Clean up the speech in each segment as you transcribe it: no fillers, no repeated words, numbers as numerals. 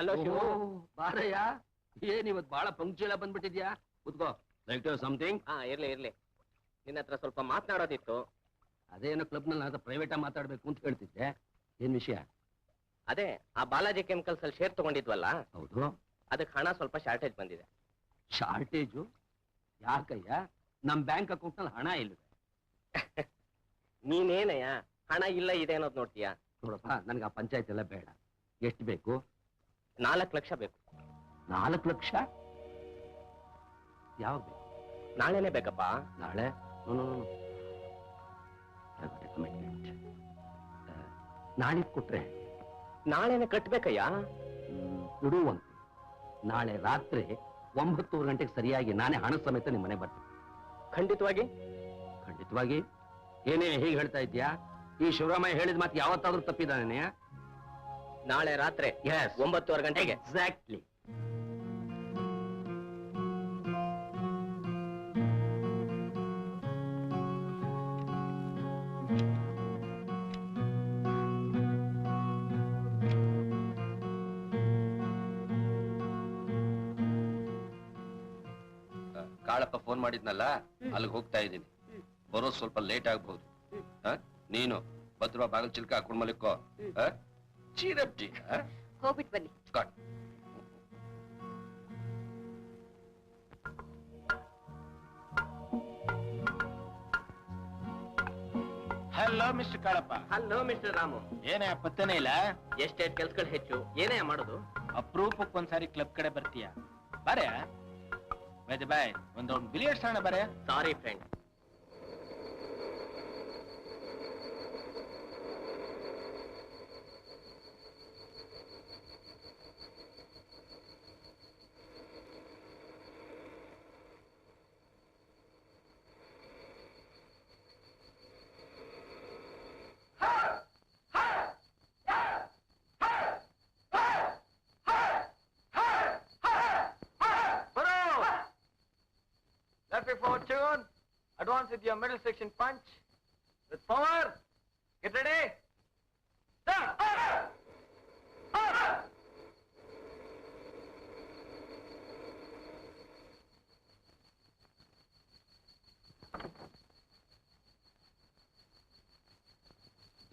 Hello Shivu. ಬಾರಯ್ಯ, ಏನ್ ಇವತ್ ಬಹಳ ಪಂಕ್ಚುಯಲ್ ಬಂದ್ಬಿಟ್ಟಿದ್ಯಾ? ಕೂತ್ಕೋ. Like to something. ಇರ್ಲಿ ಇರ್ಲಿ, ನಿನ್ನ ಹತ್ರ ಸ್ವಲ್ಪ ಮಾತನಾಡೋದಿತ್ತು. ಅದೇನೋ ಕ್ಲಬ್ ನಲ್ಲಿ ಪ್ರೈವೇಟ್ ಆಗಿ ಮಾತಾಡ್ಬೇಕು ಅಂತ ಹೇಳ್ತಿದ್ದೆ. ಏನ್ ವಿಷಯ? ಅದೇ ಆ ಬಾಲಾಜಿ ಕೆಮಿಕಲ್ಸ್ ಅಲ್ಲಿ ಶೇರ್ ತಗೊಂಡಿದ್ವಲ್ಲ. ಹೌದು. ಅದಕ್ಕೆ ಹಣ ಸ್ವಲ್ಪ ಶಾರ್ಟೇಜ್ ಬಂದಿದೆ. ಶಾರ್ಟೇಜು? ಯಾಕಯ್ಯ? ನಮ್ ಬ್ಯಾಂಕ್ ಅಕೌಂಟ್ ನಲ್ಲಿ ಹಣ ಇಲ್ವೇ? ನೀನೇನಯ್ಯ ಹಣ ಇಲ್ಲ ಇದೆ ಅನ್ನೋದು ನೋಡ್ತೀಯಾ? ನೋಡಪ್ಪ, ನನ್ಗೆ ಆ ಪಂಚಾಯತ್ ಎಲ್ಲ ಬೇಡ. ಎಷ್ಟು ಬೇಕು? 4 ಲಕ್ಷ ಬೇಕು. 4 ಲಕ್ಷ? ಯಾವಾಗ ಬೇಕು? ನಾಳೆನೆ ಬೇಕಪ್ಪ. ನಾಳೆ? ನಾಳೆ ಕೊಟ್ರೆ? ನಾಳೆನೆ ಕಟ್ಬೇಕಯ್ಯ. ಇಡುವಂತೆ. ನಾಳೆ ರಾತ್ರಿ 9 ಗಂಟೆಗೆ ಸರಿಯಾಗಿ ನಾನೇ ಹಣ ಸಮೇತ ನಿಮ್ಮ ಮನೆ ಬರ್ತೀನಿ. ಖಂಡಿತವಾಗಿ? ಖಂಡಿತವಾಗಿ. ಏನೇ ಹೀಗೆ ಹೇಳ್ತಾ ಇದ್ಯಾ? ಈ ಶಿವರಾಮಯ್ಯ ಹೇಳಿದ ಮಾತು ಯಾವತ್ತಾದ್ರೂ ತಪ್ಪಿದಾನೆ? ನಾಳೆ ರಾತ್ರಿ 9:15 ಗಂಟೆಗೆ. ಎಕ್ಸಾಕ್ಟ್ಲಿ. ಕಾಳಪ್ಪ ಫೋನ್ ಮಾಡಿದ್ನಲ್ಲ, ಅಲ್ಲಿಗೆ ಹೋಗ್ತಾ ಇದ್ದೀನಿ. ಬರೋದು ಸ್ವಲ್ಪ ಲೇಟ್ ಆಗ್ಬಹುದು. ನೀನು ಭದ್ರ ಬಾಗಲ್ ಚಿಲ್ಕ ಹಾಕೊಂಡ್ ಮಲಿಕೋ. ಚೀರಪ್ಟಿ ಹೋಗ್ಬಿಟ್ಟು ಬನ್ನಿ. Hello mister Kalappa. Hello mister Ramu. ಏನೇ ಪತ್ತನೇ ಇಲ್ಲ? ಎಷ್ಟೇಟ್ ಕೆಲ್ಸಗಳು ಹೆಚ್ಚು. ಏನೇ ಮಾಡೋದು? ಅಪ್ರೂಪಕ್ಕೊಂದ್ಸಾರಿ ಕ್ಲಬ್ ಕಡೆ ಬರ್ತೀಯ? ಬಾರೆ ಬಾಯ್, ಒಂದು ಬಿಲಿಯರ್ಡ್ಸ್ ಆಡೋಣ ಬಾರೆ. ಸಾರಿ friend. Fortune, advance with your middle section punch. With power, get ready.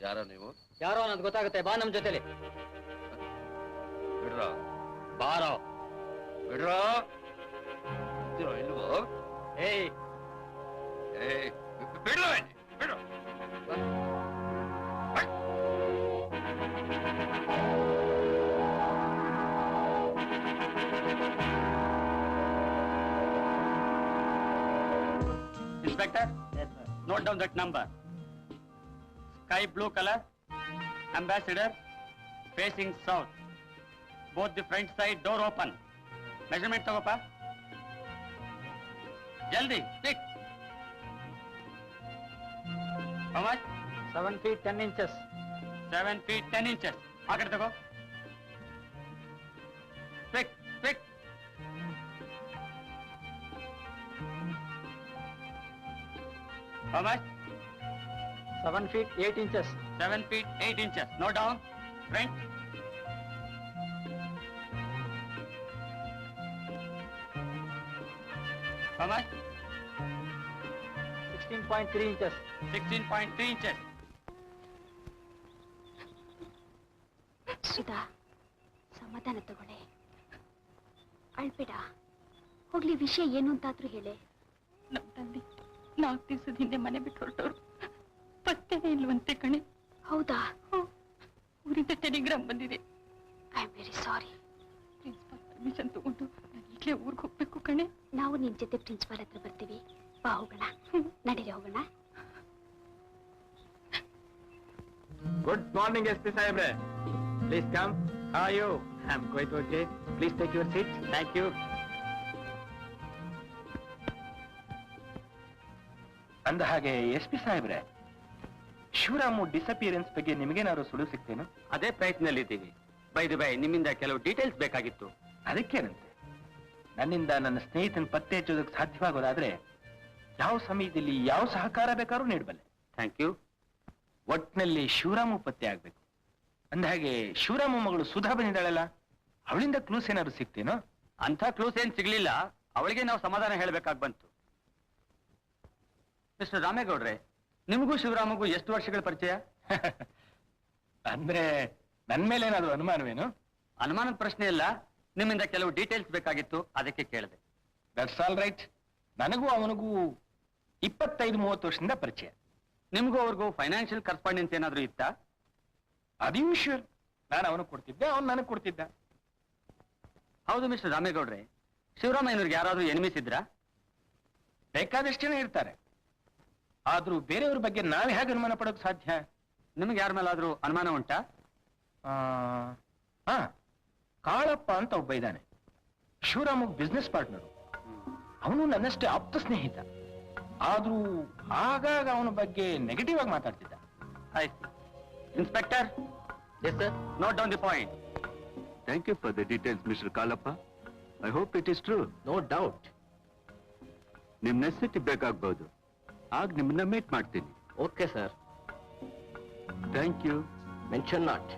ಯಾರೋ ನೀವು? ಯಾರೋ ಅನ್ನೋದು ಗೊತ್ತಾಗುತ್ತೆ. ಬಾ ನಮ್ ಜೊತೆಲಿ. ಬಿಡ್ರೋ, ಬಾರೋ, ಬಿಡ್ರೋ. ಇಲ್ವೋ? ಏಯ್ ಬಿಡ್ರೋ, ಬಿಡ್ರೋ. Inspector, note down that number. Sky blue color, ambassador, facing south. Both the front side door open. Measurement ತಗೋಪ. ಜಲ್ದಿ, quick. How much? 7 feet 10 inches. 7 feet 10 inches. ಆ ಕಡೆ ತಗೋ. Quick, quick. How much? 7 feet 8 inches. 7 feet 8 inches. Note down. Front. How much? 16.3 inches. 16.3 inches. Sudha, ಸಮಾಧಾನ ತಗೊಳ್ಳೆ. ಅಳ್ಬೇಡ. ಹೋಗ್ಲಿ, ವಿಷಯ ಏನು ಅಂತಾದ್ರೂ ಹೇಳೆ. ನಮ್ ತಂದೆ 4 ದಿವಸದ ಹಿಂದೆ ಮನೆ ಬಿಟ್ಟು ಹೊರಟವ್ರು. ಪತ್ತೆನೇ ಇಲ್ವಂತೆ ಕಣೆ. ಹೌದಾ? ಊರಿಂದ ಟೆಲಿಗ್ರಾಮ್ ಬಂದಿದೆ. I am very sorry. Principal permission ತಗೊಂಡು ನಾನು ಈಗಲೇ ಊರಿಗೆ ಹೋಗ್ಬೇಕು ಕಣೆ. ನಾವು ನಿನ್ ಜೊತೆ ಪ್ರಿನ್ಸಿಪಾಲ್ ಹತ್ರ ಬರ್ತೀವಿ. ಬಾ ಹೋಗೋಣ. ನಡೀರಿ ಹೋಗೋಣ. Good morning, SP Sahibre. Please come. How are you? I'm quite okay. Please take your seat. Thank you. ಅಂದ ಹಾಗೆ SP ಸಾಹೇಬ್ರೆ, ಶಿವರಾಮು ಡಿಸಪಿಯರೆನ್ಸ್ ಬಗ್ಗೆ ನಿಮಗೇನಾದ್ರು ಸುಳು ಸಿಗ್ತೇನು? ಅದೇ ಪ್ರಯತ್ನದಲ್ಲಿದ್ದೀವಿ. ಬೈ ನಿಮ್ಮಿಂದ ಕೆಲವು ಡೀಟೇಲ್ಸ್ ಬೇಕಾಗಿತ್ತು. ಅದಕ್ಕೇನಂತೆ, ನನ್ನಿಂದ ನನ್ನ ಸ್ನೇಹಿತನ ಪತ್ತೆ ಹಚ್ಚೋದಕ್ಕೆ ಸಾಧ್ಯವಾಗೋದಾದ್ರೆ ಯಾವ ಸಮಯದಲ್ಲಿ ಯಾವ ಸಹಕಾರ ಬೇಕಾದ್ರೂ ನೀಡಬಲ್ಲೆ. Thank you. ಒಟ್ನಲ್ಲಿ ಶಿವರಾಮು ಪತ್ತೆ ಆಗ್ಬೇಕು. ಅಂದ ಹಾಗೆ ಶಿವರಾಮ ಮಗಳು ಸುಧಾ ಬಂದಿದ್ದಾಳಲ್ಲ, ಅವಳಿಂದ ಕ್ಲೂಸ್ ಏನಾದ್ರು ಸಿಕ್ತೇನೋ? ಅಂಥ ಕ್ಲೂಸ್ ಏನ್ ಸಿಗ್ಲಿಲ್ಲ, ಅವಳಿಗೆ ನಾವು ಸಮಾಧಾನ ಹೇಳ್ಬೇಕಾಗಿ ಬಂತು. ಮಿಸ್ಟರ್ ರಾಮೇಗೌಡ್ರೆ, ನಿಮಗೂ ಶಿವರಾಮಗೂ ಎಷ್ಟು ವರ್ಷಗಳ ಪರಿಚಯ? ಅಂದ್ರೆ ನನ್ ಮೇಲೆ ಏನಾದ್ರು ಅನುಮಾನವೇನು? ಅನುಮಾನದ ಪ್ರಶ್ನೆ ಇಲ್ಲ, ನಿಮ್ಮಿಂದ ಕೆಲವು ಡೀಟೇಲ್ಸ್ ಬೇಕಾಗಿತ್ತು, ಅದಕ್ಕೆ ಕೇಳಿದೆ. That's all right. ನನಗೂ ಅವನಿಗೂ 25-30 ವರ್ಷದಿಂದ ಪರಿಚಯ. ನಿಮಗೂ ಅವ್ರಿಗೂ ಫೈನಾನ್ಷಿಯಲ್ ಕರೆಸ್ಪಾಂಡೆನ್ಸ್ ಏನಾದ್ರು ಇತ್ತಾ? ಅದು ಯೂಶುವಲ್. ನಾನು ಅವನಿಗೆ ಕೊಡ್ತಿದ್ದೆ, ಅವನು ನನಗೆ ಕೊಡ್ತಿದ್ದ. ಹೌದು ಮಿಸ್ಟರ್ ರಾಮೇಗೌಡ್ರೆ, ಶಿವರಾಮಯ್ಯನವ್ರಿಗೆ ಯಾರಾದ್ರೂ ಎನಿಮಿಸ್ ಇದ್ರಾ? ಬೇಕಾದಷ್ಟು ಜನ ಇರ್ತಾರೆ, ಆದ್ರೂ ಬೇರೆಯವ್ರ ಬಗ್ಗೆ ನಾವೇ ಹೇಗೆ ಅನುಮಾನ ಪಡೋಕೆ ಸಾಧ್ಯ? ನಿಮ್ಗೆ ಯಾರ ಮೇಲಾದ್ರೂ ಅನುಮಾನ ಉಂಟಾ? ಹಾ, ಕಾಳಪ್ಪ ಅಂತ ಒಬ್ಬ ಇದ್ದಾನೆ, ಶಿವರಾಮಗ್ ಬಿಸ್ನೆಸ್ ಪಾರ್ಟ್ನರು. ಅವನು ನನ್ನಷ್ಟೇ ಆಪ್ತ ಸ್ನೇಹಿತ, ಆದ್ರೂ ಆಗಾಗ ಅವನ ಬಗ್ಗೆ ನೆಗೆಟಿವ್ ಆಗಿ ಮಾತಾಡ್ತಿದ್ದ. ಆಯ್ತು. Inspector, yes sir. Note down the point. Thank you for the details mister Kalappa. I hope it is true. No doubt. ನಿಮ್ ನೆಸೆಸಿಟಿ ಬೇಕಾಗ್ಬಹುದು, ಆಗ ನಿಮ್ಮನ್ನ ಮೀಟ್ ಮಾಡ್ತೀನಿ. Okay sir. Thank you. Mention not.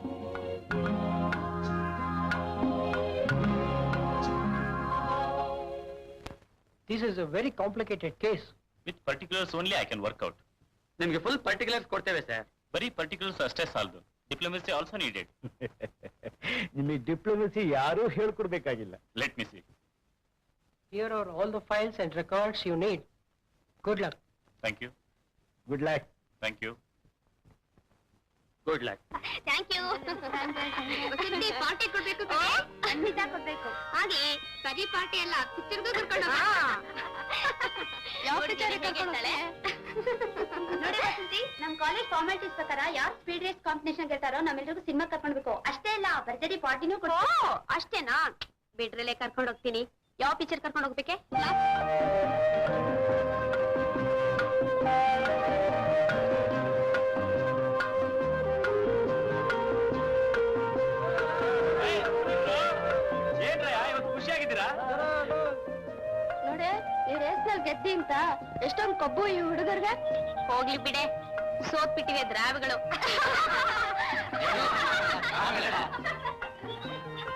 This is a very complicated case. With particulars only I can work out. ನಿಮ್ಗೆ full particulars ಕೊಡ್ತೇವೆ sir. Very particulars ಅಷ್ಟೇ ಸಾಲದು. Diplomacy also needed. ನಿಮಗೆ ಡಿಪ್ಲೊಮಸಿ ಯಾರೂ ಹೇಳ್ಕೊಡ್ಬೇಕಾಗಿಲ್ಲ. Let me see. Here are all the files and records you need. Good luck. Thank you. Good luck. Thank you. Good luck. Thank you. Party ಕೊಡ್ಬೇಕು, ಖಂಡಿತ ಕೊಡ್ಬೇಕು. ಹಾಗೆ ಸರಿ party ಅಲ್ಲ, ಪಿಕ್ಚರ್ಗೂ ಕರ್ಕೊಂಡು ಯಾವ ಪಿಕ್ಚರ್ ಕರ್ಕೊಂಡೋಗ್ತಾಳೆ ನೋಡಿ ವಸಂತಿ. ನಮ್ ಕಾಲೇಜ್ ಫಾರ್ಮಾಲಿಟೀಸ್ ಪ್ರಕಾರ ಯಾರು ಸ್ಪೀಡ್ ರೇಸ್ ಕಾಂಪಿಟೇಷನ್ ಗೆಲ್ತಾರೋ ನಮ್ಮೆಲ್ರಿಗೂ ಸಿನಿಮಾ ಕರ್ಕೊಂಡ್ಬೇಕು. ಅಷ್ಟೇ ಅಲ್ಲ, ಭರ್ಜರಿ ಪಾರ್ಟಿನೂ ಕೊಡ್ಬೇಕು. ಅಷ್ಟೇನಾ? ಬಿಡ್ರಲ್ಲೇ ಕರ್ಕೊಂಡು ಹೋಗ್ತೀನಿ. ಯಾವ ಪಿಕ್ಚರ್ ಕರ್ಕೊಂಡು ಹೋಗ್ಬೇಕೆ? ನೋಡಿ, ಈ ರೇಸ್ ನಲ್ಲಿ ಗೆದ್ದಿ ಅಂತ ಎಷ್ಟೊಂದು ಕಬ್ಬು ಈ ಹುಡುಗರ್ಗೆ. ಹೋಗ್ಲಿ ಬಿಡೆ, ಸೋತ್ ಬಿಟ್ಟಿವೆ ದ್ರಾವಿಗಳು.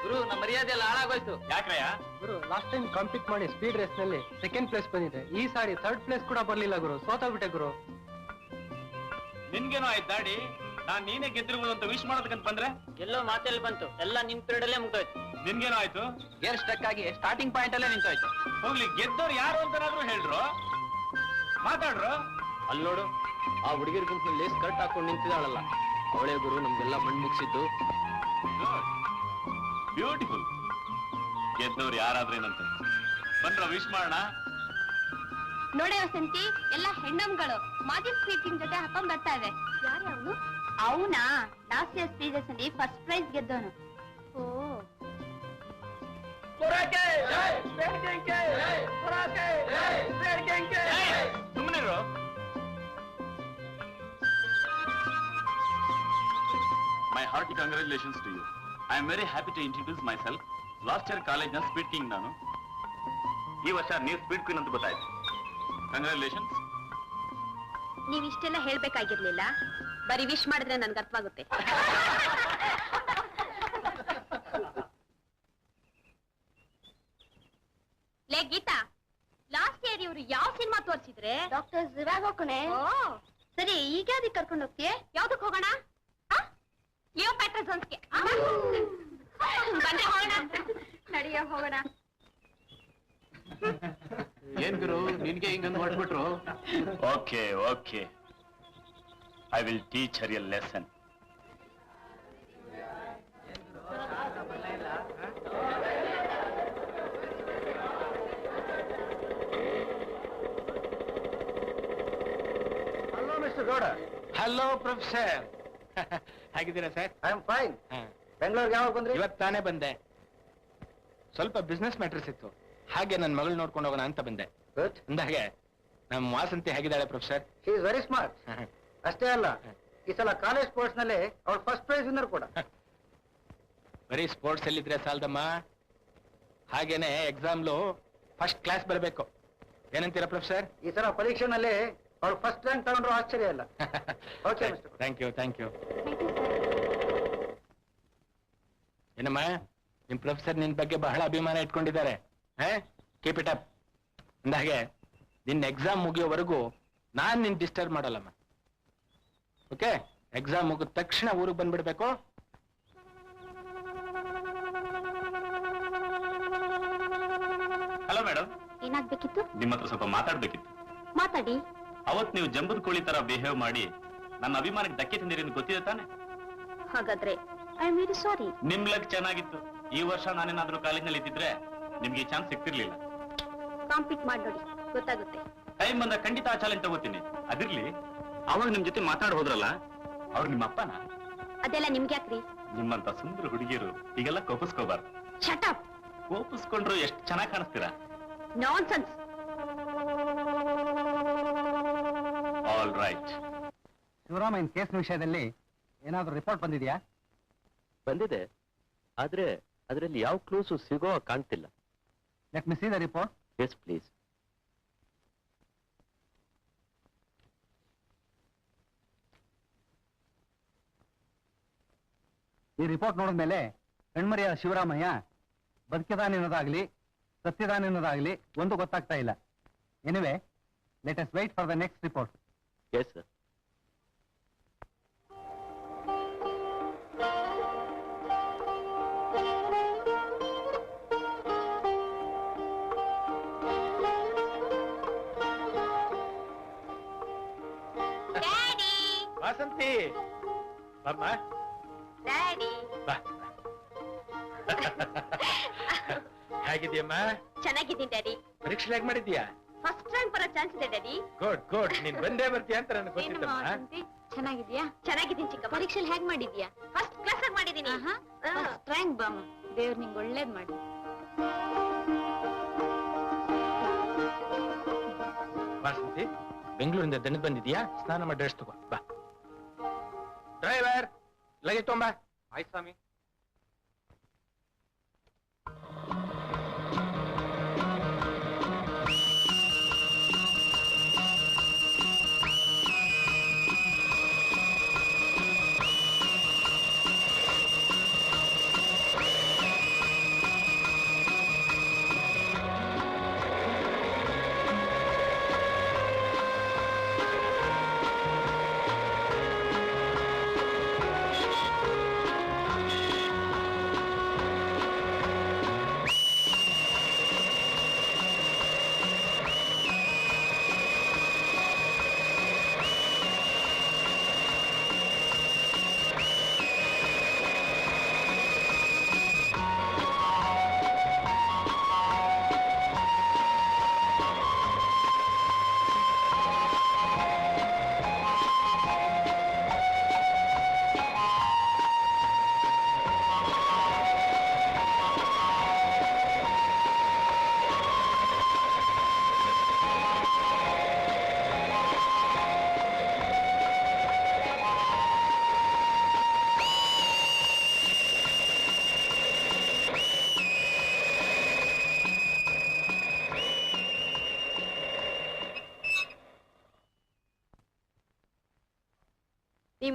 ಗುರು, ನಮ್ಮ ಮರ್ಯಾದೆ ಎಲ್ಲ ಹಾಳಾಗೋಯ್ತು. ಯಾಕ್ರಯ್ಯ? ಗುರು, ಲಾಸ್ಟ್ ಟೈಮ್ ಕಾಂಪೀಟ್ ಮಾಡಿ ಸ್ಪೀಡ್ ರೇಸ್ ನಲ್ಲಿ ಸೆಕೆಂಡ್ ಪ್ಲೇಸ್ ಬಂದಿದೆ. ಈ ಸಾರಿ ಥರ್ಡ್ ಪ್ಲೇಸ್ ಕೂಡ ಬರ್ಲಿಲ್ಲ ಗುರು, ಸೋತೋಗ್ಬಿಟ್ಟೆ ಗುರು. ನಿನ್ಗೇನೋ ಆಯ್ತು ದಾಡಿ? ನಾನ್ ನೀನೇ ಗೆದ್ದಿರ್ಬೋದು ಅಂತ ವಿಶ್ ಮಾಡೋದಕ್ಕಂತ ಬಂದ್ರೆ ಎಲ್ಲೋ ಮಾತೆಲ್ಲ ಬಂತು, ಎಲ್ಲ ನಿಮ್ ಪೀರಿಯಡ್ ಅಲ್ಲೇ ಮುಗ್ದೋಯ್ತು. ನಿನ್ಗೇನೋ ಆಯ್ತು? ಗೇರ್ ಸ್ಟಕ್ ಆಗಿ ಸ್ಟಾರ್ಟಿಂಗ್ ಪಾಯಿಂಟ್ ಅಲ್ಲೇ ನಿಂತೋಯ್ತು. ಹೋಗ್ಲಿ, ಗೆದ್ದವ್ರು ಯಾರು ಅಂತನಾದ್ರೂ ಹೇಳ್ರು, ಮಾತಾಡ್ರು. ಅಲ್ಲಿ ನೋಡು, ಆ ಹುಡುಗಿರ್ ಗುಂಪಿನಲ್ಲಿ ಸ್ಕರ್ಟ್ ಹಾಕೊಂಡು ನಿಂತಿದ್ದಾಳಲ್ಲ, ಅವಳೇ ಗುರು ನಮ್ಗೆಲ್ಲ ಮಣ್ಣು ಮುಗಿಸಿದ್ದು. ಬ್ಯೂಟಿಫುಲ್. ಗೆದ್ದವ್ರು ಯಾರಾದ್ರೇನಂತೆ ಬಂದ್ರ ವಿಶ್ ಮಾಡೋಣ. ನೋಡಿ ವಸಂತಿ, ಎಲ್ಲ ಹೆಣ್ಣಮ್ಗಳು ಮಾಜಿ ಸ್ಪೀಕಿಂಗ್ ಜೊತೆ ಹಾಕೊಂಡ್ ಬರ್ತಾ ಇದೆ. ಯಾರು ಅವನು? ಅವನಾ ಲಾಸ್ಟ್ ಇಯರ್ ಸ್ಪೀಚಸ್ ಅಲ್ಲಿ ಫಸ್ಟ್ ಪ್ರೈಸ್ ಗೆದ್ದವನು. ಓ, ಸುಮ್ಮನಿರು. My hearty congratulations to you. I am very happy to introduce myself. Last year college na speed king ನಾನು. ಈ ವರ್ಷ ನೀವು ಸ್ಪೀಡ್ ಕ್ವೀನ್ ಅಂತ ಗೊತ್ತಾಯ್ತು. Congratulations. ನೀವಿಷ್ಟೆಲ್ಲ ಹೇಳ್ಬೇಕಾಗಿರ್ಲಿಲ್ಲ, ಬರೀ ವಿಶ್ ಮಾಡಿದ್ರೆ ನನ್ಗೆ ಅರ್ಥವಾಗುತ್ತೆ. ಲೇ ಗೀತಾ, ಲಾಸ್ಟ್ ಇಯರ್ ಇವ್ರು ಯಾವ ಸಿನಿಮಾ ತೋರಿಸಿದ್ರೆ? ಡಾಕ್ಟರ್ ಜಿರಾಗ್ ಹೋಗೋಣ. ಸರಿ, ಈಗ ಯಾವ್ದಕ್ಕೆ ಕರ್ಕೊಂಡು ಹೋಗ್ತೀಯ? ಯಾವ್ದಕ್ ಹೋಗೋಣ? ಲಿಯೋ ಪ್ಯಾಟ್ರಸನ್ಸ್ಗೆ. ಬಂದ್ರೆ ಹೋಗೋಣ, ನಡಿಯ ಹೋಗೋಣ. ಏನ್ ಗುರು ನಿನ್ಗೆ ಹಿಂಗಂದ್ ಮಾಡ್ಬಿಟ್ರು? Okay okay, I will teach her a lesson. Hello mister Gowda. Hello professor. ಹೇಗಿದ್ದೀರಾ ಸರ್? I am fine. ಬೆಂಗಳೂರಿಗೆ ಯಾವಾಗ ಬಂದ್ರಿ? ಇವತ್ತು ತಾನೇ ಬಂದೆ. ಸ್ವಲ್ಪ ಬಿಸ್ನೆಸ್ ಮ್ಯಾಟರ್ಸ್ ಇತ್ತು, ಹಾಗೆ ನನ್ನ ಮಗಳು ನೋಡ್ಕೊಂಡು ಹೋಗೋಣ ಅಂತ ಬಂದೆ. ಗುಡ್. ಅಂದಾಗೆ ನಮ್ಮ ವಾಸಂತಿ ಹೇಗಿದ್ದಾಳೆ professor? She is very smart. ಅಷ್ಟೇ ಅಲ್ಲ, ಈ ಸಲ ಕಾಲೇಜ್ ಸ್ಪೋರ್ಟ್ಸ್ ನಲ್ಲಿ ಅವ್ರು ಫಸ್ಟ್ ಪ್ರೈಸ್ ವಿನ್ನರ್ ಕೂಡ. ಬರೀ ಸ್ಪೋರ್ಟ್ಸ್ ಅಲ್ಲಿದ್ರೆ ಸಾಲದಮ್ಮ, ಹಾಗೇನೆ ಎಕ್ಸಾಮ್ಲು ಫಸ್ಟ್ ಕ್ಲಾಸ್ ಬರಬೇಕು. ಏನಂತೀರಾ ಪ್ರೊಫೆಸರ್? ಈ ಸಲ ಪರೀಕ್ಷೆನಲ್ಲಿ ಅವ್ರು ಫಸ್ಟ್ ರ್ಯಾಂಕ್ ತಗೊಂಡ್ರು ಆಶ್ಚರ್ಯ ಇಲ್ಲ. Okay mister. Thank you thank you. ಏನಮ್ಮ, ನಿಮ್ ಪ್ರೊಫೆಸರ್ ನಿನ್ ಬಗ್ಗೆ ಬಹಳ ಅಭಿಮಾನ ಇಟ್ಕೊಂಡಿದ್ದಾರೆ. Keep it up. ಅಂದಾಗೆ ನಿನ್ನ ಎಕ್ಸಾಮ್ ಮುಗಿಯೋವರೆಗೂ ನಾನ್ ನಿನ್ ಡಿಸ್ಟರ್ಬ್ ಮಾಡಲ್ಲಮ್ಮ. ಓಕೆ? ಎಕ್ಸಾಮ್ ಮುಗಿದ ತಕ್ಷಣ ಊರಿಗೆ ಬಂದ್ಬಿಡ್ಬೇಕು. Hello madam, ಏನಾಗ್ಬೇಕಿತ್ತು? ನಿಮ್ಮ ಹತ್ರ ಸ್ವಲ್ಪ ಮಾತಾಡ್ಬೇಕಿತ್ತು. ಮಾತಾಡಿ. ಅವತ್ ನೀವು ಜಂಬದ ಕೋಳಿ ತರ ಬಿಹೇವ್ ಮಾಡಿ ನನ್ನ ಅಭಿಮಾನಕ್ಕೆ ಧಕ್ಕೆ ತಿಂದಿರಿ ಅಂತ ಗೊತ್ತಿದೆ ತಾನೆ? ಹಾಗಾದ್ರೆ ಐ ಆಮ್ ವೆರಿ ಸಾರಿ. ನಿಮ್ ಲಕ್ ಚೆನ್ನಾಗಿತ್ತು. ಈ ವರ್ಷ ನಾನೇನಾದ್ರೂ ಕಾಲೇಜ್ನಲ್ಲಿ ಇದ್ದಿದ್ರೆ ನಿಮ್ಗೆ ಈ ಚಾನ್ಸ್ ಸಿಗ್ತಿರ್ಲಿಲ್ಲ. ಕಾಂಪೀಟ್ ಮಾಡಿ ನೋಡಿ, ಗೊತ್ತಾಗುತ್ತೆ. ಟೈಮ್ ಬಂದ ಖಂಡಿತ ಆ ಚಾಲೆಂಜ್ ತಗೋತೀನಿ. ಅದಿರ್ಲಿ, ಅವಾಗ ನಿಮ್ ಜೊತೆ ಮಾತಾಡ್ ಹೋದ್ರಲ್ಲ, ಅವ್ರು ನಿಮ್ಮ ಅಪ್ಪನ? ಅದೆಲ್ಲ ನಿಮ್ಗೆ ಯಾಕ್ರಿ? ನಿಮ್ಮಂತ ಸುಂದರ ಹುಡುಗಿಯರು ಈಗೆಲ್ಲ ಕೋಪಿಸ್ಕೋಬಾರ್ದು. Shut up. ಕೋಪಿಸ್ಕೊಂಡ್ರು ಎಷ್ಟು ಚೆನ್ನಾಗಿ ಕಾಣಿಸ್ತೀರಾ. ನಾನ್ಸೆನ್ಸ್. All right. ಶಿವರಾಮಯ್ಯನ ಕೇಸ್ ವಿಷಯದಲ್ಲಿ ಏನಾದ್ರೂ ರಿಪೋರ್ಟ್ ಬಂದಿದ್ಯಾ? ಬಂದಿದೆ, ಆದ್ರೆ ಅದರಲ್ಲಿ ಯಾವ ಕ್ಲೂಸು ಸಿಗೋ ಕಾಣ್ತಿಲ್ಲ. Let me see the report. Yes please. ಈ ರಿಪೋರ್ಟ್ ನೋಡಿದ್ಮೇಲೆ ಹೆಣ್ಮರಿಯ ಶಿವರಾಮಯ್ಯ ಬದುಕಿದಾನೆನ್ನೋದಾಗ್ಲಿ ಸತ್ಯದಾನೆನ್ನೋದಾಗ್ಲಿ ಒಂದು ಗೊತ್ತಾಗ್ತಾ ಇಲ್ಲ. Anyway, let us wait for the next report. Yes sir. Vasanthi, ಬಾಮ್ಮ. ಡ್ಯಾಡಿ. ಬಾ. ಹೇಗಿದ್ಯಮ್ಮ? ಚೆನ್ನಾಗಿದ್ದೀನಿ ಡ್ಯಾಡಿ. ಪರೀಕ್ಷೆ ಹೇಗ್ ಮಾಡಿದ್ಯಾ? ಫಸ್ಟ್ ರ್ಯಾಂಕ್ ಬರೋ ಚಾನ್ಸ್ ಇದೆ ಡ್ಯಾಡಿ. Good good. ನೀನ್ ಬಂದೇ ಬರ್ತೀಯ ಅಂತ ನನಗೆ ಗೊತ್ತಿತ್ತಮ್ಮ. ಚೆನ್ನಾಗಿದ್ಯಾ? ಚೆನ್ನಾಗಿದ್ದೀನಿ ಚಿಕ್ಕ. ಪರೀಕ್ಷೆಲಿ ಹೇಗ್ ಮಾಡಿದ್ಯಾ? ಫಸ್ಟ್ ಕ್ಲಾಸ್ ಆಗಿ ಮಾಡಿದ್ದೀನಿ. ಫಸ್ಟ್ ರ್ಯಾಂಕ್ ಬಾಮ. ದೇವ್ರು ನಿಂಗೆ ಒಳ್ಳೇದ್ ಮಾಡಿ. ವಾಸಂತಿ, ಬೆಂಗಳೂರಿಂದ ದಣಿದ್ ಬಂದಿದ್ಯಾ? ಸ್ನಾನ ಮಾಡಿ ಡ್ರೆಸ್ ತಗೋ ಬಾ. ಡ್ರೈವರ್, ಲಗೇಜ್ ತೊಂಬಾ. ಆಯ್ತು ಸ್ವಾಮಿ.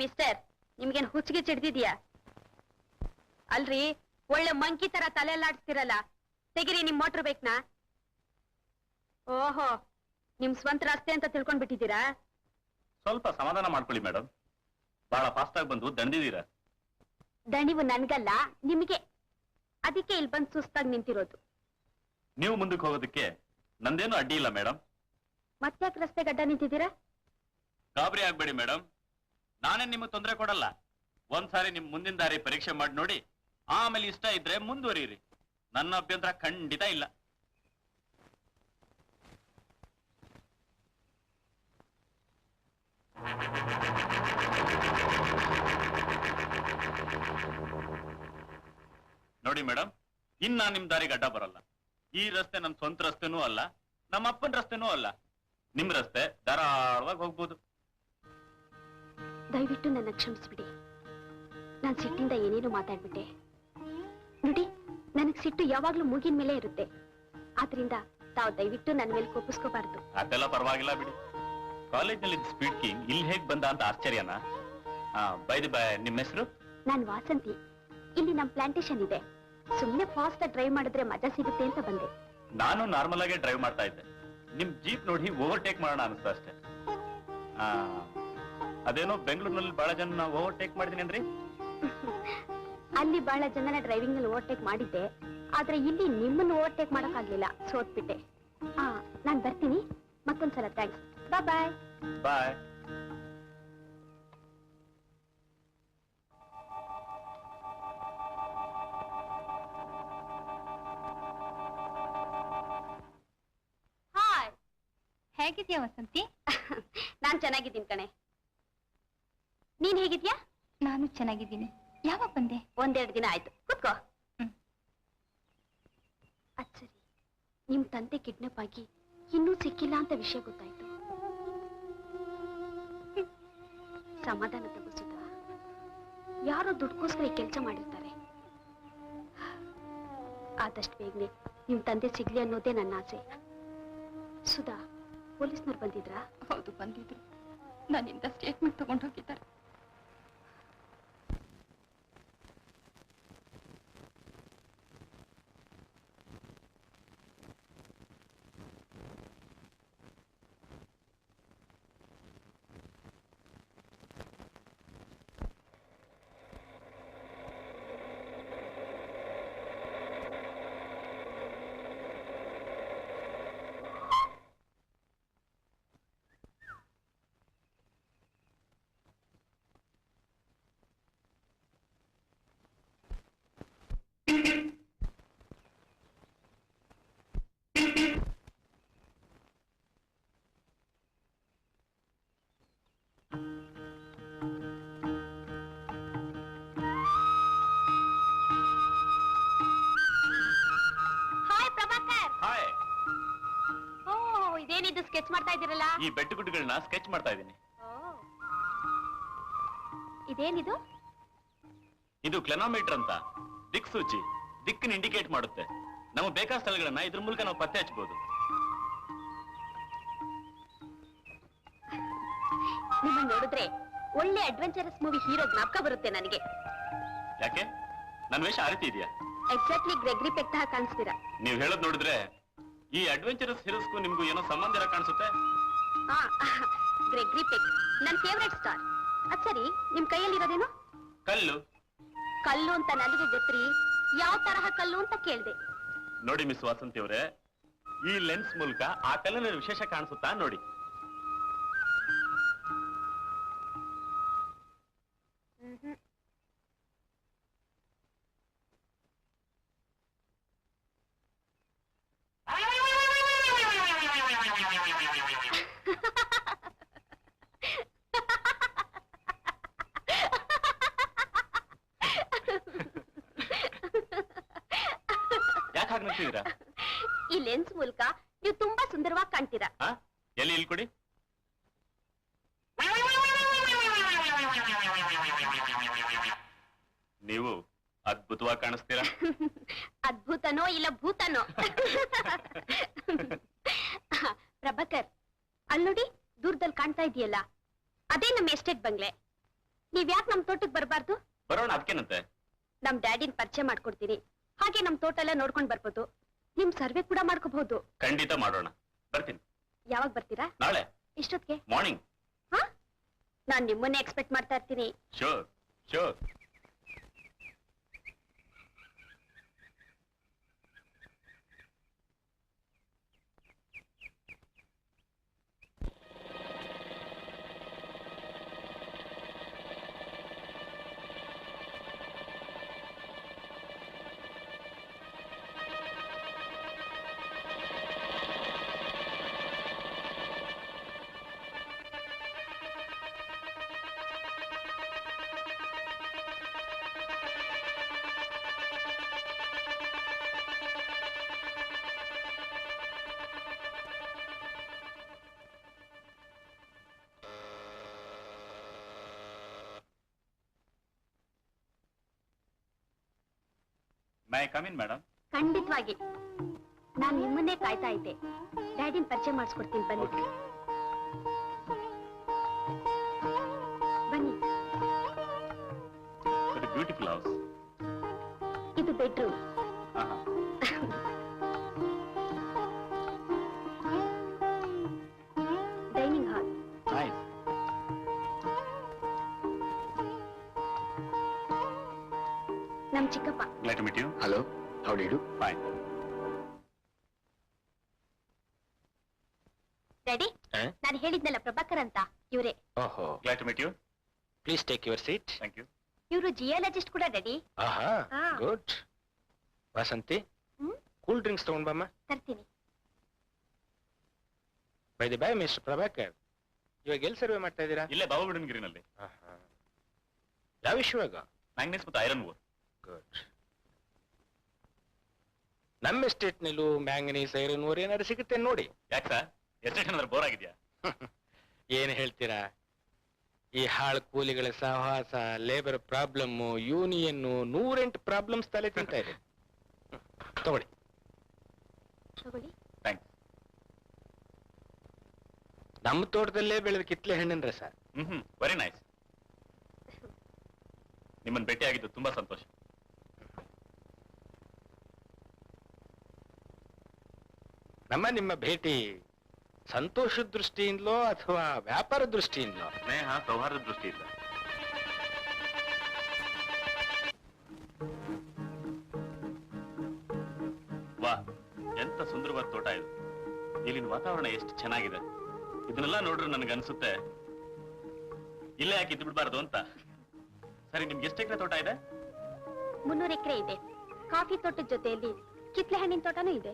ಮಿಸ್ಟರ್, ನಿಮ್ಗೇನ್ ಹುಚ್ಚಿಗೆ ಚಿಡ್ದಿದ್ಯಾ? ಅಲ್ರಿ, ಒಳ್ಳೆ ಮಂಕಿ ತರ ತಲೆಲ್ಲಾಡ್ಸ್ತಿರಲ್ಲ. ತೆಗಿರಿ ನಿಮ್ ಮೋಟ್ರ್ ಬೇಕ್ನಾ? ಓಹೋ, ನಿಮ್ ಸ್ವಂತ ರಸ್ತೆ ಅಂತ ತಿಳ್ಕೊಂಡ್ಬಿಟ್ಟಿದ್ದೀರಾ? ಸ್ವಲ್ಪ ಸಮಾಧಾನ ಮಾಡ್ಕೊಳ್ಳಿ ಮೇಡಮ್. ಬಹಳ ಫಾಸ್ಟ್ ಆಗಿ ಬಂದು ದಂಡಿದೀರಾ. ದಣಿವು ನನ್ಗಲ್ಲ, ನಿಮಗೆ. ಅದಕ್ಕೆ ಇಲ್ಲಿ ಬಂದು ಸುಸ್ತಾಗಿ ನಿಂತಿರೋದು. ನೀವು ಮುಂದಕ್ಕೆ ಹೋಗೋದಕ್ಕೆ ನಂದೇನು ಅಡ್ಡಿ ಇಲ್ಲ ಮೇಡಮ್. ಮತ್ತ್ಯಾಕೆ ರಸ್ತೆ ಗಡ್ಡ ನಿಂತಿದ್ದೀರಾ? ಗಾಬರಿ ಆಗ್ಬೇಡಿ ಮೇಡಮ್, ನಾನೇ ನಿಮಗೆ ತೊಂದರೆ ಕೊಡಲ್ಲ. ಒಂದ್ಸಾರಿ ನಿಮ್ ಮುಂದಿನ ದಾರಿ ಪರೀಕ್ಷೆ ಮಾಡಿ ನೋಡಿ, ಆಮೇಲೆ ಇಷ್ಟ ಇದ್ರೆ ಮುಂದುವರಿಯಿರಿ. ನನ್ನ ಅಭ್ಯಂತರ ಖಂಡಿತ ಇಲ್ಲ. ನೋಡಿ ಮೇಡಮ್, ಇನ್ನ ನಿಮ್ ದಾರಿಗೆ ಅಡ್ಡ ಬರಲ್ಲ. ಈ ರಸ್ತೆ ನಮ್ ಸ್ವಂತ ರಸ್ತೆನೂ ಅಲ್ಲ, ನಮ್ಮ ಅಪ್ಪನ ರಸ್ತೆನೂ ಅಲ್ಲ. ನಿಮ್ ರಸ್ತೆ ಧಾರಾಳವಾಗಿ ಹೋಗ್ಬೋದು. ದಯವಿಟ್ಟು ನನ್ನ ಕ್ಷಮಿಸ್ಬಿಡಿ. ನಾನ್ ಸಿಟ್ಟಿಂದ ಏನೇನು ಮಾತಾಡ್ಬಿಟ್ಟೆ. ನೋಡಿ, ನನಗ್ ಸಿಟ್ಟು ಯಾವಾಗ್ಲೂ ಮೂಗಿನ ಮೇಲೆ ಇರುತ್ತೆ. ಆದ್ರಿಂದ ತಾವು ದಯವಿಟ್ಟು ನನ್ನ ಮೇಲೆ ಕೋಪಿಸ್ಕೋಬಾರ್ದು. ಅದೆಲ್ಲ ಪರವಾಗಿಲ್ಲ ಬಿಡಿ. ಕಾಲೇಜ್ನಲ್ಲಿ ಸ್ಪೀಡ್ ಕಿಂಗ್ ಇಲ್ಲಿ ಹೇಗ್ ಬಂದ ಅಂತ ಆಶ್ಚರ್ಯನಾ? ಬೈ ನಿಮ್ಮ ಹೆಸರು? ನಾನ್ ವಾಸಂತಿ. ಇಲ್ಲಿ ನಮ್ ಪ್ಲಾಂಟೇಶನ್ ಇದೆ. ಸುಮ್ನೆ ಫಾಸ್ಟ್ ಡ್ರೈವ್ ಮಾಡಿದ್ರೆ ಮಜಾ ಸಿಗುತ್ತೆ ಅಂತ ಬಂದೆ. ನಾನು ನಾರ್ಮಲ್ ಆಗಿ ಡ್ರೈವ್ ಮಾಡ್ತಾ ಇದ್ದೆ. ನಿಮ್ ಜೀಪ್ ನೋಡಿ ಓವರ್ಟೇಕ್ ಮಾಡೋಣ ಅನಿಸ್ತಾ ಅಷ್ಟೇ. ಅದೇನೋ ಬೆಂಗಳೂರಿನಲ್ಲಿ ಬಹಳ ಜನ ಓವರ್ಟೇಕ್ ಮಾಡಿದೀನಿ ಅಂದ್ರಿ. ಅಲ್ಲಿ ಬಹಳ ಜನನ ಡ್ರೈವಿಂಗ್ ನಲ್ಲಿ ಓವರ್ಟೇಕ್ ಮಾಡಿದ್ದೆ, ಆದ್ರೆ ಇಲ್ಲಿ ನಿಮ್ಮನ್ನು ಓವರ್ಟೇಕ್ ಮಾಡಕ್ಕಾಗ್ಲಿಲ್ಲ, ಸೋತ್ಬಿಟ್ಟೆ. ನಾನ್ ಬರ್ತೀನಿ. ಮತ್ತೊಂದ್ಸಲ ಥ್ಯಾಂಕ್ಸ್. ಬಾಯ್. ಬಾಯ್. ಹಾಯ್, ಹೇಗಿದ್ಯಾ ವಸಂತಿ? ನಾನ್ ಚೆನ್ನಾಗಿದ್ದೀನಿ ಕಣೆ. ನೀನ್ ಹೇಗಿದ್ಯಾ? ನಾನು ಚೆನ್ನಾಗಿದ್ದೀನಿ. ಯಾವಾಗ ಬಂದೆ? 1-2 ದಿನ ಆಯ್ತು. ಕೂತ್ಕೋ. ಅದ್ ಸರಿ, ನಿಮ್ ತಂದೆ ಕಿಡ್ನಾಪ್ ಆಗಿ ಇನ್ನೂ ಸಿಕ್ಕಿಲ್ಲ ಅಂತ ವಿಷಯ ಗೊತ್ತಾಯ್ತು. ಸಮಾಧಾನ ತಗೋ ಸುಧಾ. ಯಾರೋ ದುಡ್ಕೋಸ್ಕರ ಈ ಕೆಲಸ ಮಾಡಿರ್ತಾರೆ. ಆದಷ್ಟು ಬೇಗನೆ ನಿಮ್ ತಂದೆ ಸಿಗ್ಲಿ ಅನ್ನೋದೇ ನನ್ನ ಆಸೆ. ಸುಧಾ, ಪೊಲೀಸ್ನವ್ರು ಬಂದಿದ್ರಾ? ಹೌದು, ಬಂದಿದ್ರು. ನನ್ನಿಂದ ಸ್ಟೇಟ್ಮೆಂಟ್ ತಗೊಂಡು ಹೋಗಿದ್ದಾರೆ. ಇದೇನಿದು ಸ್ಕೆಚ್ ಮಾಡ್ತಾ ಇದ್ದೀರಲ್ಲ? ಈ ಬೆಟ್ಟು ಗುಡ್ಡುಗಳನ್ನ ಸ್ಕೆಚ್ ಮಾಡ್ತಾ ಇದ್ದೀನಿ. ಇದೇನಿದು? ಇದು ಕ್ಲೆನೋಮೀಟರ್ ಅಂತ ದಿಕ್ಸೂಚಿ. ದಿಕ್ಕನ್ನು ಇಂಡಿಕೇಟ್ ಮಾಡುತ್ತೆ. ನಮಗೆ ಬೇಕಾದ ಸ್ಥಳಗಳನ್ನ ಇದ್ರ ಮೂಲಕ ನಾವು ಪತ್ತೆ ಹಚ್ಚಬಹುದು. ನಿಮ್ಮನ್ನ ನೋಡಿದ್ರೆ ಒಳ್ಳೆ ಅಡ್ವೆಂಚರಸ್ ಮೂವಿ ಹೀರೋ ಜ್ಞಾಪಕ ಬರುತ್ತೆ ನನಗೆ. ಯಾಕೆ? ನನ್ನ ವೇಷ ಆ ರೀತಿ ಇದೆಯಾ? ಎಕ್ಸಾಕ್ಟ್ಲಿ ಗ್ರೆಗ್ರಿ ಪೆಕ್ ತರ ಕಾಣಿಸ್ತೀರಾ. ನೀವು ಹೇಳೋದ್ ನೋಡಿದ್ರೆ ಈ ಅಡ್ವೆಂಚರಸ್ ಹೀರೋಸ್ಗೂ ನಿಮ್ಗೂ ಏನೋ ಸಂಬಂಧ ಇರೋ ಕಾಣಿಸುತ್ತೆ. ಗ್ರೆಗ್ರಿ ಪೆಕ್ ನನ್ನ ಫೇವರೇಟ್ ಸ್ಟಾರ್. ಅದ್ ಸರಿ, ನಿಮ್ ಕೈಯಲ್ಲಿರೋದೇನು? ಕಲ್ಲು. ಕಲ್ಲು ಅಂತ ನನಗೂ ಗೊತ್ತ್ರಿ. ಯಾವ ತರಹ ಕಲ್ಲು ಅಂತ ಕೇಳ್ದೆ. ನೋಡಿ ಮಿಸ್ ವಾಸಂತಿ ಅವರೇ, ಈ ಲೆನ್ಸ್ ಮೂಲಕ ಆ ಕಲ್ಲಿನ ವಿಶೇಷ ಕಾಣಿಸುತ್ತಾ ನೋಡಿ. ಈ ಲೆನ್ಸ್ ಮೂಲಕ ನೀವು ತುಂಬಾ ಸುಂದರವಾಗಿ ಕಾಣ್ತೀರಾ. ಎಲ್ಲಿ ಇಲ್ಲಿ ಕೊಡಿ. ನೀವು ಅದ್ಭುತವಾಗಿ ಕಾಣಿಸ್ತೀರಾ. ಅದ್ಭುತನೋ ಇಲ್ಲ ಭೂತನೋ. ಪ್ರಭಾಕರ್, ಅಲ್ಲಿ ನೋಡಿ, ದೂರದಲ್ಲಿ ಕಾಣ್ತಾ ಇದೆಯಲ್ಲ, ಅದೇ ನಮ್ಮ ಎಸ್ಟೇಟ್ ಬಂಗ್ಲೆ. ನೀವ್ ಯಾಕೆ ನಮ್ ತೋಟಕ್ಕೆ ಬರಬಾರ್ದು? ಬರೋಣ, ಅದಕ್ಕೇನಂತೆ. ನಮ್ ಡ್ಯಾಡಿನ ಪರಿಚಯ ಮಾಡ್ಕೊಡ್ತೀನಿ. ಹಾಗೆ ನಮ್ ತೋಟ ಎಲ್ಲ ನೋಡ್ಕೊಂಡ್ ಬರ್ಬೋದು. ನಿಮ್ ಸರ್ವೆ ಕೂಡ ಮಾಡ್ಕೋಬಹುದು. ಖಂಡಿತ ಮಾಡೋಣ. ಬರ್ತೀನಿ. ಯಾವಾಗ ಬರ್ತೀರಾ? ನಾಳೆ. ಇಷ್ಟೊತ್ತಿಗೆ? ಮಾರ್ನಿಂಗ್. ನಾನ್ ನಿಮ್ಮನ್ನೇ ಎಕ್ಸ್ಪೆಕ್ಟ್ ಮಾಡ್ತಾ ಇರ್ತೀನಿ. Sure sure. My come in madam. ಖಂಡಿತವಾಗಿ. ನಾನ್ ನಿಮ್ಮನ್ನೇ ಕಾಯ್ತಾ ಇದ್ದೆ. ಡ್ಯಾಡಿನ ಪರಿಚಯ ಮಾಡಿಸ್ಕೊಡ್ತೀನಿ, ಬನ್ನಿ. ಬನ್ನಿ. Beautiful house. ಇದು ಬೆಡ್ರೂಮ್. ನಮ್ ಚಿಕ್ಕಪ್ಪ. Glad to meet you. Hello, how do you do? Fine. Daddy, ನಾನು ಹೇಳಿದ್ನಲ್ಲ ಪ್ರಭಾಕರ್ ಅಂತ, ಇವ್ರೆ. ಓಹೋ, Glad to meet you. Please take your seat. Thank you. ಇವರು ಜಿಯಾಲಜಿಸ್ಟ್ ಕೂಡ ಡ್ಯಾಡಿ. ಆಹಾ, ಹಾ. ಗುಡ್. ವಾಸಂತಿ, ಹ್ಮ್? ಕೂಲ್ ಡ್ರಿಂಕ್ಸ್ ತಗೊಂಡ್ ಬಮ್ಮ. ತರ್ತೀನಿ. By the by mister Prabhakar, ಇವಾಗ ಎಲ್ಲಿ ಸರ್ವೆ ಮಾಡ್ತಾ ಇದ್ದೀರಾ? ಇಲ್ಲೇ ಬಾಬಾಬುಡನ್ಗಿರಿನಲ್ಲಿ. ಆಹಾ. ಯಾವ ವಿಷಯವಾಗ? ಮ್ಯಾಂಗ್ನೀಸ್ ಮತ್ತು ಐರನ್ ಓರ್. ಗುಡ್. ನಮ್ಮ ಎಸ್ಟೇಟ್ ನಲ್ಲೂ ಮ್ಯಾಂಗನೀಸ್ ಐರನ್ ಓರ್ ಏನಾದ್ರು ಸಿಗುತ್ತೆ ನೋಡಿ. ಯಾಕೆ ಸರ್, ಎಸ್ಟೇಟ್ ಏನಾದ್ರು ಬೋರ್ ಆಗಿದ್ಯಾ? ಏನ್ ಹೇಳ್ತೀರಾ? ಈ ಹಾಳು ಕೂಲಿಗಳ ಸಹವಾಸ, ಲೇಬರ್ ಪ್ರಾಬ್ಲಮ್, ಯೂನಿಯನ್, 108 ಪ್ರಾಬ್ಲಮ್ಸ್ ತಲೆ ತಿಂತ ಇದೆ. ತಗೊಳ್ಳಿ. ತಗೊಳ್ಳಿ. ಥ್ಯಾಂಕ್ಸ್. ನಮ್ಮ ತೋಟದಲ್ಲೇ ಬೆಳೆದ ಕಿತ್ಲೆ ಹಣ್ಣಿನ ರಸ. Very nice. ನಿಮ್ಮನ್ನು ಭೇಟಿಯಾಗಿದ್ದು ತುಂಬಾ ಸಂತೋಷ. ನಿಮ್ಮ ಭೇಟಿ ಸಂತೋಷದ ದೃಷ್ಟಿಯಿಂದಲೋ ಅಥವಾ ವ್ಯಾಪಾರ ದೃಷ್ಟಿಯಿಂದಲೋ? ಸ್ನೇಹ, ಸೌಹಾರ್ದ ದೃಷ್ಟಿಯಿಂದ. ವಾ, ಎಂತ ಸುಂದರವಾದ ತೋಟ ಇದು. ಇಲ್ಲಿನ ವಾತಾವರಣ ಎಷ್ಟು ಚೆನ್ನಾಗಿದೆ. ಇದನ್ನೆಲ್ಲ ನೋಡ್ರೆ ನನಗನ್ಸುತ್ತೆ ಇಲ್ಲೇ ಯಾಕೆ ಇದ್ದು ಬಿಡ್ಬಾರ್ದು ಅಂತ. ಸರಿ, ನಿಮ್ಗೆ ಎಷ್ಟು ಎಕರೆ ತೋಟ ಇದೆ? 300 ಎಕರೆ ಇದೆ. ಕಾಫಿ ತೋಟದ ಜೊತೆಯಲ್ಲಿ ಕಿತ್ಲೆ ಹಣ್ಣಿನ ತೋಟನೂ ಇದೆ.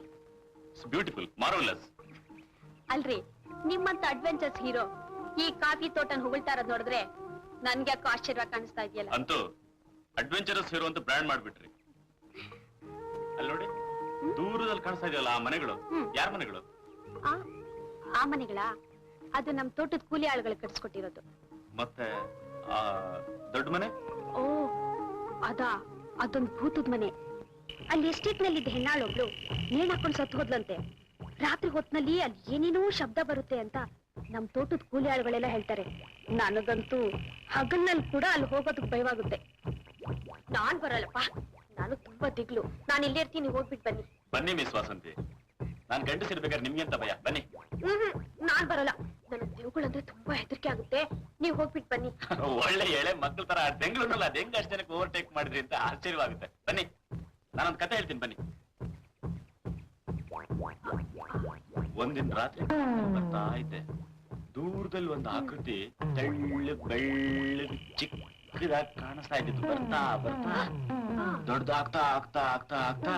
It's beautiful, marvellous. ಅಲ್ರಿ, ನಿಮ್ಮಂತ ಅಡ್ವೆಂಚರ್ಸ್ ಹೀರೋ ಈ ಕಾಫಿ ತೋಟನ ಹೊಗಳ್ತಾ ಇರೋದ್ ನೋಡಿದ್ರೆ ನನ್ಗೆ ಯಾಕೋ ಆಶ್ಚರ್ಯ ಕಾಣಿಸ್ತಾ ಇದೆಯಲ್ಲ. ಅಂತೂ ಅಡ್ವೆಂಚರಸ್ ಹೀರೋ ಅಂತ ಬ್ರ್ಯಾಂಡ್ ಮಾಡ್ಬಿಟ್ರಿ. ಅಲ್ಲಿ ನೋಡಿ, ದೂರದಲ್ಲಿ ಕಾಣಿಸ್ತಾ ಇದೆಯಲ್ಲ ಆ ಮನೆಗಳು, ಯಾರ ಮನೆಗಳು? ಆ ಮನೆಗಳ? ಅದು ನಮ್ ತೋಟದ ಕೂಲಿ ಆಳುಗಳು ಕಟ್ಸ್ಕೊಟ್ಟಿರೋದು. ಮತ್ತೆ ಆ ದೊಡ್ಡ ಮನೆ? ಓ, ಅದೊಂದು ಭೂತದ ಮನೆ. ಅಲ್ಲಿ ಎಸ್ಟೇಟ್ ನಲ್ಲಿದ್ದ ಹೆಣ್ಣಾಳೊಬ್ಳು ನೇಣ್ ಹಾಕೊಂಡು ಸತ್ತು ಹೋದ್ಲಂತೆ. ರಾತ್ರಿ ಹೊತ್ನಲ್ಲಿ ಅಲ್ಲಿ ಏನೇನೋ ಶಬ್ದ ಬರುತ್ತೆ ಅಂತ ನಮ್ ತೋಟದ ಕೂಲಿ ಆಳುಗಳೆಲ್ಲ ಹೇಳ್ತಾರೆ. ನನಗಂತೂ ಹಗಲ್ನಲ್ಲಿ ಕೂಡ ಅಲ್ಲಿ ಹೋಗೋದಕ್ಕೆ ಭಯವಾಗುತ್ತೆ. ನಾನ್ ಬರಲ್ಲಪ್ಪ, ನಾನು ತುಂಬಾ ದಿಗ್ಲು. ನಾನು ಇಲ್ಲೇ ಇರ್ತೀನಿ, ಹೋಗ್ಬಿಟ್ಟು ಬನ್ನಿ. ಬನ್ನಿ ಮಿಸ್ ವಾಸಂತಿ, ನಾನ್ ಗಂಡಸಿರ್ಬೇಕಾದ್ರೆ ನಿಮ್ಗೆ ಅಂತ ಭಯ. ಬನ್ನಿ. ನಾನ್ ಬರಲ್ಲ, ನನಗ್ ದೇವುಗಳಂದ್ರೆ ತುಂಬಾ ಹೆದರಿಕೆ ಆಗುತ್ತೆ. ನೀವ್ ಹೋಗ್ಬಿಟ್ಟು ಬನ್ನಿ. ಒಳ್ಳೆ ಎಳೆ ಮಕ್ಕಳ ತರ ಬೆಂಗಳೂರಿನಲ್ಲಿ ಅದ್ ಹೆಂಗ್ ಅಷ್ಟು ಜನಕ್ಕೆ ಓವರ್ಟೇಕ್ ಮಾಡಿದ್ರಿ ಅಂತ ಆಶ್ಚರ್ಯವಾಗುತ್ತೆ. ಬನ್ನಿ, ನಾನೊಂದು ಕತೆ ಹೇಳ್ತೀನಿ, ಬನ್ನಿ. ಒಂದಿನ ರಾತ್ರಿ ಬರ್ತಾ ಇದ್ದೆ, ದೂರದಲ್ಲಿ ಒಂದು ಆಕೃತಿ ತೆಳ್ಳಗ್ ಬೆಳ್ಳಗ್ ಚಿಕ್ಕದಾಗಿ ಕಾಣಿಸ್ತಾ ಇದ್ದಿತ್ತು. ಬರ್ತಾ ಬರ್ತಾ ದೊಡ್ಡದಾಗ್ತಾ ಆಗ್ತಾ ಆಗ್ತಾ ಆಗ್ತಾ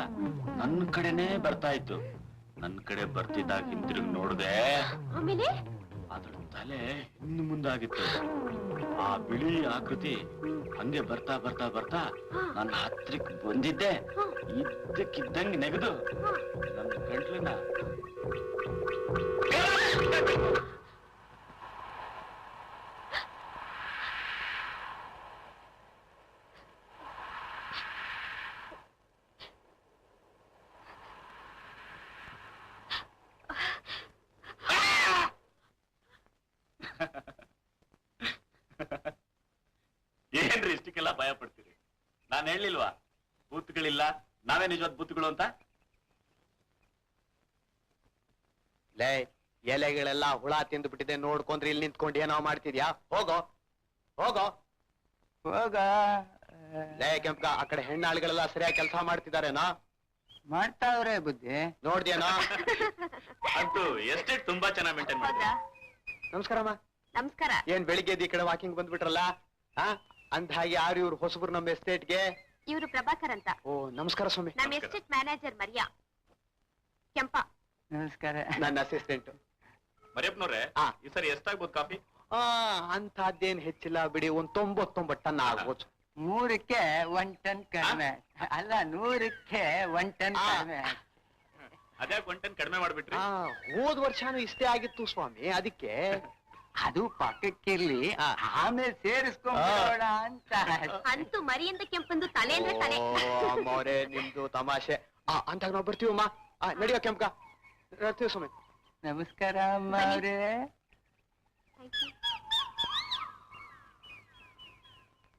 ನನ್ನ ಕಡೆನೇ ಬರ್ತಾ ಇತ್ತು. ನನ್ನ ಕಡೆ ಬರ್ತಿದ್ದಾಗ ಹಿಂತಿರುಗಿ ನೋಡ್ದೆ, ಆಮೇಲೆ ಅದ್ರ ತಲೆ ಹಿಂದ್ ಮುಂದಾಗಿತ್ತು. ಆ ಬಿಳಿ ಆಕೃತಿ ಹಂಗೆ ಬರ್ತಾ ಬರ್ತಾ ಬರ್ತಾ ನನ್ನ ಹತ್ರಕ್ಕೆ ಬಂದಿದ್ದೆ. ಇದ್ದಕ್ಕಿದ್ದಂಗೆ ನೆಗೆದು ನನ್ನ ಗಂಟ್ಲನ್ನ ಏನ್ರಿ ಇಷ್ಟಕ್ಕೆಲ್ಲ ಭಯ ಪಡ್ತೀರಿ? ನಾನು ಹೇಳಿಲ್ವಾ ಭೂತಗಳಿಲ್ಲ, ನಾವೇ ನಿಜವಾದ ಭೂತಗಳು ಅಂತ? ಲೇ, ಎಲೆಗಳೆಲ್ಲ ಹುಳ ತಿಂದು ಬಿಟ್ಟಿದೆ, ನೋಡ್ಕೊಂಡ್ರೆ ಇಲ್ಲಿ ನಿಂತ್ಕೊಂಡು ಏನೋ ಮಾಡ್ತಿದ್ಯಾ? ಹೋಗೋ ಹೋಗೋ ಹೋಗ. ಲೇ ಕೆಂಪ್ಕ, ಆ ಕಡೆ ಹೆಣ್ಣಾಳುಗಳೆಲ್ಲ ಸರಿಯಾಗಿ ಕೆಲಸ ಮಾಡ್ತಿದಾರೇನಾ? ಮಾಡ್ತಾವ್ರೆ ಬುದ್ಧಿ. ನೋಡ್ದೇನೋ? ಅಂತೂ ಎಸ್ಟೇಟ್ ತುಂಬಾ ಚೆನ್ನಾಗಿ ಮೇಂಟೈನ್ ಮಾಡಿದ್ರೆ. ನಮಸ್ಕಾರಮ್ಮ. ನಮಸ್ಕಾರ. ಏನ್ ಬೆಳಿಗ್ಗೆ ಈ ಕಡೆ ವಾಕಿಂಗ್ ಬಂದ್ಬಿಟ್ರಲ್ಲ? ಅಂದ ಹಾಗೆ ಯಾರು ಇವ್ರು ಹೊಸಬ್ರು ನಮ್ಮ ಎಸ್ಟೇಟ್ಗೆ? ಇವರು ಪ್ರಭಾಕರ್ ಅಂತ. ಓ, ನಮಸ್ಕಾರ ಸ್ವಾಮಿ. ನಮ್ಮ ಎಸ್ಟೇಟ್ ಮ್ಯಾನೇಜರ್ ಮರಿಯಾ. ಕೆಂಪ. ನಮಸ್ಕಾರ. ನನ್ನ ಅಸಿಸ್ಟೆಂಟ್. ಮರಿಯಪ್ಪನವ್ರೆ, ಈ ಸರಿ ಎಷ್ಟಾಗ್ಬೋದು ಕಾಫಿ? ಅಂತದ್ದೇನ್ ಹೆಚ್ಚಿಲ್ಲ ಬಿಡಿ, ಒಂದ್ 99 ಟನ್ ಆಗ್ಬೋದು. 100ಕ್ಕೆ 1 ಟನ್ ಕಡಿಮೆ. ಅಲ್ಲ, 100ಕ್ಕೆ 1 ಟನ್ ಕಡಿಮೆ. ಅದ್ಯಾಕೆ 1 ಟನ್ ಕಡಿಮೆ ಮಾಡ್ಬಿಟ್ರಿ? ಹೋದ್ ವರ್ಷನೂ ಇಷ್ಟೇ ಆಗಿತ್ತು ಸ್ವಾಮಿ, ಅದಕ್ಕೆ. ಅದು ಪಕ್ಕಕ್ಕಿರ್ಲಿ, ಆಮೇಲೆ ಸೇರಿಸ್ಕೊಂಡ್ಬಿಡೋಣ ಅಂತ. ಅಂತೂ ಮರಿಯಿಂದ ಕೆಂಪಂದು ತಲೆ ಅಂದ್ರೆ ತಲೆ. ಅಮ್ಮವ್ರೆ, ನಿಮ್ದು ತಮಾಷೆ. ಅಂತಾಗ ನಾವ್ ಬರ್ತೀವಮ್ಮ. ನಡಿಯೋ ಕೆಂಪ್ಕ, ಬರ್ತೀವಿ ಸ್ವಾಮಿ. ನಮಸ್ಕಾರ ಅಮ್ಮ ಅವ್ರೆ.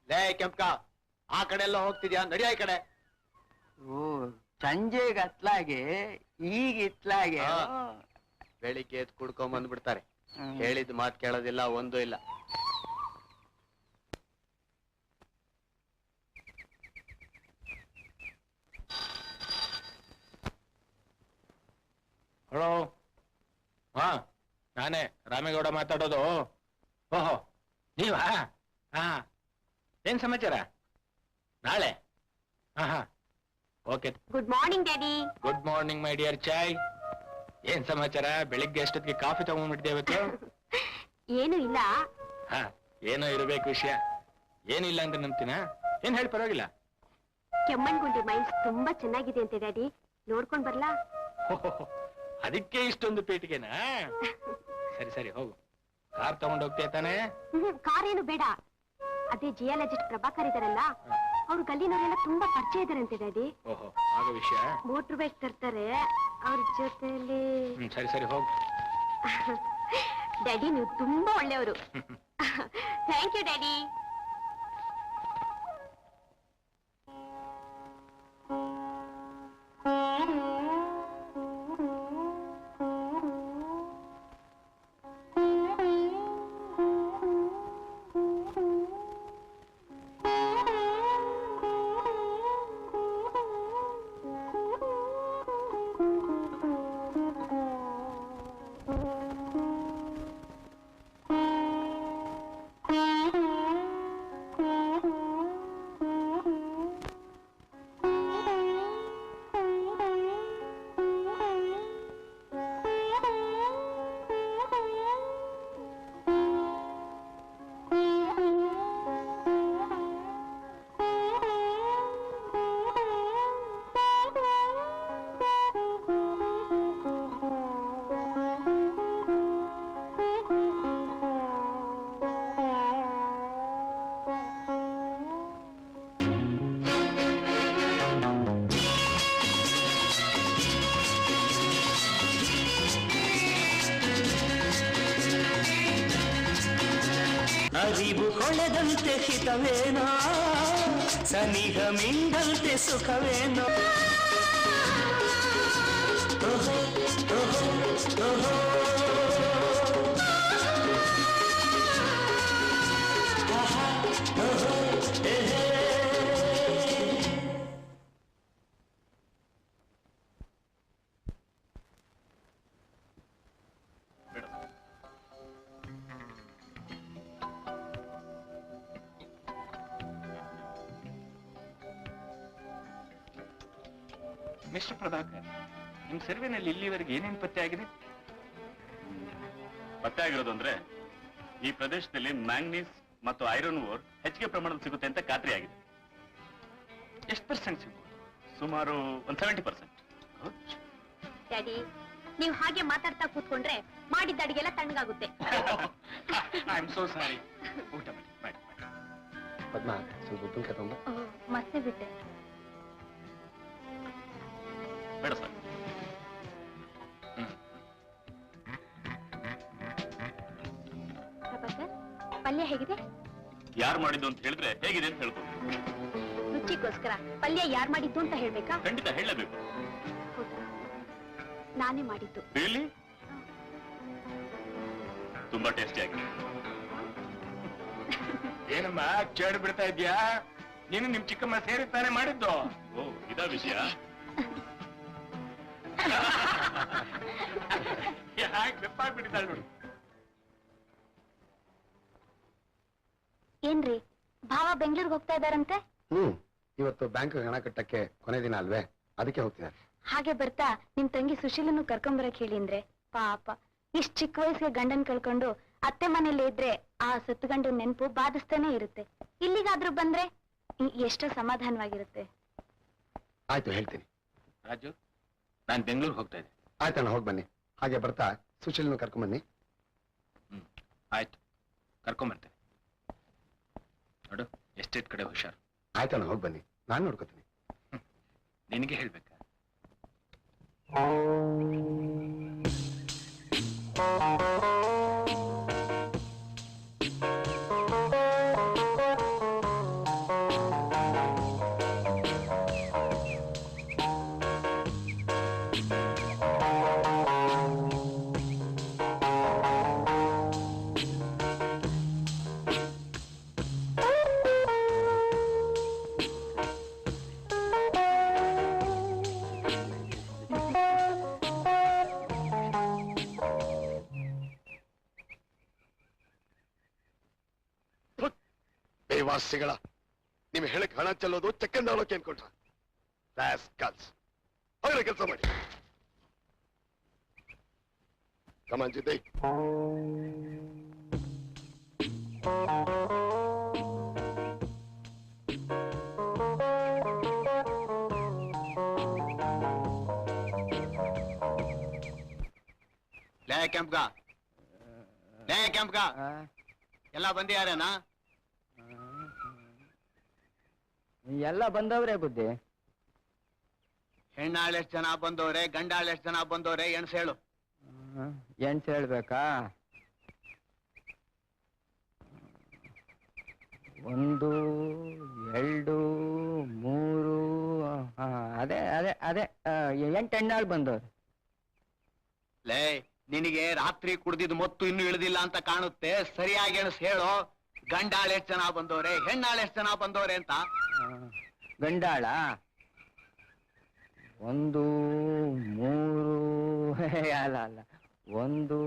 ಲೇ ಕೆಂಪ್ಕ, ಆ ಕಡೆ ಎಲ್ಲ ಹೋಗ್ತಿದ್ಯಾ? ನಡಿಯ ಈ ಕಡೆ. ಓ, ಸಂಜೆಗೆ ಅತ್ಲಾಗೆ ಈಗ ಇತ್ಲಾಗೆ. ಬೆಳಿಗ್ಗೆ ಎದ್ದು ಕುಡ್ಕೊಂಡ್ ಬಂದ್ಬಿಡ್ತಾರೆ. ಹೇಳಿದ ಮಾತು ಕೇಳೋದಿಲ್ಲ, ಒಂದು ಇಲ್ಲ. ಹಲೋ. ಹಾ, ನಾನೇ ರಾಮೇಗೌಡ ಮಾತಾಡೋದು. ಓಹೋ, ನೀವಾ? ಹಾ, ಏನ್ ಸಮಾಚಾರ? ನಾಳೆ? ಹಾ, okay. Good morning daddy. Good morning my dear chai. ಏನ್ ಸಮಾಚಾರ? ಬೆಳಿಗ್ಗೆ ಎಷ್ಟೊತ್ತಿಗೆ ಕಾಫಿ ತಗೊಂಡ್ಬಿಟ್ಟಿದ್ದೇವೆ? ಏನು ಇಲ್ಲ. ಹಾ, ಏನೋ ಇರಬೇಕು ವಿಷಯ. ಏನಿಲ್ಲ ಅಂದ್ರೆ ನಂಬ್ತೀನ? ಏನ್ ಹೇಳಿ ಪರವಾಗಿಲ್ಲ. ಕೆಮ್ಮಣ್ಗುಂಡಿ ಮೈನ್ಸ್ ತುಂಬಾ ಚೆನ್ನಾಗಿದೆ ಅಂತೆ ಡ್ಯಾಡಿ, ನೋಡ್ಕೊಂಡ್ ಬರ್ಲಾ? ಅದಕ್ಕೆ ಇಷ್ಟೊಂದು ಪೇಟಿಗೆನಾ? ಸರಿ ಸರಿ, ಹೋಗು. ಕಾರ್ ತಗೊಂಡ್ ಹೋಗ್ತೀಯ ತಾನೆ? ಕಾರ್ ಏನು ಬೇಡ, ಅದೇ ಜಿಯಾಲಜಿಸ್ಟ್ ಪ್ರಭಾಕರ್ ಇದಾರಲ್ಲ, ಅವ್ರು ಗಲ್ಲಿನವರೆಲ್ಲ ತುಂಬಾ ಪರಿಚಯ ಇದಾರಂತೆ ಡ್ಯಾಡಿ. ಓಹೋ, ಆಗ ವಿಷಯ. ಮೋಟರ್ ಬೈಕ್ ತರ್ತಾರೆ, ಅವ್ರ ಜೊತೆಲಿ. ಸರಿ ಸರಿ, ಹೋಗು. ಡ್ಯಾಡಿ ನೀವು ತುಂಬಾ ಒಳ್ಳೆಯವರು. Thank you daddy. ಅರಿವು ಕೊಳೆದಂತೆ ಹಿತವೇನೋ, ಸನಿಹ ಮಿಂದಂತೆ ಸುಖವೇನೋ. ಓಹೋ ಓಹೋ ಓಹೋ, ಆಹಾ, ಓಹೋ, ಏಹೇ. ಮಿಸ್ಟರ್ ಪ್ರಭಾಕರ್, ನಿಮ್ ಸರ್ವೆನಲ್ಲಿ ಇಲ್ಲಿವರೆಗೆ ಏನೇನ್ ಪತ್ತೆ ಆಗಿದೆ? ಪತ್ತೆ ಆಗಿರೋದು ಅಂದ್ರೆ ಈ ಪ್ರದೇಶದಲ್ಲಿ ಮ್ಯಾಂಗ್ನೀಸ್ ಮತ್ತು ಐರನ್ ಓರ್ ಹೆಚ್ಚಿಗೆ ಪ್ರಮಾಣದಲ್ಲಿ ಸಿಗುತ್ತೆ ಅಂತ ಖಾತ್ರಿ ಆಗಿದೆ. ಎಷ್ಟು ಪರ್ಸೆಂಟ್ ಸಿಗ್ಬೋದು? ಸುಮಾರು 70%. ಡ್ಯಾಡಿ, ನೀವು ಹಾಗೆ ಮಾತಾಡ್ತಾ ಕೂತ್ಕೊಂಡ್ರೆ ಮಾಡಿದ್ದ ಅಡಿಗೆಲ್ಲ ತಣ್ಣಗಾಗುತ್ತೆ. I am so sorry. ಊಟ ಮಾಡಿ ಮಾಡಿ. ಪದ್ಮ, ಸ್ವಲ್ಪ ಉಪ್ಪಿನಕಾಯಿ ತಗೊಂಡು. ಮತ್ತೆ ಬಿಟ್ಟೆ. ಬೇಡ ಸರ್. ಪ್ರಭಾಕರ್, ಪಲ್ಯ ಹೇಗಿದೆ? ಯಾರು ಮಾಡಿದ್ದು ಅಂತ ಹೇಳಿದ್ರೆ ಹೇಗಿದೆ ಅಂತ ಹೇಳ್ಬೋದು. ರುಚಿಗೋಸ್ಕರ ಪಲ್ಯ ಯಾರು ಮಾಡಿದ್ದು ಅಂತ ಹೇಳ್ಬೇಕಾ? ಖಂಡಿತ ಹೇಳಲೇಬೇಕು. ಹೌದಾ? ನಾನೇ ಮಾಡಿದ್ದು. ರಿಯಲಿ? ತುಂಬಾ ಟೇಸ್ಟಿ ಆಗಿದೆ. ಏನಮ್ಮ ಚೇಡು ಬಿಡ್ತಾ ಇದ್ಯಾ? ನೀನು ನಿಮ್ ಚಿಕ್ಕಮ್ಮ ಸೇರಿ ತಾನೇ ಮಾಡಿದ್ದು? ಓ, ಇದಾ ವಿಷಯ? ಯಾಕೆ ಬೆಪ್ಪಾಗ್ಬಿಟ್ಟಿದ್ದಾಳೆ ನೋಡಿ. ಏನ್ರಿ, ಭಾವ ಬೆಂಗಳೂರಿಗೆ ಹೋಗ್ತಾ ಇದಾರಂತೆ? ಇವತ್ತು ಬ್ಯಾಂಕ್ ಹಣ ಕಟ್ಟಕ್ಕೆ ಕೊನೆ ದಿನ ಅಲ್ವೇ, ಅದಕ್ಕೆ ಹೋಗ್ತಿದ್ದಾರೆ. ಹಾಗೆ ಬರ್ತಾ ನಿಮ್ ತಂಗಿ ಸುಶೀಲನ್ನು ಕರ್ಕೊಂಬರಕ್ ಹೇಳಿ ಅಂದ್ರೆ. ಪಾಪ, ಇಷ್ಟ್ ಚಿಕ್ಕ ವಯಸ್ಸಿಗೆ ಗಂಡನ್ ಕಳ್ಕೊಂಡು ಅತ್ತೆ ಮನೇಲಿ ಇದ್ರೆ ಆ ಸತ್ತು ಗಂಡನ ನೆನಪು ಬಾಧಿಸ್ತಾನೆ ಇರುತ್ತೆ. ಇಲ್ಲಿಗಾದ್ರೂ ಬಂದ್ರೆ ಎಷ್ಟೋ ಸಮಾಧಾನವಾಗಿರುತ್ತೆ. ಆಯ್ತು, ಹೇಳ್ತೀನಿ. ರಾಜು, ನಾನ್ ಬೆಂಗಳೂರಿಗೆ ಹೋಗ್ತಾ ಇದ್ದೆ. ಆಯ್ತಣ್ಣ, ಹೋಗಿ ಬನ್ನಿ. ಹಾಗೆ ಬರ್ತಾ ಸುಶೀಲ್ನು ಕರ್ಕೊಂಬನ್ನಿ. ಆಯ್ತು, ಕರ್ಕೊಂಬರ್ತೇನೆ. ನೋಡು, ಎಸ್ಟೇಟ್ ಕಡೆ ಹುಷಾರು. ಆಯ್ತಣ್ಣ, ಹೋಗಿ ಬನ್ನಿ, ನಾನು ನೋಡ್ಕೋತೀನಿ. ನಿನಗೆ ಹೇಳ್ಬೇಕಾ? ವಾಸಿಗಳ ನಿಮ್ ಹೇಳಕ್ ಹಣ ಚೆಲ್ಲೋದು ಚೆಕ್ಕಂದ ಅವಳಕ್ಕೆ ಅನ್ಕೊಂಡ್ರ ಅವರ ಕೆಲಸ ಮಾಡಿ ಕಮಾಂಜಿದ್ದೆ ಲೇ ಕೆಂಪ್ಗ ಎಲ್ಲ ಬಂದಿಯಾರೇನಾ? ಎಲ್ಲ ಬಂದವ್ರೆ ಬುದ್ಧಿ. ಹೆಣ್ಣಾಳ್ ಎಷ್ಟ್ ಜನ ಬಂದವ್ರೆ, ಗಂಡಾಳ್ ಎಷ್ಟ್ ಜನ ಬಂದವ್ರೆ ಎಣ್ಸ್ ಹೇಳು. ಎಣ್ಸ್ ಹೇಳ್ಬೇಕಾ? 1 2 3 ಅದೇ ಅದೇ ಅದೇ 8 ಹೆಣ್ಣಾಳ್ ಬಂದವ್ರೆ. ಲೇ ನಿನಗೆ ರಾತ್ರಿ ಕುಡ್ದಿದ್ ಮತ್ತು ಇನ್ನೂ ಇಳಿದಿಲ್ಲ ಅಂತ ಕಾಣುತ್ತೆ. ಸರಿಯಾಗಿ ಎಣ್ಸ್ ಹೇಳು. ಗಂಡಾಳ್ ಎಷ್ಟ್ ಜನ ಬಂದವ್ರೆ, ಹೆಣ್ಣಾಳ್ ಎಷ್ಟ್ ಜನ ಬಂದವ್ರೆ ಅಂತ. ಗಂಡಾಳ 1 3 ಅಲ್ಲ ಅಲ್ಲ 1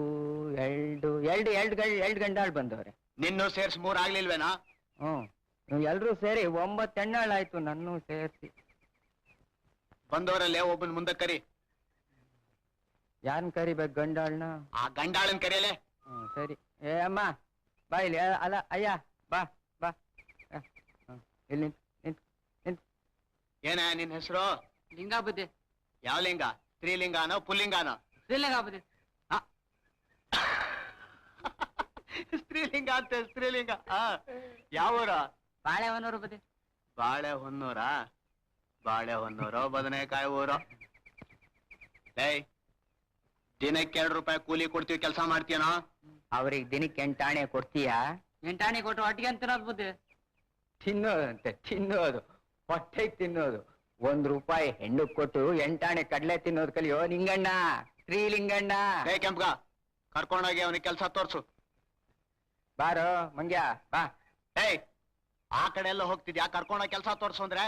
2 ಗಂಡಾಳ್ ಬಂದವ್ರೆ. ನಿನ್ನೂ ಸೇರ್ಸ್ 3 ಆಗ್ಲಿಲ್ವೇನಾ? ಎಲ್ರೂ ಸೇರಿ 9 ಹೆಣ್ಣಾಳಾಯ್ತು, ನನ್ನೂ ಸೇರ್ಸಿ. ಬಂದವರಲ್ಲೇ ಒಬ್ಬನ್ ಮುಂದೆ ಕರಿ. ಯಾರನ್ ಕರಿಬೇಕು? ಗಂಡಾಳ್ನ? ಆ ಗಂಡಾಳನ್ ಕರಿಯಲೆ. ಸರಿ. ಏ ಅಮ್ಮ ಬಾ ಇಲ್ಲಿ. ಅಲ್ಲ ಅಯ್ಯ ಬಾ ಬಾ ಇಲ್ಲಿ ನಿಂತ್. ಏನ ನಿನ್ ಹೆಸರು? ಲಿಂಗ ಬುದ್ಧಿ. ಯಾವ ಲಿಂಗ? ಸ್ತ್ರೀಲಿಂಗಾನೋ ಪುಲ್ಲಿಂಗಾನೋ? ಶ್ರೀಲಿಂಗ ಬುದ್ಧಿ. ಸ್ತ್ರೀಲಿಂಗ ಅಂತ ಸ್ತ್ರೀಲಿಂಗ. ಯಾವೂರ? ಬಾಳೆಹೊನ್ನೂರು ಬುದ್ಧಿ. ಬಾಳೆಹೊನ್ನೂರು ಬದನೆಕಾಯಿ ಊರು. ಏಯ್ ದಿನಕ್ಕೆ 2 ರೂಪಾಯಿ ಕೂಲಿ ಕೊಡ್ತೀವಿ, ಕೆಲಸ ಮಾಡ್ತೀಯನೋ? ಅವ್ರಿಗೆ ದಿನಕ್ಕೆ 8 ಆಣೆ ಕೊಡ್ತೀಯಾ? 8 ಆಣೆ ಕೊಟ್ಟು ಹೊಟ್ಟಿಗೆ ಅಂತಿರೋದು ಬುದ್ಧಿ. ತಿನ್ನೋದಂತೆ, ತಿನ್ನೋದು, ಹೊಟ್ಟೆಗೆ ತಿನ್ನೋದು. 1 ರೂಪಾಯಿ ಹೆಣ್ಣು ಕೊಟ್ಟು 8 ಆಣೆ ಕಡ್ಲೆ ತಿನ್ನೋದು ಕಲಿಯೋ ನಿಂಗಣ್ಣ, ಶ್ರೀಲಿಂಗಣ್ಣ. ಏ ಕೆಂಪ್ಗ, ಕರ್ಕೊಂಡೋಗಿ ಅವನಿಗೆ ಕೆಲಸ ತೋರ್ಸು. ಬಾರೋ ಮಂಗ್ಯ ಬಾ. ಏಯ್ ಆ ಕಡೆ ಎಲ್ಲ ಹೋಗ್ತಿದ್ಯಾ? ಕರ್ಕೊಂಡೋಗಿ ಕೆಲಸ ತೋರ್ಸು ಅಂದ್ರೆ.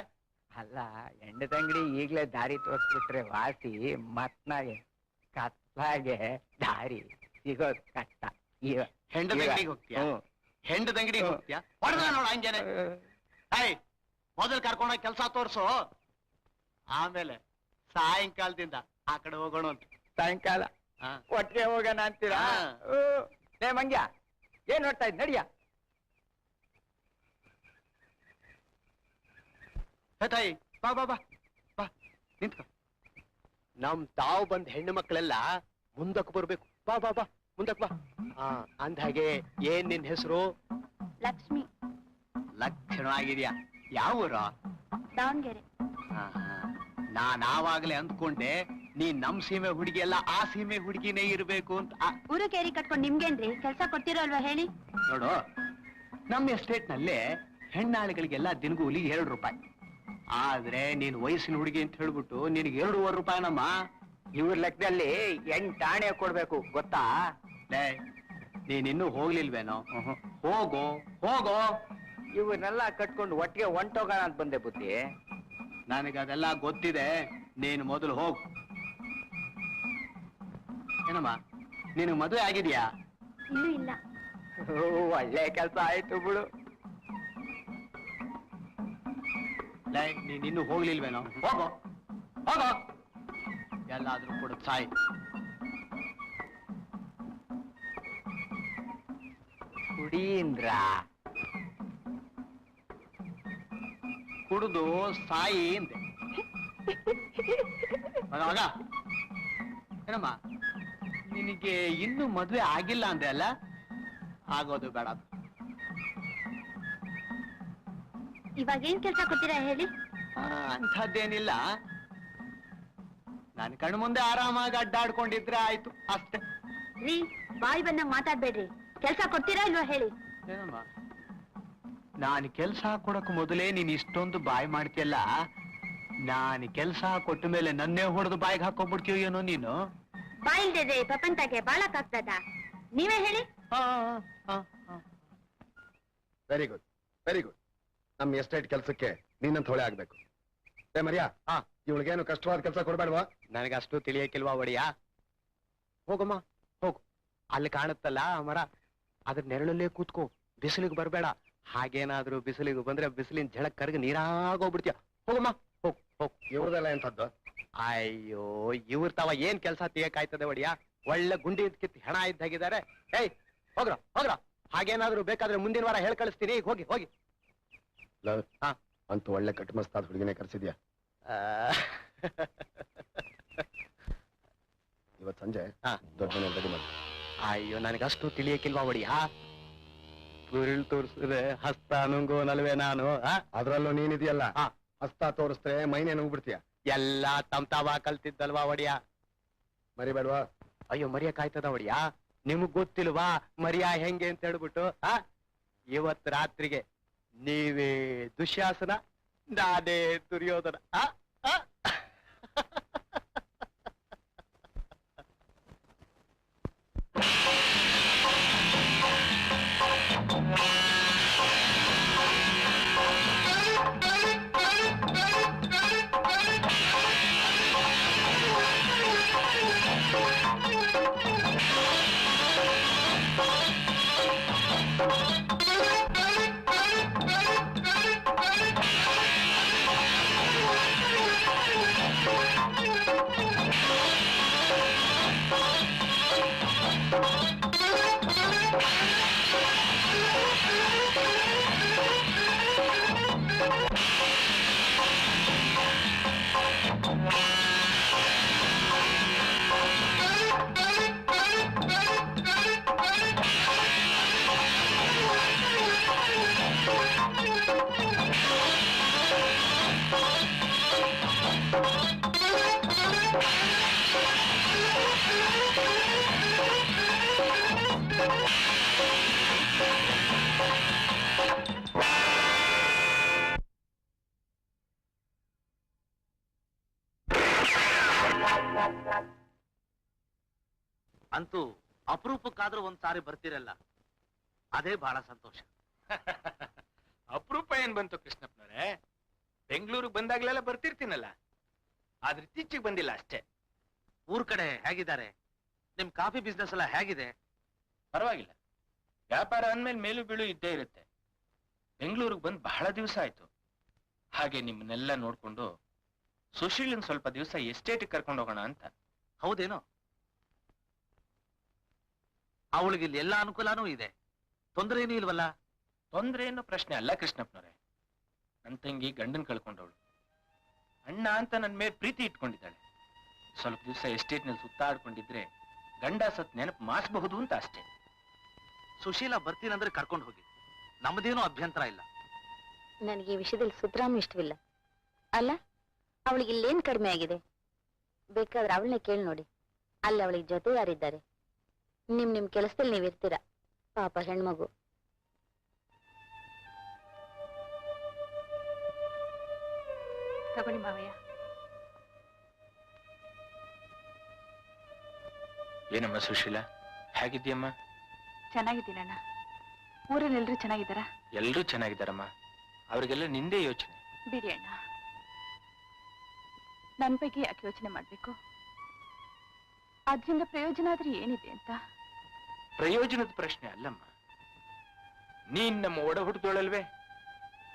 ಅಲ್ಲ, ಹೆಂಡದಂಗಡಿ ಈಗ್ಲೇ ದಾರಿ ತೋರ್ಸ್ಬಿಟ್ರೆ ವಾಸಿ ಮತ್ನಾಗೆ ಕತ್ಲಾಗೆ ದಾರಿ ಸಿಗೋದ್ ಕಷ್ಟ. ಹೆಂಡದಂಗಡಿಗೆ ಹೋಗ್ತೀಯಾ? ಹೆಂಡದಂಗಡಿಗೆ ಹೋಗ್ತೀಯಾ? ಹೊಡೆದ ನೋಡ ಹಂಗೇನೆ. ಏಯ್ ಮೊದಲು ಕರ್ಕೊಂಡೋಗಿ ಕೆಲಸ ತೋರ್ಸು, ಆಮೇಲೆ ಸಾಯಂಕಾಲದಿಂದ ಆ ಕಡೆ ಹೋಗೋಣ ಅಂತ. ಸಾಯಂಕಾಲ ಒಟ್ಟಿಗೆ ಹೋಗೋಣ ಅಂತೀರಾ? ಏ ಮಂಗ್ಯ, ಏನ್ ನೋಡ್ತಾ ಇದ್? ನಡಿಯ. ತಾಯಿ ಬಾ ಬಾ ಬಾ ಬಾ ನಿಂತ್ಕೊ. ನಮ್ ತಾವ್ ಬಂದ್ ಹೆಣ್ಣು ಮಕ್ಕಳೆಲ್ಲ ಮುಂದಕ್ಕೆ ಬರ್ಬೇಕು. ಬಾ ಬಾ ಬಾ ಮುಂದಕ್ ಬಾ. ಅಂದ ಹಾಗೆ ಏನ್ ನಿನ್ ಹೆಸರು? ಲಕ್ಷ್ಮಿ. ಲಕ್ಷಣವಾಗಿದ್ಯಾ. ಯಾವ ಊರು? ದಾವಣಗೆರೆ. ನಾನ್ ಆವಾಗ್ಲೇ ಅಂದ್ಕೊಂಡೆ ನೀನ್ ನಮ್ ಸೀಮೆ ಹುಡುಗಿ ಅಲ್ಲ, ಆ ಸೀಮೆ ಹುಡುಗಿನೇ ಇರ್ಬೇಕು ಅಂತ. ಊರು ಕೇರಿ ಕಟ್ಕೊಂಡ್ ನಿಮ್ಗೇನ್ರಿ ಕೆಲ್ಸ ಕೊಡ್ತಿರೋ ಅಲ್ವಾ ಹೇಳಿ? ನೋಡು, ನಮ್ ಎಸ್ಟೇಟ್ ನಲ್ಲಿ ಹೆಣ್ಣಾಳಿಗಳಿಗೆಲ್ಲ ದಿನಗೂಲಿ 2 ರೂಪಾಯಿ. ಆದ್ರೆ ನೀನ್ ವಯಸ್ಸಿನ ಹುಡುಗಿ ಅಂತ ಹೇಳ್ಬಿಟ್ಟು ನಿನಗೆ 2.5 ರೂಪಾಯಿನಮ್ಮ. ಇವ್ರ ಲೆಕ್ಕದಲ್ಲಿ 8 ಆಣೆ ಕೊಡ್ಬೇಕು ಗೊತ್ತಾ? ನೀನಿನ್ನೂ ಹೋಗ್ಲಿಲ್ವೇನೋ? ಹೋಗೋ ಹೋಗೋ. ಇವ್ರನ್ನೆಲ್ಲ ಕಟ್ಕೊಂಡು ಒಟ್ಟಿಗೆ ಹೊಂಟೋಗೋಣ ಅಂತ ಬಂದೆ ಬುದ್ಧಿ. ನನಗದೆಲ್ಲ ಗೊತ್ತಿದೆ, ನೀನು ಮೊದಲು ಹೋಗು. ಏನಮ್ಮ, ನಿನಗೆ ಮದುವೆ ಆಗಿದ್ಯಾ? ಇನ್ನೂ ಇಲ್ಲ. ಒಳ್ಳೆ ಕೆಲ್ಸ ಆಯ್ತು ಬಿಡು. ನೀನಿನ್ನೂ ಹೋಗ್ಲಿಲ್ವೇನೋ? ಹೋಗೋ ಹೋಗೋ. ಎಲ್ಲಾದ್ರೂ ಕೊಡು ಸಾಯ್. ಕುಡೀಂದ್ರ ಕುಡಿದು ಸಾಯಿ ಅಂತೆ. ಮಗ ಏನಮ್ಮ, ನಿನಗೆ ಇನ್ನೂ ಮದ್ವೆ ಆಗಿಲ್ಲ ಅಂದೆ ಅಲ್ಲ? ಆಗೋದು ಬೇಡ. ಇವಾಗ ಏನ್ ಕೆಲ್ಸ ಕೊಡ್ತೀರಾ ಹೇಳಿ? ಅಂಥದ್ದೇನಿಲ್ಲ, ನಾನು ಕಣ್ಣು ಮುಂದೆ ಆರಾಮಾಗಿ ಅಡ್ಡಾಡ್ಕೊಂಡಿದ್ರೆ ಆಯ್ತು ಅಷ್ಟೇ. ರೀ, ಬಾಯಿ ಬಂದಾಗ ಮಾತಾಡ್ಬೇಡ್ರಿ. ಕೆಲ್ಸ ಕೊಡ್ತೀರಾ ಇಲ್ವಾ ಹೇಳಿ? ಏನಮ್ಮ, ನಾನು ಕೆಲ್ಸ ಕೊಡಕ್ ಮೊದಲೇ ನೀನ್ ಇಷ್ಟೊಂದು ಬಾಯಿ ಮಾಡ್ತೀಯಲ್ಲ, ನಾನು ಕೆಲ್ಸ ಕೊಟ್ಟ ಮೇಲೆ ನನ್ನೇ ಹೊಡೆದು ಬಾಯಿಗೆ ಹಾಕೊಂಡ್ಬಿಡ್ತೀಯೋ ಏನೋ ನೀನು. ಬಾಯಿಲ್ದೆ ಪ್ರಪಂಚಕ್ಕೆ ಬಾಳಕ್ಕಾಗ್ತದ? ನೀವೇ ಹೇಳಿ. Very good very good. ನಮ್ ಎಸ್ಟೇಟ್ ಕೆಲ್ಸಕ್ಕೆ ನೀನಂತ ಹೊಳೆ ಆಗ್ಬೇಕು. ಏ ಮರಿಯಾ, ಇವಳಿಗೇನು ಕಷ್ಟವಾದ ಕೆಲಸ ಕೊಡ್ಬೇಡ್ವಾ? ನನಗಷ್ಟು ತಿಳಿಯಕಿಲ್ವಾ ಒಡೆಯ? ಹೋಗಮ್ಮ ಹೋಗು. ಅಲ್ಲಿ ಕಾಣುತ್ತಲ್ಲ ಮರ, ಅದ್ರ ನೆರಳಲ್ಲೇ ಕೂತ್ಕೋ, ಬಿಸಿಲಿಗೆ ಬರ್ಬೇಡ. ಹಾಗೇನಾದ್ರೂ ಬಿಸಿಲಿಗೆ ಬಂದ್ರೆ ಬಿಸಿಲಿನ ಝಳಕ್ ಕರ್ಗ ನೀರಾಗೋಗ್ಬಿಡ್ತೀಯ. ಹೋಗಮ್ಮ, ಹೋಗ್ ಹೋಗ್. ಇವ್ರದೆಲ್ಲ ಎಂಥದ್ದು? ಅಯ್ಯೋ, ಇವ್ರ ತಾವ ಏನ್ ಕೆಲಸ ತೆಗಿಯಕಾಯ್ತದೆ ಒಡಿಯ? ಒಳ್ಳೆ ಗುಂಡಿ ಕಿತ್ತು ಹೆಣ ಇದ್ದಾಗಿದ್ದಾರೆ. ಏಯ್ ಹೋಗ್ರ ಹೋಗ್ರ. ಹಾಗೇನಾದ್ರೂ ಬೇಕಾದ್ರೆ ಮುಂದಿನ ವಾರ ಹೇಳ್ ಕಳಿಸ್ತೀನಿ. ಈಗ ಹೋಗಿ ಹೋಗಿ. ಹಾ ಅಂತೂ ಒಳ್ಳೆ ಕಟ್ಮಸ್ತಾದ ಹುಡುಗಿನೇ ಕರ್ಸಿದ್ಯಾ. ಇವತ್ ಸಂಜೆ ದೊಡ್ಡ ರೆಡಿ ಮಾಡಿ. ಅಯ್ಯೋ, ನನಗಷ್ಟು ತಿಳಿಯಕ್ಕಿಲ್ವಾ ಒಡಿಯ? ಗುರಿಲ್ ತೋರಿಸಿದ್ರೆ ಹಸ್ತ ನುಂಗೋನಲ್ವೇ ನಾನು? ಅದ್ರಲ್ಲೂ ನೀನಿದೆಯಲ್ಲ, ಹಸ್ತ ತೋರಿಸ್ತಾರೆ ಮೈನೇ ನುಗ್ಬಿಡ್ತೀಯ. ಎಲ್ಲಾ ತಮ್ತಾವ ಕಲ್ತಿದ್ದಲ್ವಾ ಒಡಿಯ? ಮರಿಬೇಡ್ವಾ? ಅಯ್ಯೋ, ಮರಿಯಕ್ಕಾಯ್ತದ ಒಡಿಯ? ನಿಮಗ್ ಗೊತ್ತಿಲ್ವಾ ಮರಿಯಾ ಹೆಂಗೆ ಅಂತ ಹೇಳ್ಬಿಟ್ಟು? ಇವತ್ ರಾತ್ರಿಗೆ ನೀವೇ ದುಶ್ಯಾಸನ, ನಾನೇ ದುರ್ಯೋಧನ. ಅಂತೂ ಅಪರೂಪಕ್ಕಾದ್ರೂ ಒಂದ್ಸಾರಿ ಬರ್ತಿರಲ್ಲ, ಅದೇ ಬಹಳ ಸಂತೋಷ. ಅಪರೂಪ ಏನ್ ಬಂತು ಕೃಷ್ಣಪ್ಪನವ್ರೆ? ಬೆಂಗಳೂರಿಗೆ ಬಂದಾಗ್ಲೆಲ್ಲ ಬರ್ತಿರ್ತೀನಲ್ಲ, ಆದ್ರೆ ಇತ್ತೀಚೆಗೆ ಬಂದಿಲ್ಲ ಅಷ್ಟೇ. ಊರ್ ಕಡೆ ಹೇಗಿದ್ದಾರೆ? ನಿಮ್ ಕಾಫಿ ಬಿಸ್ನೆಸ್ ಎಲ್ಲ ಹೇಗಿದೆ? ಪರವಾಗಿಲ್ಲ, ವ್ಯಾಪಾರ ಅಂದ್ಮೇಲೆ ಮೇಲು ಬೀಳು ಇದ್ದೇ ಇರುತ್ತೆ. ಬೆಂಗಳೂರಿಗೆ ಬಂದ್ ಬಹಳ ದಿವಸ ಆಯ್ತು. ಹಾಗೆ ನಿಮ್ಮನ್ನೆಲ್ಲ ನೋಡ್ಕೊಂಡು ಸುಶೀಲನ್ ಸ್ವಲ್ಪ ದಿವಸ ಎಸ್ಟೇಟ್ ಕರ್ಕೊಂಡು ಹೋಗೋಣ ಅಂತ. ಹೌದೇನೋ? ಅವಳಿಗೆ ಇಲ್ಲಿ ಎಲ್ಲ ಅನುಕೂಲನೂ ಇದೆ, ತೊಂದರೆ ಏನೂ ಇಲ್ವಲ್ಲ? ತೊಂದ್ರೆ ಏನೋ ಪ್ರಶ್ನೆ ಅಲ್ಲ ಕೃಷ್ಣಪ್ಪನವ್ರೆ. ನನ್ ತಂಗಿ ಗಂಡನ್ ಕಳ್ಕೊಂಡವಳು, ಅಣ್ಣ ಅಂತ ನನ್ ಮೇಲೆ ಪ್ರೀತಿ ಇಟ್ಕೊಂಡಿದ್ದಾಳೆ. ಸ್ವಲ್ಪ ದಿವಸ ಎಸ್ಟೇಟ್ ನಲ್ಲಿ ಸುತ್ತಾಡ್ಕೊಂಡಿದ್ರೆ ಗಂಡ ಸತ್ ನೆನಪು ಮಾಡಿಸಬಹುದು ಅಂತ ಅಷ್ಟೇ. ಸುಶೀಲಾ ಬರ್ತೀನಂದ್ರೆ ಕರ್ಕೊಂಡು ಹೋಗಿ, ನಮ್ದೇನೂ ಅಭ್ಯಂತರ ಇಲ್ಲ. ನನಗೆ ಈ ವಿಷಯದಲ್ಲಿ ಸುತರಾಮ್ ಇಷ್ಟವಿಲ್ಲ. ಅಲ್ಲ, ಅವಳಿಗೆ ಇಲ್ಲೇನ್ ಕಡಿಮೆ ಆಗಿದೆ? ಬೇಕಾದ್ರೆ ಅವಳನ್ನೇ ಕೇಳಿ ನೋಡಿ, ಅಲ್ಲಿ ಅವಳಿಗೆ ಜೊತೆ ಯಾರಿದ್ದಾರೆ? ನಿಮ್ ಕೆಲಸದಲ್ಲಿ ನೀವಿರ್ತೀರ, ಪಾಪ ಹೆಣ್ಮಗು. ತಗೊಳ್ಳಿ ಮಾವಯ್ಯ. ಏನಮ್ಮ ಸುಶೀಲಾ, ಹೇಗಿದ್ದೀಯಮ್ಮ? ಚೆನ್ನಾಗಿದ್ದೀನಣ್ಣ. ಊರಲ್ಲಿ ಎಲ್ರು ಚೆನ್ನಾಗಿದ್ದಾರ? ಎಲ್ರೂ ಚೆನ್ನಾಗಿದ್ದಾರಮ್ಮ. ಅವ್ರಿಗೆಲ್ಲ ನಿಂದೇ ಯೋಚನೆ. ಬಿಡಿ ಅಣ್ಣ, ನನ್ ಬಗ್ಗೆ ಯಾಕೆ ಯೋಚನೆ ಮಾಡ್ಬೇಕು? ಅದ್ರಿಂದ ಪ್ರಯೋಜನ ಆದ್ರೆ ಏನಿದೆ ಅಂತ. ಪ್ರಯೋಜನದ ಪ್ರಶ್ನೆ ಅಲ್ಲಮ್ಮ. ನೀನ್ ನಮ್ಮ ಒಡ ಹುಟ್ಟಿದೋಳಲ್ವೇ?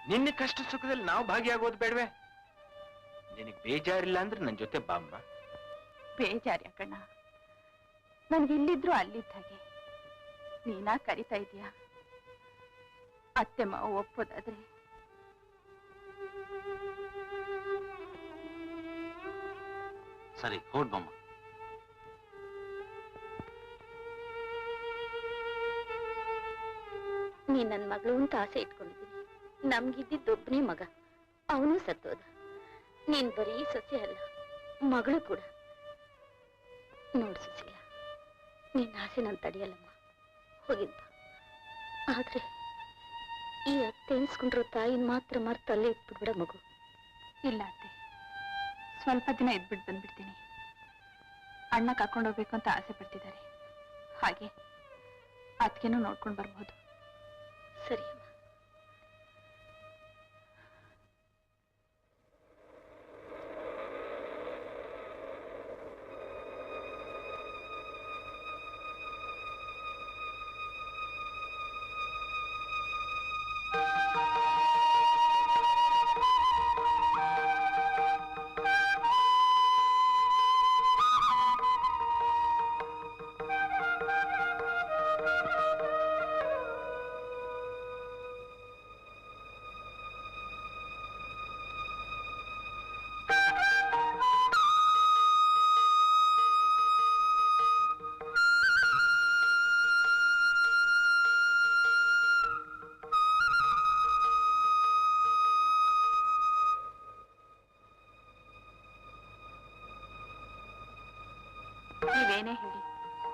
ನಿನ್ನ ಕಷ್ಟ ಸುಖದಲ್ಲಿ ನಾವು ಭಾಗಿಯಾಗೋದು ಬೇಡವೆ? ನಿನಗ್ ಬೇಜಾರಿಲ್ಲ ಅಂದ್ರೆ ನನ್ ಜೊತೆ ಬಾಮ್ಮ. ಬೇಜಾರು ಯಾಕಣ್ಣ? ನನ್ಗೆ ಇಲ್ಲಿದ್ರು ಅಲ್ಲಿದ್ದ ಹಾಗೆ. ನೀನಾ ಕರಿತಾ ಇದೀಯ? ಅತ್ತೆ ಮಾವು ಒಪ್ಪೋದಾದ್ರೆ ಸರಿ, ಹೊರಡ್ಬಮ್ಮ. ನೀನ್ ನನ್ ಮಗಳು ಅಂತ ಆಸೆ ಇಟ್ಕೊಂಡಿದ್ದೀನಿ. ನಮ್ಗಿದ್ದಿದ್ದೊಬ್ಬನೇ ಮಗ, ಅವನು ಸತ್ತೋದ. ನೀನ್ ಬರೀ ಸೊಸೆ ಅಲ್ಲ, ಮಗಳು ಕೂಡ. ನೋಡ್ ಸುಶೀಲ, ನಿನ್ನ ಆಸೆ ನಾನು ತಡೆಯಲ್ಲಮ್ಮ, ಹೋಗಿದ್ದ. ಆದ್ರೆ ಈ ಅತ್ತೆ ಎನ್ಸ್ಕೊಂಡ್ರೋ ತಾಯಿನ ಮಾತ್ರ ಮರ್ತು ಅಲ್ಲೇ ಇಟ್ಬಿಡ್ಬೇಡ ಮಗು. ಇಲ್ಲ ಅತ್ತೆ, ಸ್ವಲ್ಪ ದಿನ ಇದ್ಬಿಟ್ಟು ಬಂದ್ಬಿಡ್ತೀನಿ. ಅಣ್ಣ ಕರ್ಕೊಂಡೋಗ್ಬೇಕು ಅಂತ ಆಸೆ ಪಡ್ತಿದ್ದಾರೆ. ಹಾಗೆ ಅದಕ್ಕೇನೋ ನೋಡ್ಕೊಂಡು ಬರ್ಬೋದು. ಸರಿ ಅಮ್ಮ. ಏನೇ ಹೇಳಿ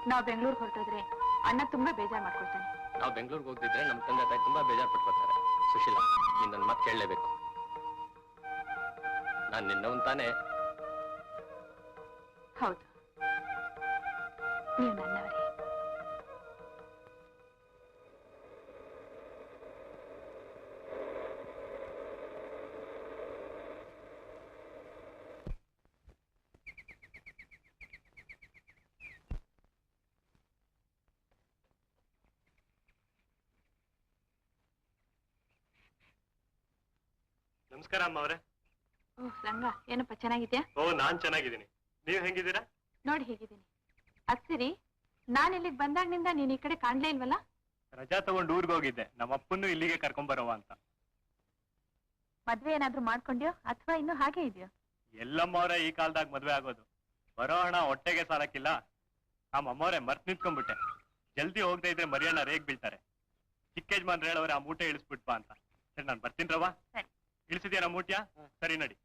ನಾವು ಬೆಂಗಳೂರಿಗೆ ಹೊರಟೋದ್ರೆ ಅಣ್ಣ ತುಂಬಾ ಬೇಜಾರ್ ಮಾಡ್ಕೊಳ್ತಾನೆ. ನಾವು ಬೆಂಗಳೂರಿಗೆ ಹೋಗ್ದಿದ್ರೆ ನಮ್ಮ ತಂದೆ ತಾಯಿ ತುಂಬಾ ಬೇಜಾರ್ ಪಟ್ಕೊತಾರೆ. ಸುಶೀಲಾ, ನೀನ್ ನನ್ನ ಮಾತು ಕೇಳಲೇಬೇಕು. ನಾನು ನಿನ್ನವನ್ ತಾನೇ. ಹೌದು, ನೀವು ನನ್ನವರೇ. ನಮಸ್ಕಾರ ಅಮ್ಮ ಅವ್ರೆ. ಓಹ್ ರಂಗ, ಏನಪ್ಪ ಚೆನ್ನಾಗಿದ್ಯಾ? ಓ, ನಾನ್ ಚೆನ್ನಾಗಿದ್ದೀನಿ. ನೀವ್ ಹೆಂಗಿದ್ದೀರಾ? ನೋಡಿ ಹೇಗಿದ್ದೀನಿ. ಅದ್ ಸರಿ, ನಾನ್ ಇಲ್ಲಿಗೆ ಬಂದಾಗ್ನಿಂದ ನೀನ್ ಈ ಕಡೆ ಕಾಣ್ಲೇ ಇಲ್ವಲ್ಲ? ರಜಾ ತಗೊಂಡು ಊರ್ಗ್ ಹೋಗಿದ್ದೆ. ನಮ್ಮ ಅಪ್ಪನ್ನು ಇಲ್ಲಿಗೆ ಕರ್ಕೊಂಬರವ ಅಂತ. ಮದ್ವೆ ಏನಾದ್ರೂ ಮಾಡ್ಕೊಂಡ್ಯೋ ಅಥವಾ ಇನ್ನು ಹಾಗೆ ಇದೆಯೋ? ಎಲ್ಲಮ್ಮ ಅವ್ರೆ, ಈ ಕಾಲದಾಗ ಮದ್ವೆ ಆಗೋದು. ಬರೋ ಹಣ ಹೊಟ್ಟೆಗೆ ಸಾಲಕ್ಕಿಲ್ಲ. ಅಮ್ಮವ್ರೆ ಮರ್ತ್ ನಿಂತ್ಕೊಂಡ್ಬಿಟ್ಟೆ. ಜಲ್ದಿ ಹೋಗದೆ ಇದ್ರೆ ಮರಿಯಣ್ಣ ರೇಗ್ ಬೀಳ್ತಾರೆ. ಚಿಕ್ಕ ಯಜಮಾನ್ರು ಹೇಳವ್ರೆ ಆ ಮೂಟೆ ಇಳಿಸ್ಬಿಟ್ಬಾ ಅಂತ. ಸರಿ, ನಾನ್ ಬರ್ತೀನಿ ರವ. ಇಳಿಸಿದ್ಯಾ ನಮ್ಮ ಮೂಟ್ಯಾ? ಸರಿ, ನಡಿ.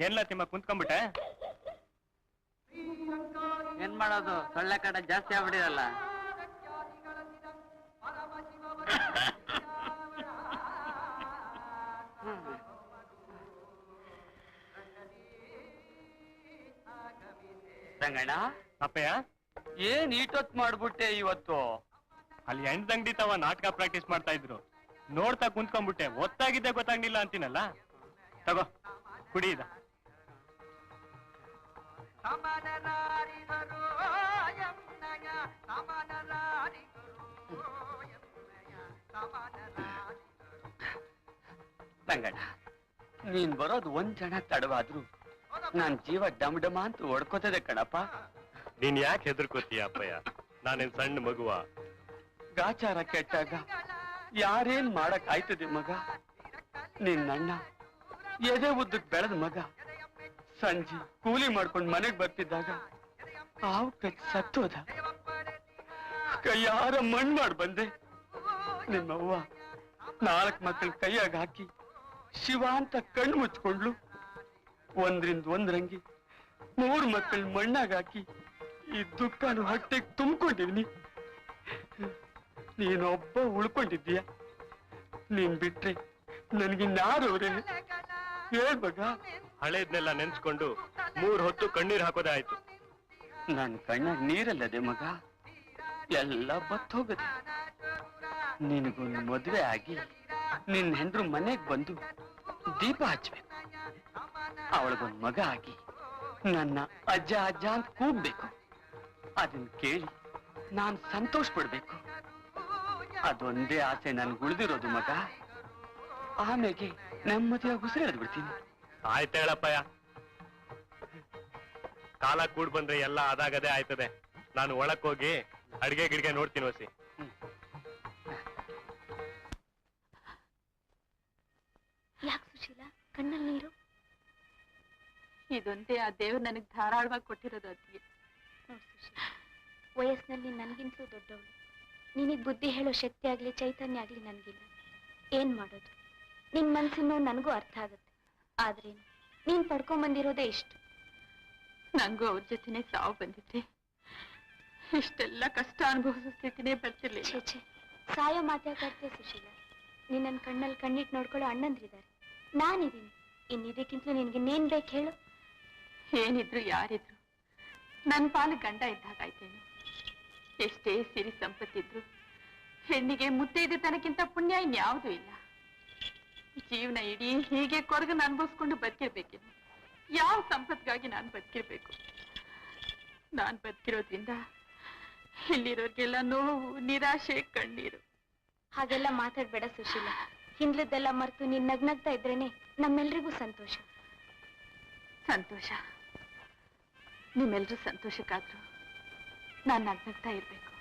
ಏನ್ಲ ತಿಮ್ಮ ಕುಂತ್ಕೊಂಡ್ಬಿಟ್ಟೆ? ಏನ್ ಮಾಡೋದು, ಸೊಳ್ಳೆ ಕಡೆ ಜಾಸ್ತಿ ಆಗ್ಬಿಟ್ಟಿರಲ್ಲ. ರಂಗಣ್ಣ, ಅಪ್ಪಯ್ಯ, ಏನ್ ಈಟೊತ್ ಮಾಡ್ಬಿಟ್ಟೆ ಇವತ್ತು? ಅಲ್ಲಿ ಎಂಟಂಗಡಿ ತವ ನಾಟಕ ಪ್ರಾಕ್ಟೀಸ್ ಮಾಡ್ತಾ ಇದ್ರು. ನೋಡ್ತಾ ಕುಂತ್ಕೊಂಡ್ಬಿಟ್ಟೆ. ಒತ್ತಾಗಿದ್ದೆ ಗೊತ್ತಾಗ್ಲಿಲ್ಲ ಅಂತೀನಲ್ಲ. ತಗೋ, ಕುಡಿ ಇದ. ರಂಗಣ್ಣ, ನೀನ್ ಬರೋದು ಒಂದ್ ಜನ ತಡವಾದ್ರು ನನ್ ಜೀವ ಡಮ್ ಡಮ ಅಂತ ಹೊಡ್ಕೋತದೆ ಕಣಪ್ಪ. ನೀನ್ ಯಾಕೆ ಹೆದರ್ಕೋತೀಯ ಅಪ್ಪಯ್ಯ? ನಾನೇನ್ ಸಣ್ಣ ಮಗುವ? ಗಾಚಾರ ಕೆಟ್ಟಾಗ ಯಾರೇನ್ ಮಾಡಕ್ ಆಯ್ತದೆ ಮಗ? ನಿನ್ನಣ್ಣ ಎದೆ ಉದ್ದಕ್ ಬೆಳೆದ ಮಗ ಸಂಜೆ ಕೂಲಿ ಮಾಡ್ಕೊಂಡ್ ಮನೆಗ್ ಬರ್ತಿದ್ದಾಗ ಹಾವು ಕಚ್ಚಿ ಸತ್ತೋದ. ಕೈಯಾರ ಮಣ್ ಮಾಡ್ ಬಂದೆ. ನಿಮ್ಮವ್ವ 4 ಮಕ್ಕಳ ಕೈಯಾಗ ಹಾಕಿ ಶಿವ ಅಂತ ಕಣ್ಣು ಮುಚ್ಕೊಂಡ್ಲು. ಒಂದ್ರಿಂದ ಒಂದ್ರಂಗಿ 3 ಮಕ್ಕಳ ಮಣ್ಣಾಗ ಹಾಕಿ ಈ ದುಃಖನು ಹೊಟ್ಟೆಗೆ ತುಂಬಿಕೊಂಡಿವ್ನಿ. ನೀನೊಬ್ಬ ಉಳ್ಕೊಂಡಿದ್ದೀಯ. ನೀನ್ ಬಿಟ್ರೆ ನನ್ಗಿನ್ಯಾರವ್ರೆ? ಹೇಳ್ಬಗ. ಹಳೇದ್ನೆಲ್ಲ ನೆನ್ಸ್ಕೊಂಡು 3 ಹೊತ್ತು ಕಣ್ಣೀರ್ ಹಾಕೋದೇ ಆಯ್ತು. ನನ್ ಕಣ್ಣಾಗ ನೀರಲ್ಲದೆ ಮಗ, ಎಲ್ಲ ಬತ್ ಹೋಗದೆ. ನಿನಗೊಂದು ಮದುವೆ ಆಗಿ ನಿನ್ ಹೆಂಡ್ರು ಮನೆಗ್ ಬಂದು ದೀಪ ಹಚ್ಬೇಕು. ಅವಳಿಗೊಂದು ಮಗ ಆಗಿ ನನ್ನ ಅಜ್ಜ ಅಜ್ಜ ಅಂತ ಕೂಗ್ಬೇಕು. ಅದನ್ನ ಕೇಳಿ ನಾನ್ ಸಂತೋಷ ಪಡ್ಬೇಕು. ಅದೊಂದೇ ಆಸೆ ನನ್ಗೆ ಉಳಿದಿರೋದು ಮಗ. ಆಮೇಲೆ ನೆಮ್ಮದಿಯಾಗಿ ಉಸಿರೆಳೆದು ಬಿಡ್ತೀನಿ. ಆಯ್ತು ಹೇಳಪ್ಪಯ್ಯ. ಕಾಲ ಕೂಡ್ ಬಂದ್ರೆ ಎಲ್ಲ ಅದಾಗದೇ ಆಯ್ತದೆ. ನಾನು ಒಳಕ್ ಹೋಗಿ ಅಡ್ಗೆ ಗಿಡ್ಗೆ ನೋಡ್ತೀನಿ ವಸಿ. ಯಾಕೆ ಸುಶೀಲಾ ಕಣ್ಣಲ್ಲಿ ನೀರು? ಇದೊಂದೇ ಆ ದೇವ್ರು ನನಗ್ ಧಾರಾಳವಾಗಿ ಕೊಟ್ಟಿರೋದು ಅತ್ತಿಗೆ. ವಯಸ್ಸಿನಲ್ಲಿ ನನಗಿಂತಲೂ ದೊಡ್ಡವಳು. ನಿನಗ್ ಬುದ್ಧಿ ಹೇಳೋ ಶಕ್ತಿ ಆಗ್ಲಿ ಚೈತನ್ಯ ಆಗ್ಲಿ ನನಗಿಲ್ಲ. ಏನ್ ಮಾಡೋದು? ನಿನ್ ಮನ್ಸಿನೋ ನನಗೂ ಅರ್ಥ ಆಗುತ್ತೆ. ಆದ್ರೇನು, ನೀನ್ ಪಡ್ಕೊಂಬಂದಿರೋದೇ ಇಷ್ಟು. ನಂಗೂ ಅವ್ರ ಜೊತೆನೆ ಸಾವು ಬಂದಿದ್ರೆ ಇಷ್ಟೆಲ್ಲ ಕಷ್ಟ ಅನುಭವಿಸೋ ಸ್ಥಿತಿನೇ ಬರ್ತಿರ್ಲಿಲ್ಲ. ಛೇ, ಸಾಯೋ ಮಾತಾಡ್ತೆ ಸುಶೀಲಾ. ನಿನ್ನ ಕಣ್ಣಲ್ಲಿ ಕಣ್ಣಿಟ್ಟು ನೋಡ್ಕೊಳ್ಳೋ ಅಣ್ಣಂದ್ರಿದ್ದಾರೆ, ನಾನಿದ್ದೀನಿ. ಇನ್ನಿದಕ್ಕಿಂತಲೂ ನಿನ್ಗೆ ಇನ್ನೇನ್ ಬೇಕು ಹೇಳು? ಏನಿದ್ರು ಯಾರಿದ್ರು ನನ್ ಪಾಲು ಗಂಡ ಇದ್ದಾಗಾಯ್ತೇನು. ಎಷ್ಟೇ ಸಿರಿ ಸಂಪತ್ತಿದ್ರು ಹೆಣ್ಣಿಗೆ ಮುತ್ತೈದೆ ತನಕ್ಕಿಂತ ಪುಣ್ಯ ಇನ್ಯಾವುದೂ ಇಲ್ಲ. ಜೀವನ ಇಡೀ ಹೀಗೆ ಕೊರಗನ ಅನುಭವಿಸ್ಕೊಂಡು ಬದುಕಿರ್ಬೇಕೇನು? ಯಾವ ಸಂಪತ್ಗಾಗಿ ನಾನು ಬದುಕಿರ್ಬೇಕು? ನಾನ್ ಬದುಕಿರೋದ್ರಿಂದ ಇಲ್ಲಿರೋರ್ಗೆಲ್ಲ ನೋವು, ನಿರಾಶೆ, ಕಣ್ಣೀರು. ಹಾಗೆಲ್ಲ ಮಾತಾಡ್ಬೇಡ ಸುಶೀಲಾ. ಹಿಂದ್ಲದ್ದೆಲ್ಲ ಮರೆತು ನೀನ್ ನಗ್ನಗ್ತಾ ಇದ್ರೇನೆ ನಮ್ಮೆಲ್ರಿಗೂ ಸಂತೋಷ. ಸಂತೋಷ? ನಿಮ್ಮೆಲ್ರೂ ಸಂತೋಷಕ್ಕಾದ್ರು ನಾನ್ ನಗ್ನಗ್ತಾ ಇರ್ಬೇಕು.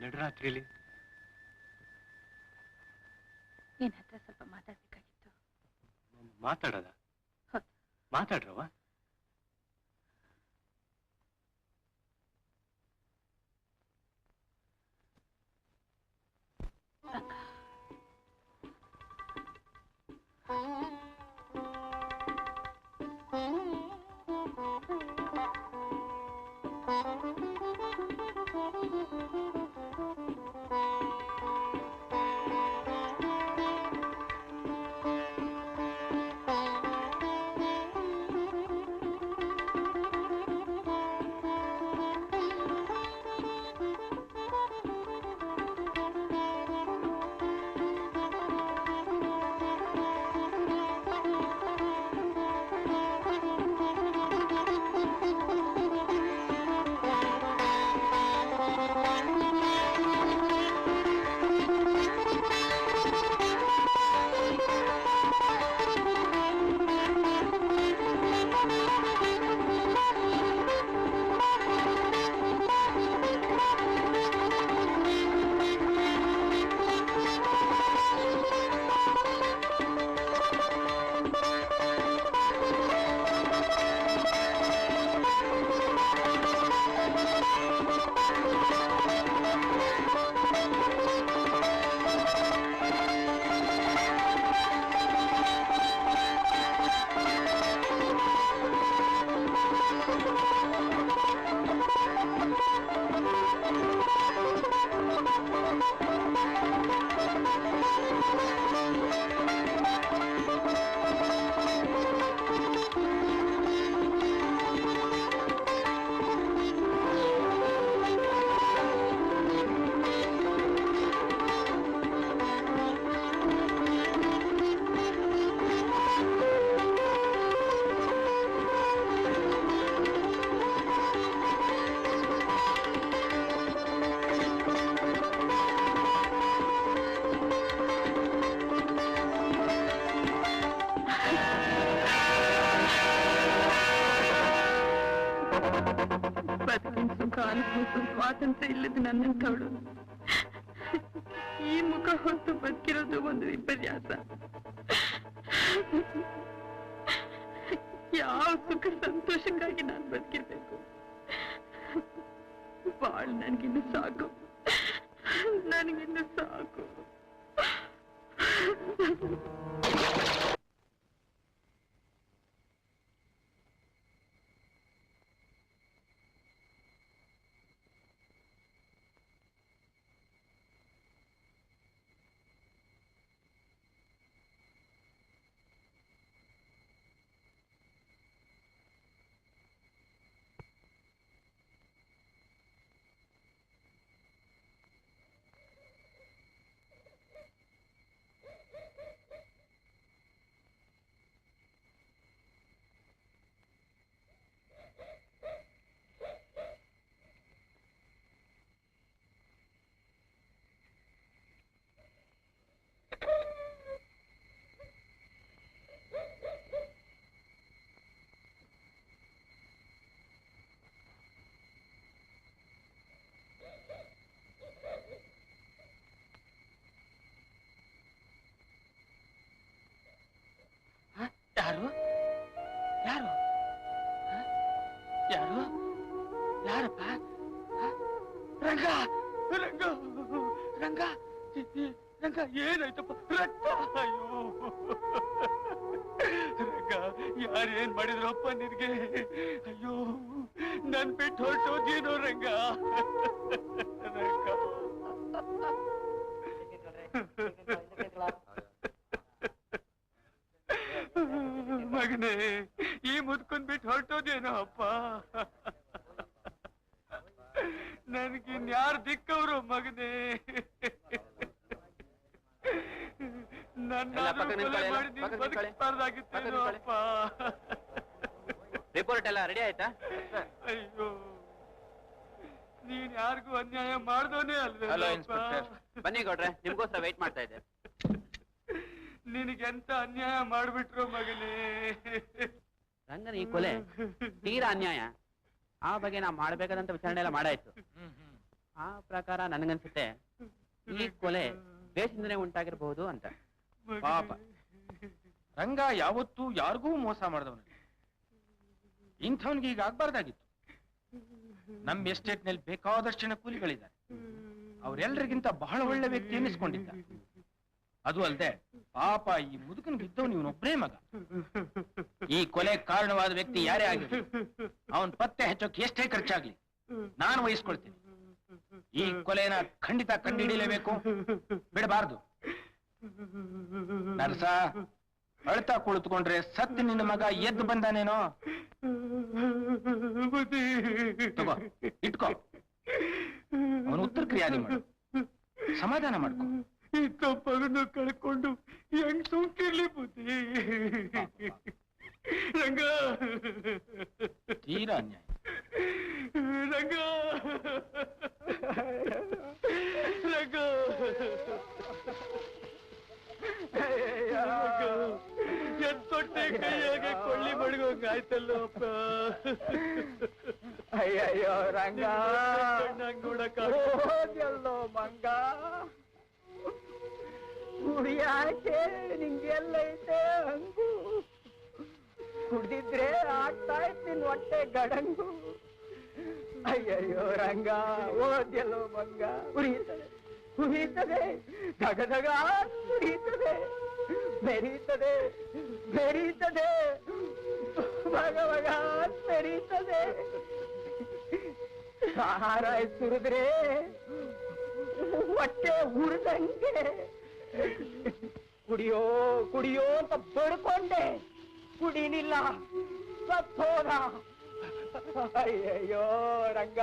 ನಡುರಾತ್ರಿಲಿ ನಿನ್ ಹತ್ರ ಸ್ವಲ್ಪ ಮಾತಾಡ್ಬೇಕಾಗಿತ್ತು. ಮಾತಾಡೋದ? ಹೌದು. ಮಾತಾಡ್ರವ. ಸ್ವಾತಂತ್ರ್ಯ ಇಲ್ಲದ ನನ್ನಂತವಳು ಈ ಮುಖ ಹೊತ್ತು ಬದುಕಿರೋದು ಒಂದು ವಿಪರ್ಯಾಸ. ಯಾವ ಸುಖ ಸಂತೋಷಕ್ಕಾಗಿ ನಾನು ಬದುಕಿರ್ಬೇಕು? ಬಾಳ್ ನನಗಿನ್ನು ಸಾಕು, ನನಗಿನ್ನು ಸಾಕು. ಯಾರು ಯಾರು ಯಾರು ಯಾರಪ್ಪ? ರಂಗ ರಂಗ ರಂಗ ರಂಗ ಏನಾಯ್ತಪ್ಪ? ರಕ್ತ! ಅಯ್ಯೋ ರಂಗ, ಯಾರೇನ್ ಮಾಡಿದ್ರಪ್ಪ ನಿನ್ಗೆ? ಅಯ್ಯೋ ನನ್ ಬಿಟ್ಟು ಹೊರಟೋದೇನೋ ರಂಗ. ರಂಗ ಮಗನೇ, ಈ ಮುದ್ಕೊಂಡ್ ಬಿಟ್ಟು ಹೊರಟೋದೇನೋ ಅಪ್ಪ. ನನ್ಗಿನ್ಯಾರು ದಿಕ್ಕವ್ರು ಮಗನೇ? ನನ್ನ ಬದುಕಬಾರ್ದಾಗಿತ್ತೇನೋ ಅಪ್ಪ. ರಿಪೋರ್ಟ್ ಎಲ್ಲ ರೆಡಿ ಆಯ್ತಾ? ಅಯ್ಯೋ, ನೀನ್ ಯಾರಿಗೂ ಅನ್ಯಾಯ ಮಾಡ್ದೋನೇ ಅಲ್ವೇ? ಹಲೋ ಇನ್ಸ್ಪೆಕ್ಟರ್, ಬನ್ನಿ ಕೊಡ್ರೆ, ನಿಮ್ಗೋಸ್ಕರ ವೇಟ್ ಮಾಡ್ತಾ ಇದ್ದೆ. ನಿನಗೆಂತ ಅನ್ಯಾಯ ಮಾಡ್ಬಿಟ್ರು ಮಗನೇ? ರಂಗನ ಈ ಕೊಲೆ ತೀರಾ ಅನ್ಯಾಯ. ಆ ಬಗ್ಗೆ ನಾವು ಮಾಡ್ಬೇಕಾದಂತ ವಿಚಾರಣೆ ಎಲ್ಲ ಮಾಡಾಯ್ತು. ಆ ಪ್ರಕಾರ ನನಗನ್ಸುತ್ತೆ ಈ ಕೊಲೆ ದ್ವೇಷದಿಂದನೇ ಉಂಟಾಗಿರಬಹುದು ಅಂತ. ಪಾಪ ರಂಗ ಯಾವತ್ತೂ ಯಾರಿಗೂ ಮೋಸ ಮಾಡಿದವನು. ಇಂಥವನ್ಗೆ ಈಗ ಆಗ್ಬಾರ್ದಾಗಿತ್ತು. ನಮ್ಮ ಎಸ್ಟೇಟ್ ನಲ್ಲಿ ಬೇಕಾದಷ್ಟು ಜನ ಕೂಲಿಗಳಿದ್ದಾರೆ. ಅವರೆಲ್ಲರಿಗಿಂತ ಬಹಳ ಒಳ್ಳೆ ವ್ಯಕ್ತಿ ಎನ್ನಿಸ್ಕೊಂಡಿದ್ದ. ಅದು ಅಲ್ಲದೆ ಪಾಪ ಈ ಮುದುಕನ್ಗಿದ್ದವನು ಇವನೊಬ್ಬನೇ ಮಗ. ಈ ಕೊಲೆ ಕಾರಣವಾದ ವ್ಯಕ್ತಿ ಯಾರೇ ಆಗಿರ್ಲಿ, ಅವನ್ ಪತ್ತೆ ಹಚ್ಚೋಕೆ ಎಷ್ಟೇ ಖರ್ಚಾಗ್ಲಿ ನಾನು ವಹಿಸ್ಕೊಳ್ತೀನಿ. ಈ ಕೊಲೆನ ಖಂಡಿತ ಕಂಡುಹಿಡಿಯಲೇಬೇಕು, ಬಿಡಬಾರ್ದು. ನರ್ಸ, ಅಳ್ತಾ ಕುಳಿತುಕೊಂಡ್ರೆ ಸತ್ತು ನಿನ್ನ ಮಗ ಎದ್ದು ಬಂದಾನೇನೋ. ತಗೋ, ಇಟ್ಕೋ. ಅವನು ಉತ್ತರ ಕ್ರಿಯಾದಿ ಮಾಡು, ಸಮಾಧಾನ ಮಾಡ್ಕೊ. ಮಗನ್ನು ಕಳ್ಕೊಂಡು ಹೆಂಗ್ ಸುಮ್ಕಿರ್ಲಿ ಬುದ್ಧಿ. ರಂಗ, ತೀರಾ ಅನ್ಯಾಯ. ರಂಗ, ರಂಗ, ಎತ್ತೊಟ್ಟೆ ಕೈಯಾಗೆ ಕೊಳ್ಳಿ ಮಡ್ಗೋಂಗಾಯ್ತಲ್ಲೋ ಅಪ್ಪ. ಅಯ್ಯಯ್ಯೋ ರಂಗ, ನೋಡಕ್ಕಾಗಲ್ಲೋ ಮಂಗ. ಕುಡಿಯಾಕೆ ನಿಂಗೆಲ್ಲೈತೆ ಹಂಗು, ಕುಡ್ದಿದ್ರೆ ಆಗ್ತಾ ಇರ್ತೀನಿ ಹೊಟ್ಟೆ ಗಡಂಗು. ಅಯ್ಯಯ್ಯೋ ರಂಗ, ಓದ್ಯಲ್ಲೋ ಮಂಗ. ಉರಿಯುತ್ತದೆ, ಉರಿಯುತ್ತದೆ, ಧಗಧಗ ಉರಿಯುತ್ತದೆ, ಬೆರೀತದೆ, ಬೆರೀತದೆ, ಮಗ ಮಗ ಬೆರೀತದೆ. ಆಹಾರ ಸುರಿದ್ರೆ ಹೊಟ್ಟೆ ಉರಿದಂಗೆ. ಕುಡಿಯೋ ಕುಡಿಯೋ ಅಂತ ಬಡ್ಕೊಂಡೆ, ಕುಡಿಲಿಲ್ಲ, ಸತ್ತೋದ. ಅಯ್ಯಯ್ಯೋ ರಂಗ,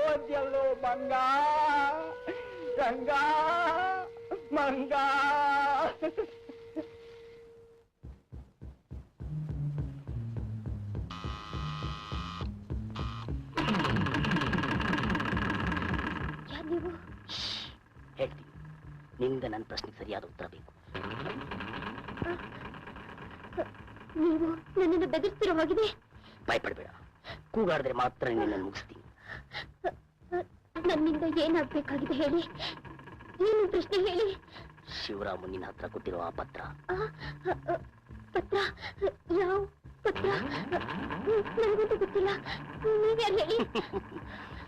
ಓದ್ಯಲ್ಲೋ ಮಂಗ, ರಂಗ ಮಂಗ. ನೀವು ಹೇಳ್ತೀನಿ, ನಿಮ್ಗೆ ನನ್ನ ಪ್ರಶ್ನೆಗೆ ಸರಿಯಾದ ಉತ್ತರ ಬೇಕು. ನೀವು ನನ್ನನ್ನು ಬೆದರಿಸ್ತಿರೋ ಹೋಗಿದೆ. ಭಯಪಡಬೇಡ, ಕೂಗಾಡಿದ್ರೆ ಮಾತ್ರ ನಿನ್ನನ್ನು ಮುಗಿಸ್ತೀನಿ. ನನ್ನಿಂದ ಏನಾಗ್ಬೇಕಾಗಿದೆ ಹೇಳಿ, ಏನು ಪ್ರಶ್ನೆ ಹೇಳಿ. ಶಿವರಾಮು ನಿನ್ನ ಹತ್ರ ಕೊಟ್ಟಿರೋ ಆ ಪತ್ರ. ಪತ್ರ? ಯಾವ ಪತ್ರ? ನನಗಂತೂ ಗೊತ್ತಿಲ್ಲ, ನೀವ್ಯಾರು ಹೇಳಿ.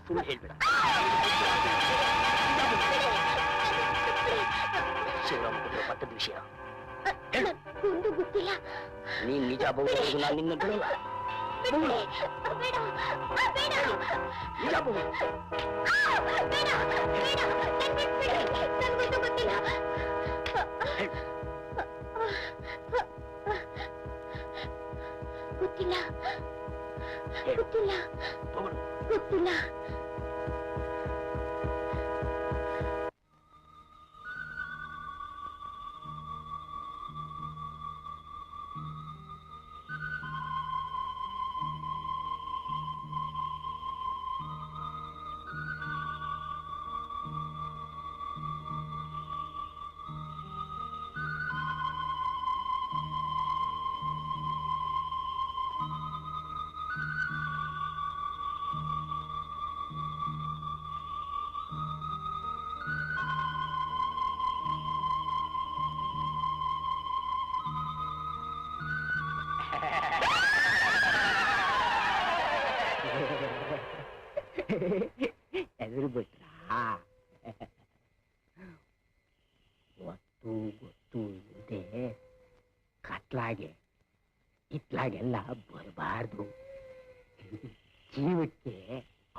ಸುಳ್ಳು ಹೇಳ್ಬೇಡ. ಶಿವರಾಮು ಕೊಟ್ಟಿರೋ ಪತ್ರದ ವಿಷಯ ಒಂದು ಗೊತ್ತಿಲ್ಲ. ನೀನ್ ನಿಜ ಬಹುವರೆಗೂ ನಾನು ನಿನ್ನ ಬಿಡಲ್ಲ. ನಿಜ ಬಹು ಗೊತ್ತಿಲ್ಲ, ಗೊತ್ತಿಲ್ಲ, ಗೊತ್ತಿಲ್ಲ. ಎದುರು ಬಿಟ್ರಾ? ಒತ್ತು ಗೊತ್ತು ಇಲ್ಲದೆ ಕತ್ಲಾಗೆ ಇತ್ಲಾಗೆಲ್ಲ ಬರಬಾರ್ದು. ಜೀವಕ್ಕೆ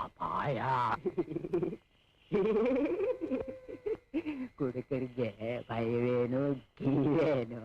ಅಪಾಯ. ಕುಡುಕರಿಗೆ ಭಯವೇನು ಗೀವೇನು.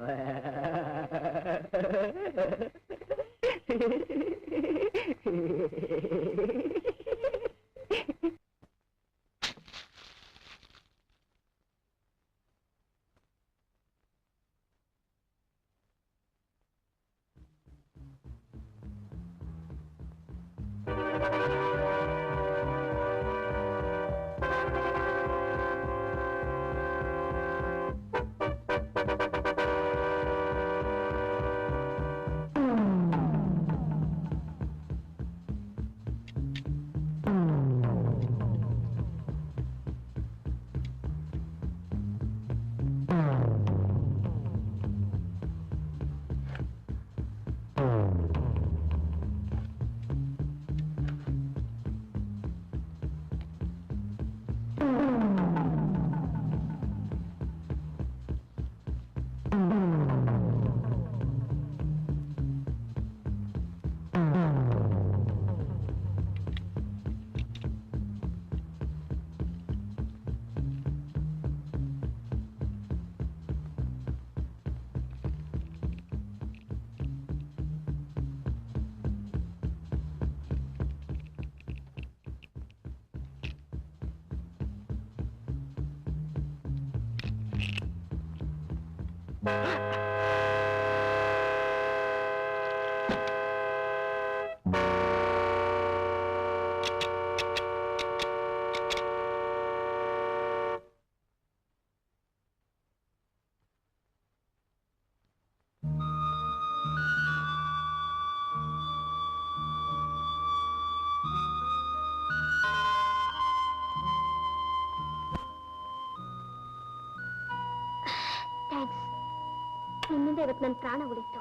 ನಿನ್ನಿಂದ ಇವತ್ತು ನನ್ನ ಪ್ರಾಣ ಉಳಿತು.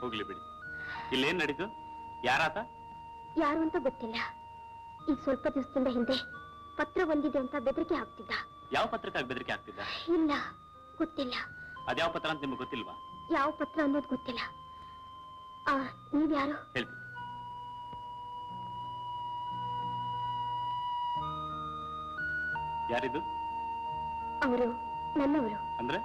ಹೋಗ್ಲಿ ಬಿಡಿ. ಇಲ್ಲೇನ್ ನಡೀತು? ಯಾರಾತ? ಯಾರು ಅಂತ ಗೊತ್ತಿಲ್ಲ. ಈಗ ಸ್ವಲ್ಪ ದಿವಸದಿಂದ ಹಿಂದೆ ಪತ್ರ ಬಂದಿದೆ ಅಂತ ಬೆದರಿಕೆ ಹಾಕ್ತಿದ್ದ. ಯಾವ ಪತ್ರಕ್ಕಾಗಿ ಬೆದರಿಕೆ ಆಗ್ತಿದ್ದ? ಇಲ್ಲ, ಗೊತ್ತಿಲ್ಲ. ಅದ್ಯಾವ ಪತ್ರ ಅಂತ ನಿಮ್ಗೆ ಗೊತ್ತಿಲ್ವಾ? ಯಾವ ಪತ್ರ ಅನ್ನೋದು ಗೊತ್ತಿಲ್ಲ. ನೀವ್ಯಾರು? ಹೇಳ್ತೀನಿ. ಯಾರಿದು? ಅವರು ನನ್ನವರು. ಅಂದ್ರೆ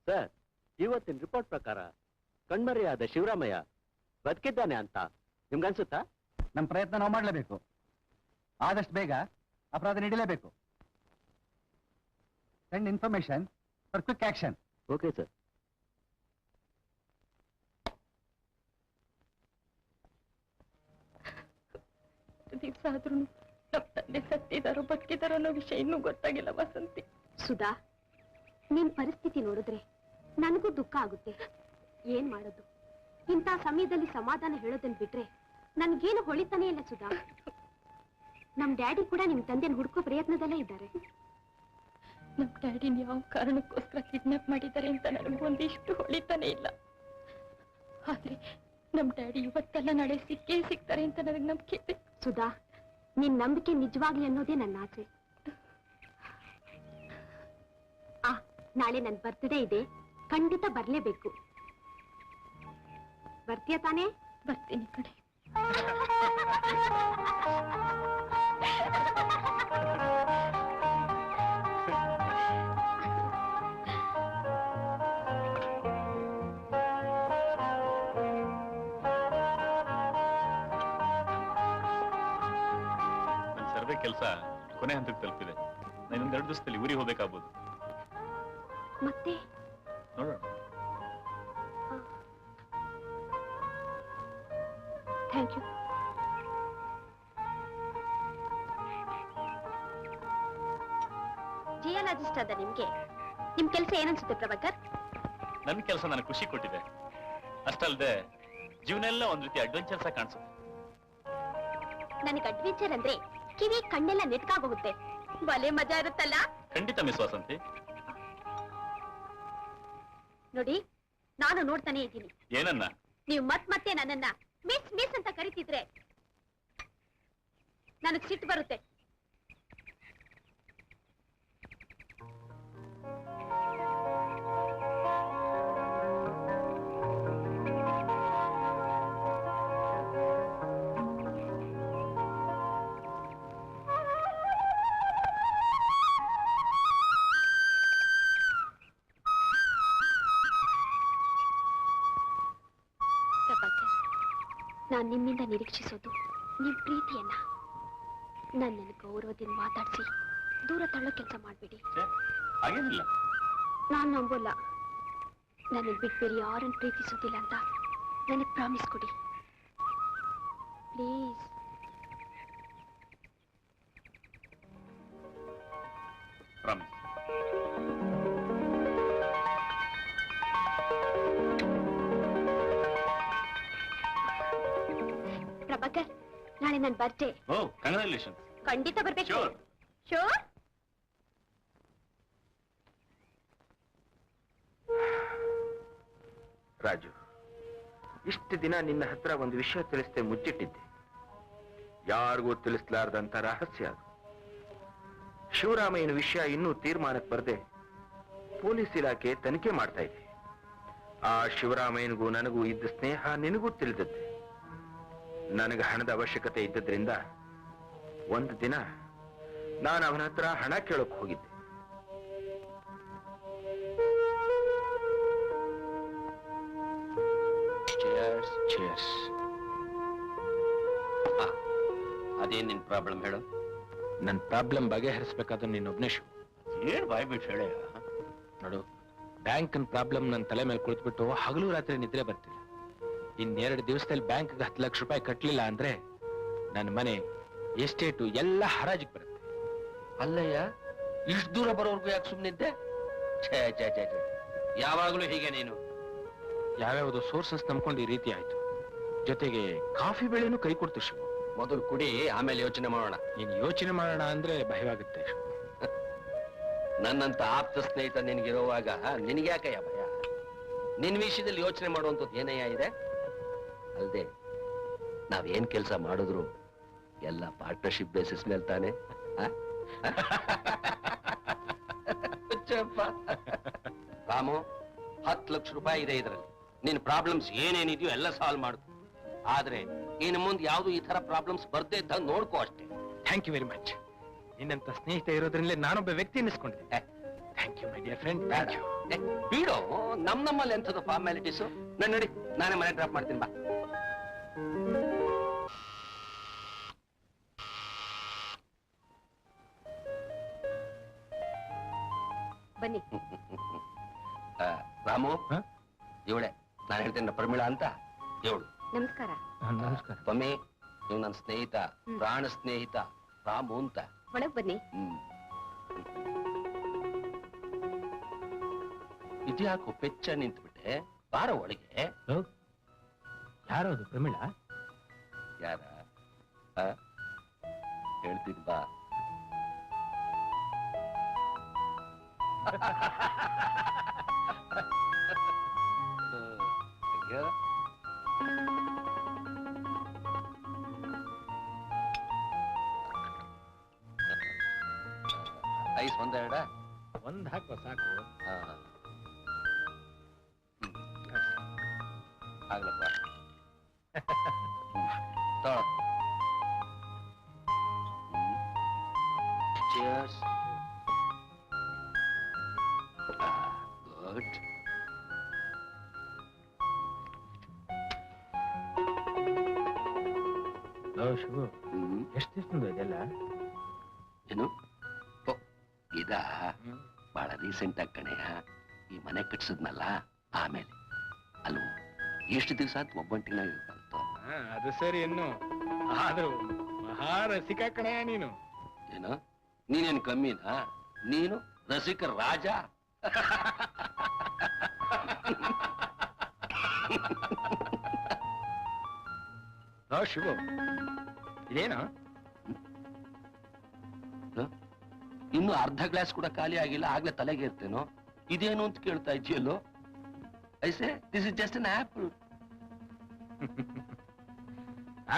ಸರ್, ಇವತ್ತಿನ ರಿಪೋರ್ಟ್ ಪ್ರಕಾರ ಕಣ್ಮರೆಯಾದ ಶಿವರಾಮಯ್ಯ ಬದುಕಿದ್ದಾನೆ ಅಂತ ನಿಮ್ಗನ್ಸುತ್ತಾ? ನಮ್ಮ ಪ್ರಯತ್ನ ನಾವು ಮಾಡಲೇಬೇಕು. ಆದಷ್ಟು ಬೇಗ ಅಪರಾಧ ನೀಡಲೇಬೇಕು. Send information for quick action. Okay sir. ದಿವಸ ಆದ್ರೂ ನಮ್ಮ ತಂದೆ ಸತ್ತಿದಾರೋ ಬದುಕಿದಾರೋ ಅನ್ನೋ ವಿಷಯ ಇನ್ನೂ ಗೊತ್ತಾಗಿಲ್ಲ ವಸಂತಿ. ಸುಧಾ, ನಿನ್ ಪರಿಸ್ಥಿತಿ ನೋಡಿದ್ರೆ ನನಗೂ ದುಃಖ ಆಗುತ್ತೆ. ಏನ್ ಮಾಡೋದು? ಇಂಥ ಸಮಯದಲ್ಲಿ ಸಮಾಧಾನ ಹೇಳೋದನ್ ಬಿಟ್ರೆ ನನ್ಗೇನು ಹೊಳಿತಾನೆ ಇಲ್ಲ ಸುಧಾ. ನಮ್ ಡ್ಯಾಡಿ ಕೂಡ ನಿಮ್ ತಂದೆನ ಹುಡ್ಕೋ ಪ್ರಯತ್ನದಲ್ಲೇ ಇದ್ದಾರೆ. ನಮ್ ಡ್ಯಾಡಿನ ಯಾವ ಕಾರಣಕ್ಕೋಸ್ಕರ ಕಿಡ್ನಾಪ್ ಮಾಡಿದ್ದಾರೆ ಅಂತ ನನಗೆ ಒಂದಿಷ್ಟು ಹೊಳಿತಾನೆ ಇಲ್ಲ. ಆದ್ರೆ ನಮ್ ಡ್ಯಾಡಿ ಇವತ್ತೆಲ್ಲ ನಾಳೆ ಸಿಕ್ಕೇ ಸಿಗ್ತಾರೆ ಅಂತ ನನಗೆ ನಂಬಿಕೆ ಇದೆ. ಸುಧಾ, ನಿನ್ ನಂಬಿಕೆ ನಿಜವಾಗ್ಲಿ ಅನ್ನೋದೇ ನನ್ನ ಆಸೆ. ನಾಳೆ ನನ್ ಬರ್ತ್ಡೇ ಇದೆ, ಖಂಡಿತ ಬರ್ಲೇಬೇಕು. ಬರ್ತೀಯ ತಾನೇ? ಬರ್ತೀನಿ ಕಡೆ. ನನ್ನ ಸರ್ವೆ ಕೆಲಸ ಕೊನೆ ಹಂತಕ್ಕೆ ತಲುಪಿದೆ. ನಾನು ಇನ್ನೊಂದು 2 ದಿವಸದಲ್ಲಿ ಊರಿಗೆ ಹೋಗ್ಬೇಕಾಗ್ಬೋದು. ಮತ್ತೆ ನೋಡೋಣ. Thank you. ಜಿಯಾಲಜಿಸ್ಟ್ ಆದ ನಿಮ್ಗೆ ನಿಮ್ ಕೆಲಸ ಏನನ್ಸುತ್ತೆ ಪ್ರಭಾಕರ್? ನನ್ನ ಕೆಲಸ ನನಗೆ ಖುಷಿ ಕೊಟ್ಟಿದೆ. ಅಷ್ಟಲ್ಲದೆ ಜೀವನ ಎಲ್ಲ ಒಂದ್ ರೀತಿ ಅಡ್ವೆಂಚರ್ಸ್ ಆಗಿ ಕಾಣಿಸುತ್ತೆ. ನನಗೆ ಅಡ್ವೆಂಚರ್ ಅಂದ್ರೆ ಕಿವಿ ಕಣ್ಣೆಲ್ಲ ನೆಟ್ಕಾಗೋಗುತ್ತೆ. ಬಲೆ ಮಜಾ ಇರುತ್ತಲ್ಲ. ಖಂಡಿತ ಮಿಸ್ ವಾಸಂತಿ. ನೋಡಿ, ನಾನು ನೋಡ್ತಾನೆ ಇದ್ದೀನಿ. ಏನನ್ನ? ನೀವು ಮತ್ತೆ ನನ್ನನ್ನ ಮಿಸ್ ಮಿಸ್ ಅಂತ ಕರಿತಿದ್ರೆ ನನಗ್ ಸಿಟ್ಟು ಬರುತ್ತೆ. ನಾನ್ ನಿಮ್ಮಿಂದ ನಿರೀಕ್ಷಿಸೋದು ನಿಮ್ ಪ್ರೀತಿಯನ್ನ. ನನ್ನನ್ನು ಗೌರವದಿಂದ ಮಾತಾಡ್ಸಿ ದೂರ ತಳ್ಳೋ ಕೆಲಸ ಮಾಡ್ಬೇಡಿ. ಹಾಗೇನಿಲ್ಲ. ನಾನ್ ನಂಬೋಲ್ಲ. ನನ್ನ ಬಿಟ್ಟು ಬೇರೆ ಯಾರನ್ನು ಪ್ರೀತಿಸೋದಿಲ್ಲ ಅಂತ ನನಗೆ ಪ್ರಾಮಿಸ್ ಕೊಡಿ ಪ್ಲೀಸ್. ಪ್ರಾಮಿಸ್. ಪ್ರಭಾಕರ್, ನಾಳೆ ನನ್ನ ಬರ್ತ್ಡೇ. ಓ, ಕಂಗ್ರಾಚುಲೇಷನ್. ಖಂಡಿತ ಬರ್ಬೇಕು. Sure. ಶೋರ್. ರಾಜು, ಇಷ್ಟು ದಿನ ನಿನ್ನ ಹತ್ರ ಒಂದು ವಿಷಯ ತಿಳಿಸ್ದೆ ಮುಚ್ಚಿಟ್ಟಿದ್ದೆ. ಯಾರಿಗೂ ತಿಳಿಸ್ಲಾರ್ದಂತ ರಹಸ್ಯ ಅದು. ಶಿವರಾಮಯ್ಯನ ವಿಷಯ ಇನ್ನೂ ತೀರ್ಮಾನಕ್ಕೆ ಬರದೆ ಪೊಲೀಸ್ ಇಲಾಖೆ ತನಿಖೆ ಮಾಡ್ತಾ ಇದೆ. ಆ ಶಿವರಾಮಯ್ಯನಿಗೂ ನನಗೂ ಇದ್ದ ಸ್ನೇಹ ನಿನಗೂ ತಿಳಿದದ್ದೆ. ನನಗೆ ಹಣದ ಅವಶ್ಯಕತೆ ಇದ್ದದ್ರಿಂದ ಒಂದು ದಿನ ನಾನು ಅವನ ಹತ್ರ ಹಣ ಕೇಳೋಕ್ ಹೋಗಿದ್ದೆ. ಅದೇನ್ ನಿನ್ ಪ್ರಾಬ್ಲಮ್ ಹೇಳು. ನನ್ನ ಪ್ರಾಬ್ಲಮ್ ಬಗೆಹರಿಸಬೇಕಾದ್ರೆ ನೀನೊಬ್ನೇ ಶಿವ. ಏನ್ ಬಾಯ್ ಬಿಟ್ಟು ಹೇಳ. ನೋಡು, ಬ್ಯಾಂಕ್ ಪ್ರಾಬ್ಲಮ್ ನನ್ನ ತಲೆ ಮೇಲೆ ಕುಳಿತುಬಿಟ್ಟು ಹಗಲು ರಾತ್ರಿ ನಿದ್ರೆ ಬರ್ತಿಲ್ಲ. ಇನ್2 ದಿವಸದಲ್ಲಿ ಬ್ಯಾಂಕ್ಗೆ 10 ಲಕ್ಷ ರೂಪಾಯಿ ಕಟ್ಟಲಿಲ್ಲ ಅಂದ್ರೆ ನನ್ನ ಮನೆ, ಎಸ್ಟೇಟು ಎಲ್ಲ ಹರಾಜಿಗೆ ಬರುತ್ತೆ. ಅಲ್ಲಯ್ಯ, ಇಷ್ಟು ದೂರ ಬರೋರ್ಗು ಯಾಕೆ ಸುಮ್ಮನಿದ್ದೆ? ಛೇ ಛೇ ಛೇ ಛೇ, ಯಾವಾಗ್ಲೂ ಹೀಗೆ ನೀನು. ಯಾವ್ಯಾವುದು ಸೋರ್ಸಸ್ ನಂಬ್ಕೊಂಡು ಈ ರೀತಿ ಆಯ್ತು. ಜೊತೆಗೆ ಕಾಫಿ ಬೆಳೆನೂ ಕೈ ಕೊಡ್ತು ಶಿವ. ಮೊದಲು ಕುಡಿ, ಆಮೇಲೆ ಯೋಚನೆ ಮಾಡೋಣ. ನೀನು ಯೋಚನೆ ಮಾಡೋಣ ಅಂದ್ರೆ ಭಯವಾಗುತ್ತೆ ಶಿವ. ನನ್ನಂತ ಆಪ್ತ ಸ್ನೇಹಿತ ನಿನಗಿರುವಾಗ ನಿನಗ್ಯಾಕಯ್ಯ ಭಯ? ನಿನ್ ವಿಷಯದಲ್ಲಿ ಯೋಚನೆ ಮಾಡುವಂಥದ್ದು ಏನಯ್ಯ ಇದೆ? ಅಲ್ದೆ ನಾವೇನ್ ಕೆಲಸ ಮಾಡಿದ್ರು ಎಲ್ಲ ಪಾರ್ಟ್ನರ್ಶಿಪ್ ಬೇಸಿಸ್ ಮೇಲೆ ತಾನೆ. ರಾಮು, 10 ಲಕ್ಷ ರೂಪಾಯಿ ಇದೆ ಇದರಲ್ಲಿ. ನಿನ್ ಪ್ರಾಬ್ಲಮ್ಸ್ ಏನೇನಿದೆಯೋ ಎಲ್ಲ ಸಾಲ್ವ್ ಮಾಡು. ಆದ್ರೆ ಇನ್ನು ಮುಂದೆ ಯಾವ್ದು ಈ ತರ ಪ್ರಾಬ್ಲಮ್ಸ್ ಬರ್ದೇ ಇದ್ದಾಗ ನೋಡ್ಕೋ ಅಷ್ಟೇ. Thank you very much. ನಿನ್ನಂತ ಸ್ನೇಹಿತ ಇರೋದ್ರಿಂದಲೇ ನಾನೊಬ್ಬ ವ್ಯಕ್ತಿ ಎನಿಸ್ಕೊಂಡಿದ್ದೆ. Thank you my dear friend. Thank you. ಬಿಡೋ, ನಮ್ಮಲ್ಲಿ ಎಂಥದ್ದು ಫಾರ್ಮ್ಯಾಲಿಟೀಸು. ನಾನು ನಡಿ, ನಾನೇ ಮನೆ ಡ್ರಾಪ್ ಮಾಡ್ತೀನಿ ಬಾ. ಬನ್ನಿ. ರಾಮು, ಇವಳೆ ನಾನು ಹೇಳ್ತೇನೆ ಪ್ರಮೀಳಾ ಅಂತ, ಇವಳು. ನಮಸ್ಕಾರ. ನಮಸ್ಕಾರ. ಪಮ್ಮಿ, ಇವ್ ನನ್ನ ಸ್ನೇಹಿತ, ಪ್ರಾಣ ಸ್ನೇಹಿತ ರಾಮು ಅಂತ. ಒಳಗ್ ಬನ್ನಿ. ಇದ್ಯಾಕೋ ಪೆಚ್ಚ ನಿಂತ್ಬಿಟ್ಟೆ? ಬಾರ ಒಳಗೆ. ಯಾರದು ಪ್ರಮೀಳಾ? ಯಾರ ಹೇಳ್ತೀನಿ ಬಾ. ಐಸ್ ಒಂದೆರಡ? ಒಂದ್ ಹಾಕೋ ಸಾಕು. ಆಗ್ಲಪ್ಪ. Cheers. Good. ಶಿವು ಎಷ್ಟು ದಿವಸ ಇದೆಲ್ಲ ಏನು ಇದ ಬಹಳ ರೀಸೆಂಟ್ ಆಗಿ ಕಣೆಯ ಈ ಮನೆ ಕಟ್ಸಿದ್ನಲ್ಲ ಆಮೇಲೆ ಅಲ್ವ ಎಷ್ಟು ದಿವಸ ಆಯ್ತು ಒಬ್ಬಂಟಿನಾಗ ಇರ್ಬಂತು. ಅದು ಸರಿ ಇನ್ನು ಆದ್ರೂ ಮಹಾ ರಸಿಕ ಕಣೆಯ ನೀನು. ಏನು ನೀನೇನು ಕಮ್ಮಿನಾ? ನೀನು ರಸಿಕ ರಾಜ. ಶಿವು ಇದೇನು? ಇನ್ನು ಅರ್ಧ ಗ್ಲಾಸ್ ಕೂಡ ಖಾಲಿ ಆಗಿಲ್ಲ, ಆಗ್ಲೇ ತಲೆಗೆ ಇರ್ತೇನೋ. ಇದೇನು ಅಂತ ಕೇಳ್ತಾ ಇದ್ದೀಯಲ್ಲೋ? I say this is just an apple.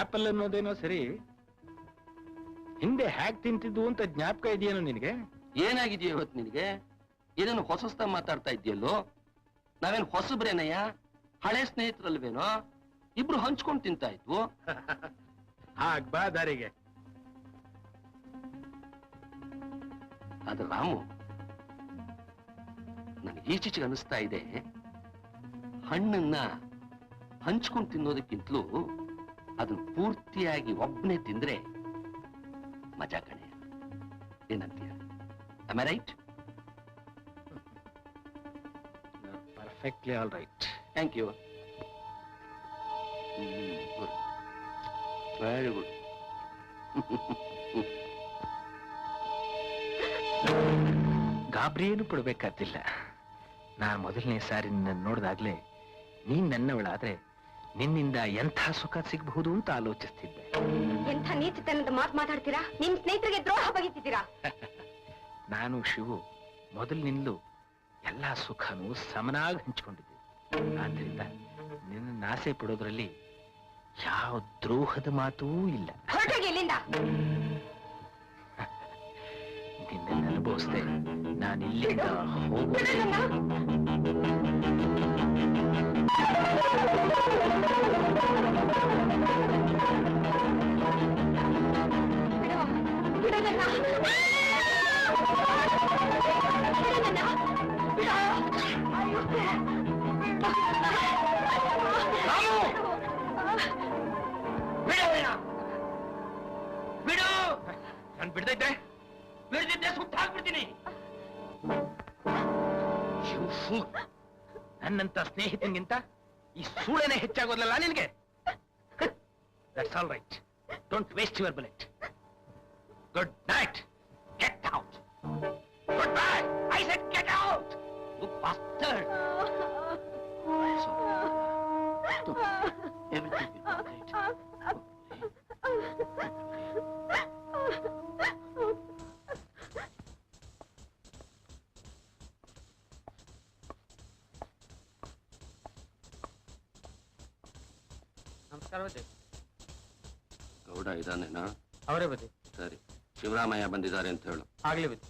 Apple ಅನ್ನೋದೇನೋ ಸರಿ, ಹಿಂದೆ ಹ್ಯಾಕ್ ತಿಂತಿದ್ದು ಅಂತ ಜ್ಞಾಪಕ ಇದೆಯೇನೋ ನಿನಗೆ? ಏನಾಗಿದೆಯೋ ಇವತ್ತು ನಿನಗೆ? ಏನೇನು ಹೊಸಸ್ತ ಮಾತಾಡ್ತಾ ಇದೆಯಲ್ಲೋ? ನಾವೇನು ಹೊಸಬ್ರೇನಯ್ಯ? ಹಳೆ ಸ್ನೇಹಿತರಲ್ವೇನೋ? ಇಬ್ರು ಹಂಚ್ಕೊಂಡು ತಿಂತಾ ಇದ್ವು. ಹಾಗ್ ಬಾ ದಾರಿಗೆ. ಆದ್ರೆ ರಾಮು, ನನಗೆ ಈಚೀಚೆಗೆ ಅನಿಸ್ತಾ ಇದೆ, ಹಣ್ಣನ್ನ ಹಂಚ್ಕೊಂಡು ತಿನ್ನೋದಕ್ಕಿಂತಲೂ ಅದನ್ನ ಪೂರ್ತಿಯಾಗಿ ಒಬ್ಬನೇ ತಿಂದ್ರೆ ಮಜಾ ಕಣೆ. ಏನಂತೀಯ? Am I right? Perfectly all right. Thank you. Good. Very good. ಗಾಬರಿ ಏನು ಪಡ್ಬೇಕಾದಿಲ್ಲ. ನಾನು ಮೊದಲನೇ ಸಾರಿ ನಿನ್ನ ನೋಡಿದಾಗ್ಲೇ ನೀನ್ ನನ್ನವಳಾದ್ರೆ ನಿನ್ನಿಂದ ಎಂಥ ಸುಖ ಸಿಗಬಹುದು ಅಂತ ಆಲೋಚಿಸ್ತಿದ್ದೆ. ಎಂಥ ನೀಚತನದ ಮಾತು ಮಾತಾಡ್ತೀರಾ? ನಿಮ್ ಸ್ನೇಹಿತರಿಗೆ ದ್ರೋಹ ಬಗೆತಿದ್ದೀರಾ? ನಾನು ಶಿವು ಮೊದಲಿನಿಂದಲೂ ಎಲ್ಲಾ ಸುಖನೂ ಸಮನಾಗಿ ಹಂಚಿಕೊಂಡಿದ್ದೆ. ಆದ್ರಿಂದ ನಿನ್ನ ಆಸೆ ಪಡೋದ್ರಲ್ಲಿ ಯಾವ ದ್ರೋಹದ ಮಾತೂ ಇಲ್ಲ. ಹೊರಟೋಗಿ ಇಲ್ಲಿಂದ. ನಿನ್ನ ಅನುಭವಿಸ್ದೆ ನಾನು ಇಲ್ಲಿಂದ ಹೋಗೋದು. ಬಿಡು! ನಾನು ಬಿಡ್ದೈತೆ ಬಿಡ್ದಿದ್ದೆ ಸುಟ್ಟು ಹಾಕ್ಬಿಡ್ತೀನಿ. ನನ್ನಂತ ಸ್ನೇಹಿತನಿಗಿಂತ ಈ ಸೂಳೆನೆ ಹೆಚ್ಚಾಗೋದಲ್ಲ ನಿನಗೆ. That's all right. Don't waste your bullet. Good night. Get out. Goodbye. I said get out. You bastard. Everything will be all right. ನಮಸ್ಕಾರ ಬದಿ. ಗೌಡ ಇದಾನೇನಾ? ಅವರೇ ಬದಿ. ಸರಿ, ಶಿವರಾಮಯ್ಯ ಬಂದಿದ್ದಾರೆ ಅಂತ ಹೇಳು. ಆಗ್ಲಿ ಬದಿ.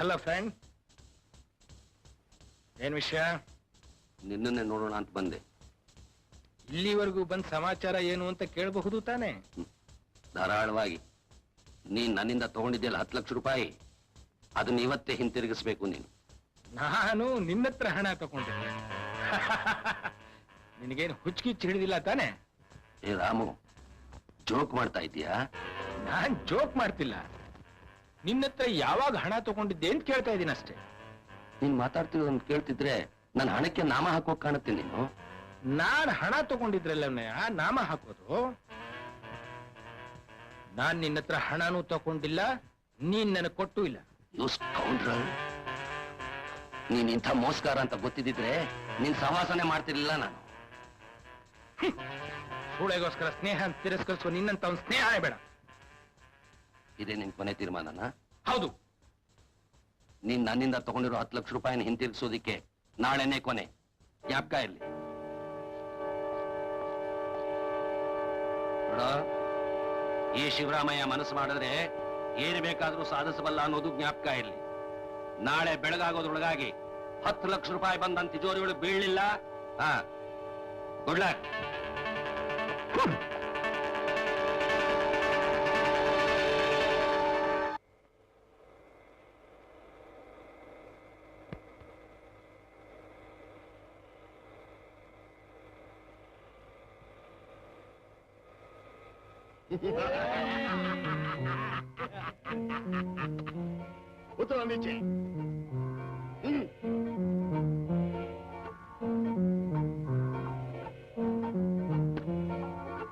ಹಲೋ ಫ್ರೆಂಡ್, ಏನ್ ವಿಷಯ? ನಿನ್ನನ್ನೇ ನೋಡೋಣ ಅಂತ ಬಂದೆ. ಇಲ್ಲಿವರೆಗೂ ಬಂದ್ ಸಮಾಚಾರ ಏನು ಅಂತ ಕೇಳಬಹುದು ತಾನೆ? ಧಾರಾಳವಾಗಿ. ನೀನ್ ನನ್ನಿಂದ ತಗೊಂಡಿದ್ದೆಲ್ಲ 10 ಲಕ್ಷ ರೂಪಾಯಿ, ಅದನ್ನ ಇವತ್ತೇ ಹಿಂತಿರುಗಿಸ್ಬೇಕು ನೀನು. ನಾನು ನಿನ್ನತ್ರ ಹಣ ತಗೊಂಡಿದ್ದೆ. ನಿನಗೇನು ಹುಚ್ಚಿಚ್ಚಿ ಹಿಡಿದಿಲ್ಲ ತಾನೆ? ಏ ರಾಮು, ಜೋಕ್ ಮಾಡ್ತಾ ಇದ್ದೀಯಾ? ನಾನ್ ಜೋಕ್ ಮಾಡ್ತಿಲ್ಲ. ನಿನ್ನತ್ರ ಯಾವಾಗ ಹಣ ತಗೊಂಡಿದ್ದೆ ಅಂತ ಕೇಳ್ತಾ ಇದ್ದೀನಿ ಅಷ್ಟೇ. ನೀನ್ ಮಾತಾಡ್ತಿರೋದನ್ನ ಕೇಳ್ತಿದ್ರೆ ನನ್ನ ಹಣಕ್ಕೆ ನಾಮ ಹಾಕೋಕ್ ಕಾಣುತ್ತೆ ನೀನು. ನಾನ್ ಹಣ ತಗೊಂಡಿದ್ರಲ್ಲ ನಾಮ ಹಾಕೋದು. ನಾನ್ ನಿನ್ನತ್ರ ಹಣನೂ ತಗೊಂಡಿಲ್ಲ, ನೀನ್ ನನಗೆ ಕೊಟ್ಟೂ ಇಲ್ಲ. ನೀನ್ ಇಂಥ ಮೋಸ್ಕಾರ ಅಂತ ಗೊತ್ತಿದ್ದಿದ್ರೆ ನೀನ್ ಸಹವಾಸನೆ ಮಾಡ್ತಿರ್ಲಿಲ್ಲ ನಾನು. ಸೂಳೆಗೋಸ್ಕರ ಸ್ನೇಹ ತಿರಸ್ಕರಿಸುವ ನಿನ್ನಂತ ಅವ್ನ ಸ್ನೇಹನೇ ಬೇಡ. ಇದೇ ನಿನ್ ಕೊನೆ ತೀರ್ಮಾನನ? ಹೌದು. ನೀನ್ ನನ್ನಿಂದ ತಗೊಂಡಿರೋ 10 ಲಕ್ಷ ರೂಪಾಯಿನ ಹಿಂತಿರುಗಿಸೋದಿಕ್ಕೆ ನಾಳೆನೇ ಕೊನೆ. ಜ್ಞಾಪಕ ಇರ್ಲಿ. ಈ ಶಿವರಾಮಯ್ಯ ಮನಸ್ಸು ಮಾಡಿದ್ರೆ ಏನು ಬೇಕಾದ್ರೂ ಸಾಧಿಸಬಲ್ಲ ಅನ್ನೋದು ಜ್ಞಾಪಕ ಇರಲಿ. ನಾಳೆ ಬೆಳಗಾಗೋದ್ರೊಳಗಾಗಿ 10 ಲಕ್ಷ ರೂಪಾಯಿ ಬಂದ ತಿಜೋರಿಗಳು ಬೀಳಲಿಲ್ಲ. Good luck. उतरो नीचे।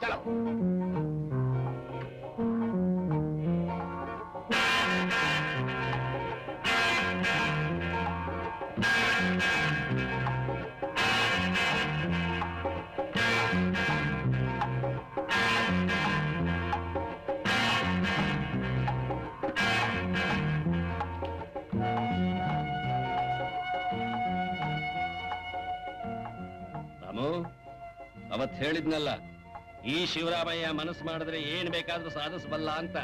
चलो। ಅವತ್ ಹೇಳಿದ್ನಲ್ಲ, ಈ ಶಿವರಾಮಯ್ಯ ಮನಸ್ಸು ಮಾಡಿದ್ರೆ ಏನ್ ಬೇಕಾದ್ರೂ ಸಾಧಿಸಬಲ್ಲ ಅಂತ.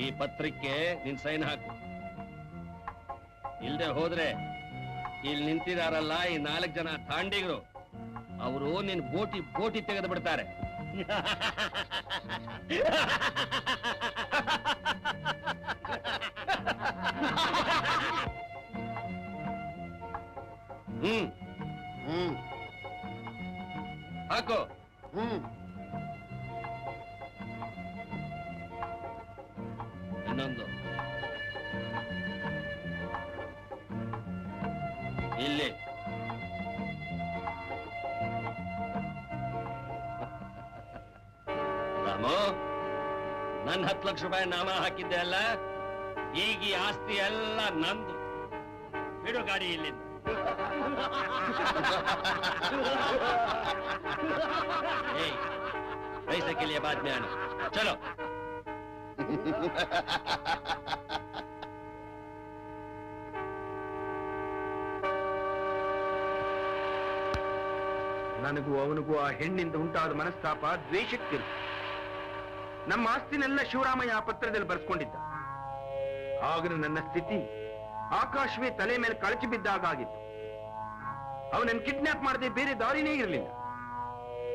ಈ ಪತ್ರಕ್ಕೆ ನಿನ್ ಸೈನ್ ಹಾಕು. ಇಲ್ದೆ ಹೋದ್ರೆ ಇಲ್ಲಿ ನಿಂತಿದಾರಲ್ಲ ಈ 4 ಜನ ತಾಂಡಿಗರು, ಅವರು ನಿನ್ ಬೋಟಿ ತೆಗೆದು ಬಿಡ್ತಾರೆ. ಹಾಕೋ. ಇನ್ನೊಂದು ಇಲ್ಲಿ. ರಾಮು, ನನ್ 10 ಲಕ್ಷ ರೂಪಾಯಿ ನಾಮ ಹಾಕಿದ್ದೆ ಅಲ್ಲ, ಈಗ ಈ ಆಸ್ತಿ ಎಲ್ಲ ನಂದು. ಬಿಡು ಗಾಡಿ ಇಲ್ಲಿಂದ. पैसे के लिए बाद में आना. चलो. ನನಗೂ ಅವನಿಗೂ ಆ ಹೆಣ್ಣಿಂದ ಉಂಟಾದ ಮನಸ್ತಾಪ ದ್ವೇಷಕ್ಕಿಲ್ಲ. ನಮ್ಮ ಆಸ್ತಿನೆಲ್ಲ ಶಿವರಾಮಯ್ಯ ಆ ಪತ್ರದಲ್ಲಿ ಬರೆಸ್ಕೊಂಡಿದ್ದ. ಆಗ ನನ್ನ ಸ್ಥಿತಿ ಆಕಾಶವೇ ತಲೆ ಮೇಲೆ ಕಳಚಿ ಬಿದ್ದಾಗ ಆಗಿತ್ತು. ಅವನನ್ನು ಕಿಡ್ನಾಪ್ ಮಾಡದೆ ಬೇರೆ ದಾರಿನೇ ಇರಲಿಲ್ಲ.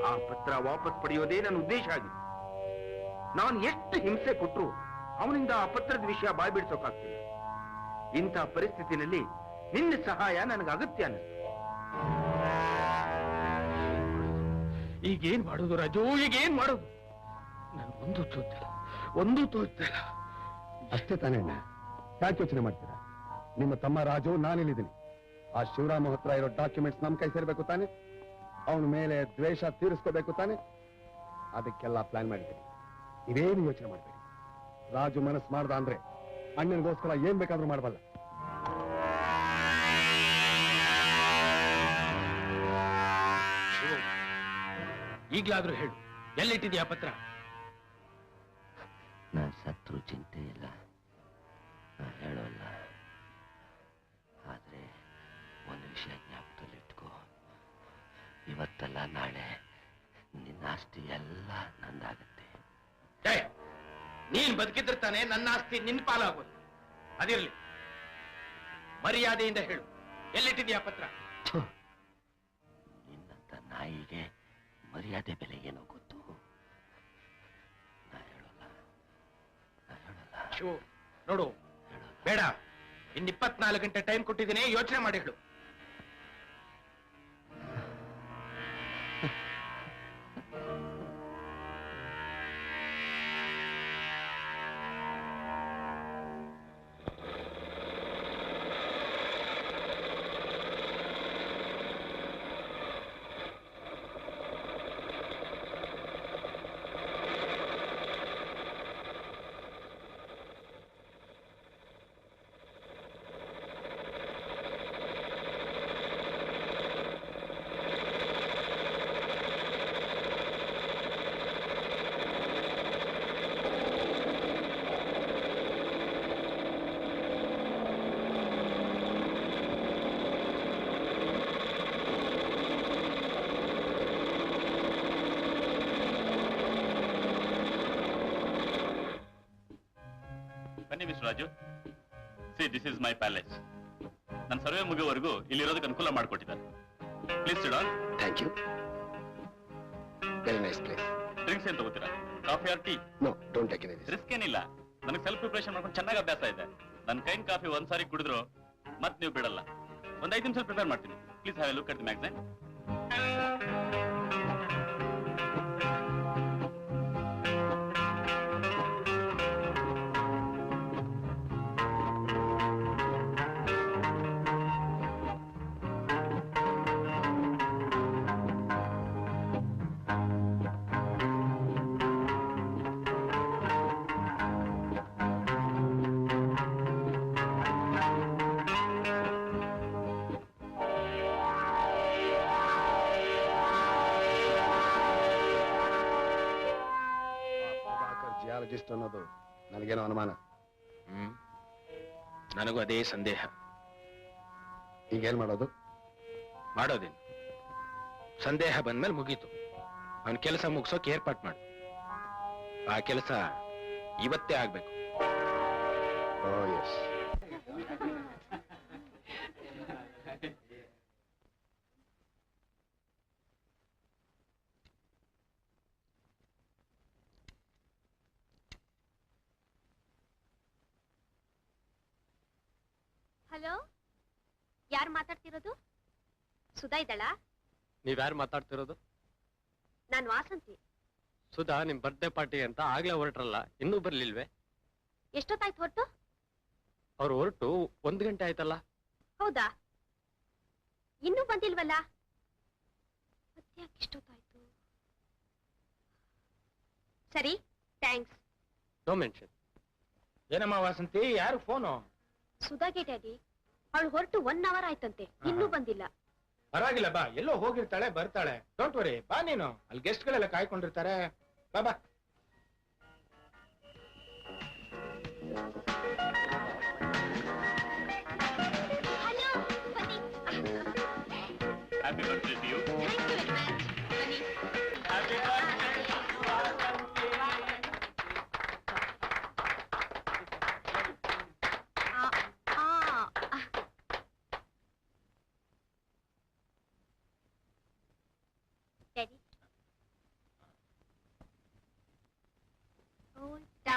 ಆ ಪತ್ರ ವಾಪಸ್ ಪಡೆಯೋದೇ ನನ್ನ ಉದ್ದೇಶ ಆಗಿತ್ತು. ನಾನು ಎಷ್ಟು ಹಿಂಸೆ ಕೊಟ್ಟರು ಅವನಿಂದ ಆ ಪತ್ರದ ವಿಷಯ ಬಾಯ್ ಬಿಡಿಸೋಕಾಗ್ತಿಲ್ಲ. ಇಂಥ ಪರಿಸ್ಥಿತಿನಲ್ಲಿ ನಿನ್ನ ಸಹಾಯ ನನಗೆ ಅಗತ್ಯ ಅನ್ನಿಸ್ತು. ಈಗೇನ್ ಮಾಡೋದು ರಾಜು, ಈಗೇನ್ ಮಾಡೋದು? ನಾನು ಒಂದು ತೋಚ್ತಿಲ್ಲ. ಅಷ್ಟೇ ತಾನೇ ಅಣ್ಣ, ಯಾಕೆ ಯೋಚನೆ ಮಾಡ್ತೀರಾ? ನಿಮ್ಮ ತಮ್ಮ ರಾಜು ನಾನಿಲ್ಲಿದ್ದೀನಿ. ಆ ಶಿವರಾಮ ಹತ್ರ ಇರೋ ಡಾಕ್ಯುಮೆಂಟ್ಸ್ ನಮ್ ಕೈ ಸೇರ್ಬೇಕು ತಾನೆ, ಅವನ ಮೇಲೆ ದ್ವೇಷ ತೀರಿಸ್ಕೋಬೇಕು ತಾನೆ. ಅದಕ್ಕೆಲ್ಲ ಪ್ಲಾನ್ ಮಾಡಿದ್ದೀನಿ. ಇದೇನು ಯೋಚನೆ ಮಾಡಬೇಡಿ. ರಾಜು ಮನಸ್ಸು ಮಾಡ್ದ ಅಂದ್ರೆ ಅಣ್ಣನಿಗೋಸ್ಕರ ಏನ್ ಬೇಕಾದ್ರೂ ಮಾಡಬಲ್ಲ. ಈಗ್ಲಾದ್ರೂ ಹೇಳು, ಎಲ್ಲಿಟ್ಟಿದ್ಯಾ ಪತ್ರ? ನಾನು ಸತ್ರು ಚಿಂತೆ ಇಲ್ಲ, ನಾನು ಹೇಳೋಲ್ಲ. ಆದ್ರೆ ಒಂದು ವಿಷಯ ಜ್ಞಾಪಕದಲ್ಲಿಟ್ಕೋ, ಇವತ್ತಲ್ಲ ನಾಳೆ ನಿನ್ನ ಆಸ್ತಿ ಎಲ್ಲ ನಂದಾಗತ್ತೆ. ನೀನ್ ಬದುಕಿದ್ರೆ ತಾನೆ ನನ್ನ ಆಸ್ತಿ ನಿನ್ ಪಾಲಾಗೋದು. ಅದಿರ್ಲಿ, ಮರ್ಯಾದೆಯಿಂದ ಹೇಳು, ಎಲ್ಲಿಟ್ಟಿದ್ಯಾ ಪತ್ರ? ನಿನ್ನಂತ ನಾಯಿಗೆ ಮರ್ಯಾದೆ ಬೆಲೆ ಏನೋ ಗೊತ್ತು. ನಾ ಹೇಳೋಲ್ಲ. ಶಿವು ನೋಡು, ಬೇಡ, ಇನ್ 24 ಗಂಟೆ ಟೈಮ್ ಕೊಟ್ಟಿದ್ದೀನಿ, ಯೋಚನೆ ಮಾಡಿ ಹೇಳು. Mister Raju, see this is my palace. ನನ್ನ ಸರ್ವೆ ಮುಗಿಯೋವರೆಗೂ ಇಲ್ಲಿರೋದಕ್ಕೆ ಅನುಕೂಲ ಮಾಡಿಕೊಟ್ಟಿದ್ದಾರೆ. Please sit down. Thank you. Very nice place. Drinks ಏನ್ ತಗೋತೀರಾ? Coffee or tea? No, don't take any risk ಏನಿಲ್ಲ. ನನಗೆ ಸೆಲ್ಫ್ ಪ್ರಿಪರೇಷನ್ ಮಾಡ್ಕೊಂಡು ಚೆನ್ನಾಗಿ ಅಭ್ಯಾಸ ಇದೆ. ನನ್ನ ಕೈನ್ ಕಾಫಿ ಒಂದ್ಸಾರಿ ಕುಡಿದ್ರು ಮತ್ತೆ ನೀವು ಬಿಡಲ್ಲ. ಒಂದು 5 ನಿಮಿಷ ಪ್ರಿಪೇರ್ ಮಾಡ್ತೀನಿ. Please have A look at the magazine. Geologist ಅನ್ನೋದು ನನಗೇನೋ ಅನುಮಾನ. ನನಗೂ ಅದೇ ಸಂದೇಹ. ಈಗೇನ್ ಮಾಡೋದು? ಮಾಡೋದೇನು, ಸಂದೇಹ ಬಂದ್ಮೇಲೆ ಮುಗೀತು. ಅವನ ಕೆಲಸ ಮುಗಿಸೋಕೆ ಏರ್ಪಾಟ್ ಮಾಡು. ಆ ಕೆಲಸ ಇವತ್ತೇ ಆಗ್ಬೇಕು. ಓ ಎಸ್. ಹಲೋ, ಯಾರು ಮಾತಾಡ್ತಿರೋದು? ಸುಧಾ ಇದ್ದಾಳಾ? ನೀವ್ಯಾರು ಮಾತಾಡ್ತಿರೋದು? ನಾನ್ ವಾಸಂತಿ. ಸುಧಾ, ನಿಮ್ ಬರ್ತ್ಡೇ ಪಾರ್ಟಿ ಅಂತ ಆಗ್ಲೇ ಹೊರಟ್ರಲ್ಲ, ಇನ್ನೂ ಬರ್ಲಿಲ್ವೇ? ಎಷ್ಟೊತ್ತಾಯ್ತು ಹೊರಟು? ಅವ್ರು ಹೊರಟು 1 ಗಂಟೆ ಆಯ್ತಲ್ಲ. ಹೌದಾ? ಇನ್ನೂ ಬಂದಿಲ್ವಲ್ಲ? ಮತ್ತ್ಯಾಕೆ ಇಷ್ಟೊತ್ತಾಯ್ತು? ಸರಿ, ಥ್ಯಾಂಕ್ಸ್. No mention. ಏನಮ್ಮ ವಾಸಂತಿ, ಯಾರು ಫೋನು? ಸುಧಾಗೆ ಡ್ಯಾಡಿ, ಅವಳು ಹೊರಟು 1 ಅವರ್ ಆಯ್ತಂತೆ, ಇನ್ನೂ ಬಂದಿಲ್ಲ. ಪರವಾಗಿಲ್ಲ ಬಾ, ಎಲ್ಲೋ ಹೋಗಿರ್ತಾಳೆ, ಬರ್ತಾಳೆ. ಡೋಂಟ್ ವರಿ, ಬಾ ನೀನು. ಅಲ್ಲಿ ಗೆಸ್ಟ್ ಗಳೆಲ್ಲ ಕಾಯ್ಕೊಂಡಿರ್ತಾರೆ. ಬಾ ಬಾ. Happy birthday to you. Daddy, ಊಟ.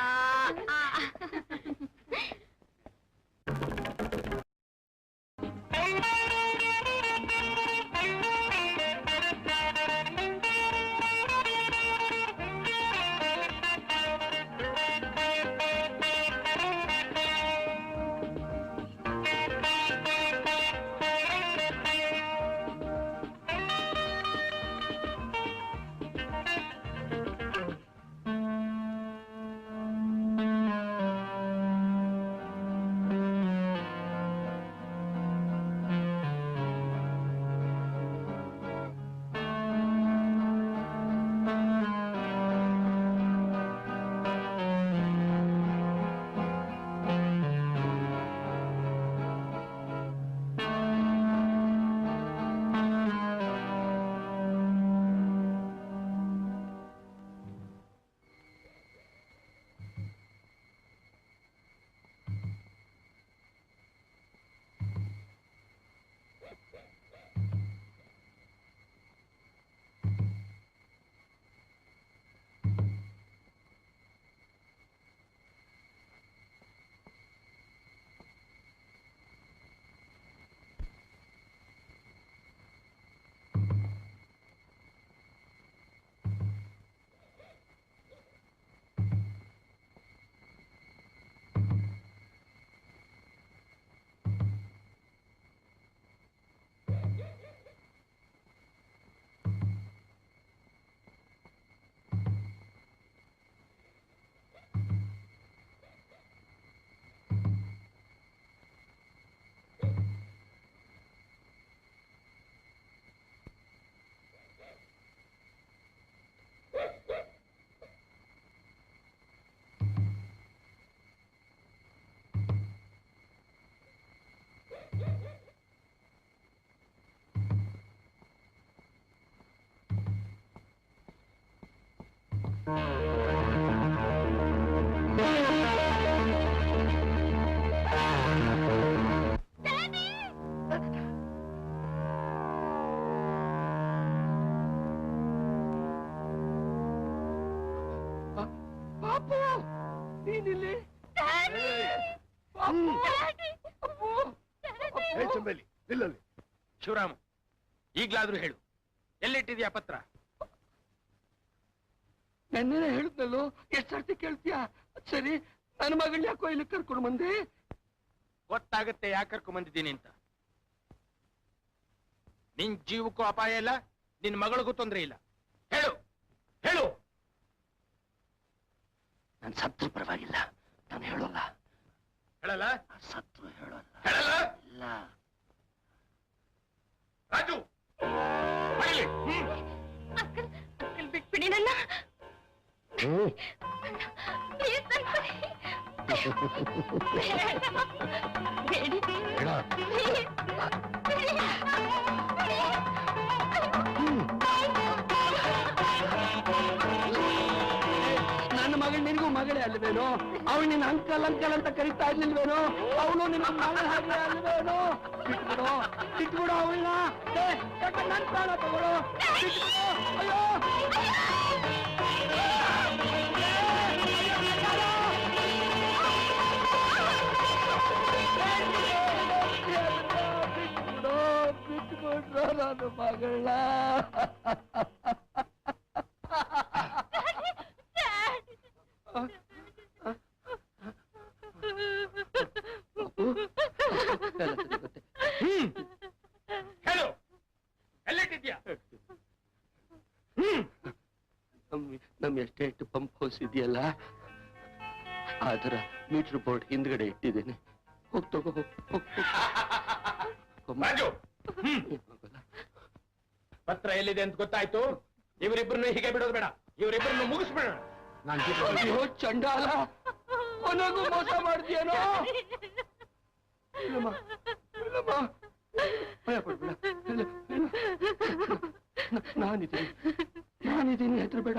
ನೀನಿಲ್ಲಿ ಚಂಬೇಲಿ ನಿಲ್ಲಲ್ಲಿ. ಶಿವರಾಮ, ಈಗ್ಲಾದ್ರೂ ಹೇಳು, ಎಲ್ಲಿಟ್ಟಿದ್ಯಾ ಪತ್ರ? ನನ್ನೇನೆ ಹೇಳಿದ್ನಲ್ಲೋ, ಎಷ್ಟ್ ಸರ್ತಿ ಕೇಳ್ತೀಯಾ? ಸರಿ, ನನ್ನ ಮಗಳ್ ಯಾಕೋ ಇಲ್ಲಿ ಕರ್ಕೊಂಡು ಬಂದೆ? ಗೊತ್ತಾಗತ್ತೆ ಯಾಕೆ ಕರ್ಕೊಂಡ್ ಬಂದಿದ್ದೀನಿ ಅಂತ. ನಿನ್ ಜೀವಕ್ಕೂ ಅಪಾಯ ಇಲ್ಲ, ನಿನ್ ಮಗಳಿಗೂ ತೊಂದರೆ ಇಲ್ಲ. ಹೇಳು ಹೇಳು. ನಾನು ಸತ್ರು ಪರವಾಗಿಲ್ಲ, ನಾನು ಹೇಳೋಲ್ಲ. ಹೇಳಲ್ಲ? ಸತ್ರು ಹೇಳೋಲ್ಲ. ಹೇಳಲ್ಲ? ಇಲ್ಲ. ರಾಜು ಬಿಟ್ಬಿಡಿ ನನ್ನ. ನನ್ನ ಮಗಳು ನಿನಗೂ ಮಗಳೇ ಅಲ್ವೇನೋ? ಅವಳು ನಿನ್ನ ಅಂಕಲ್ ಅಂತ ಕರೀತಾ ಇರ್ಲಿಲ್ವೇನೋ? ಅವಳು ನಿನ್ನ ಮಗಳ ಹಾಗೆ ಅಲ್ವೇನೋ? ಬಿಟ್ಬಿಡು ಅವಳನ್ನ. ನನ್ನ ಪ್ರಾಣ ತಗೊಳ್ಳೋ, ಬಿಟ್ಬಿಡು. ಅಯ್ಯೋ ಬಿಟ್ಬಿಟ್ರು ನನ್ನ ಮಗಳ. ಹೇಳು, ಎಲ್ಲಿಟ್ಟಿದ್ಯಾ? ನಮ್ಮ ಎಸ್ಟೇಟ್ ಪಂಪ್ ಹೌಸ್ ಇದೆಯಲ್ಲ, ಅದರ ಮೀಟರ್ ಬೋರ್ಡ್ ಹಿಂದ್ಗಡೆ ಇಟ್ಟಿದ್ದೇನೆ. ಹೋಗ್ ತಗೋ. ರಾಜು, ಪತ್ರ ಎಲ್ಲಿದೆ ಅಂತ ಗೊತ್ತಾಯ್ತು. ಇವರಿಬ್ಬರನ್ನು ಹೀಗೆ ಬಿಡೋದು ಬೇಡ, ಇವರಿಬ್ಬರನ್ನು ಮುಗಿಸ್ಬೇಡ. ಅಯ್ಯೋ ಚಂಡಾಲ, ಕೊನೆಗೂ ಮೋಸ ಮಾಡ್ತೀಯನೋ? ಇಲ್ಲಮ್ಮ, ಇಲ್ಲಮ್ಮ, ಭಯ ಪಡ್ಬೇಡ. ನಾನಿದ್ದೀನಿ, ಹೆದರ್ಬೇಡ.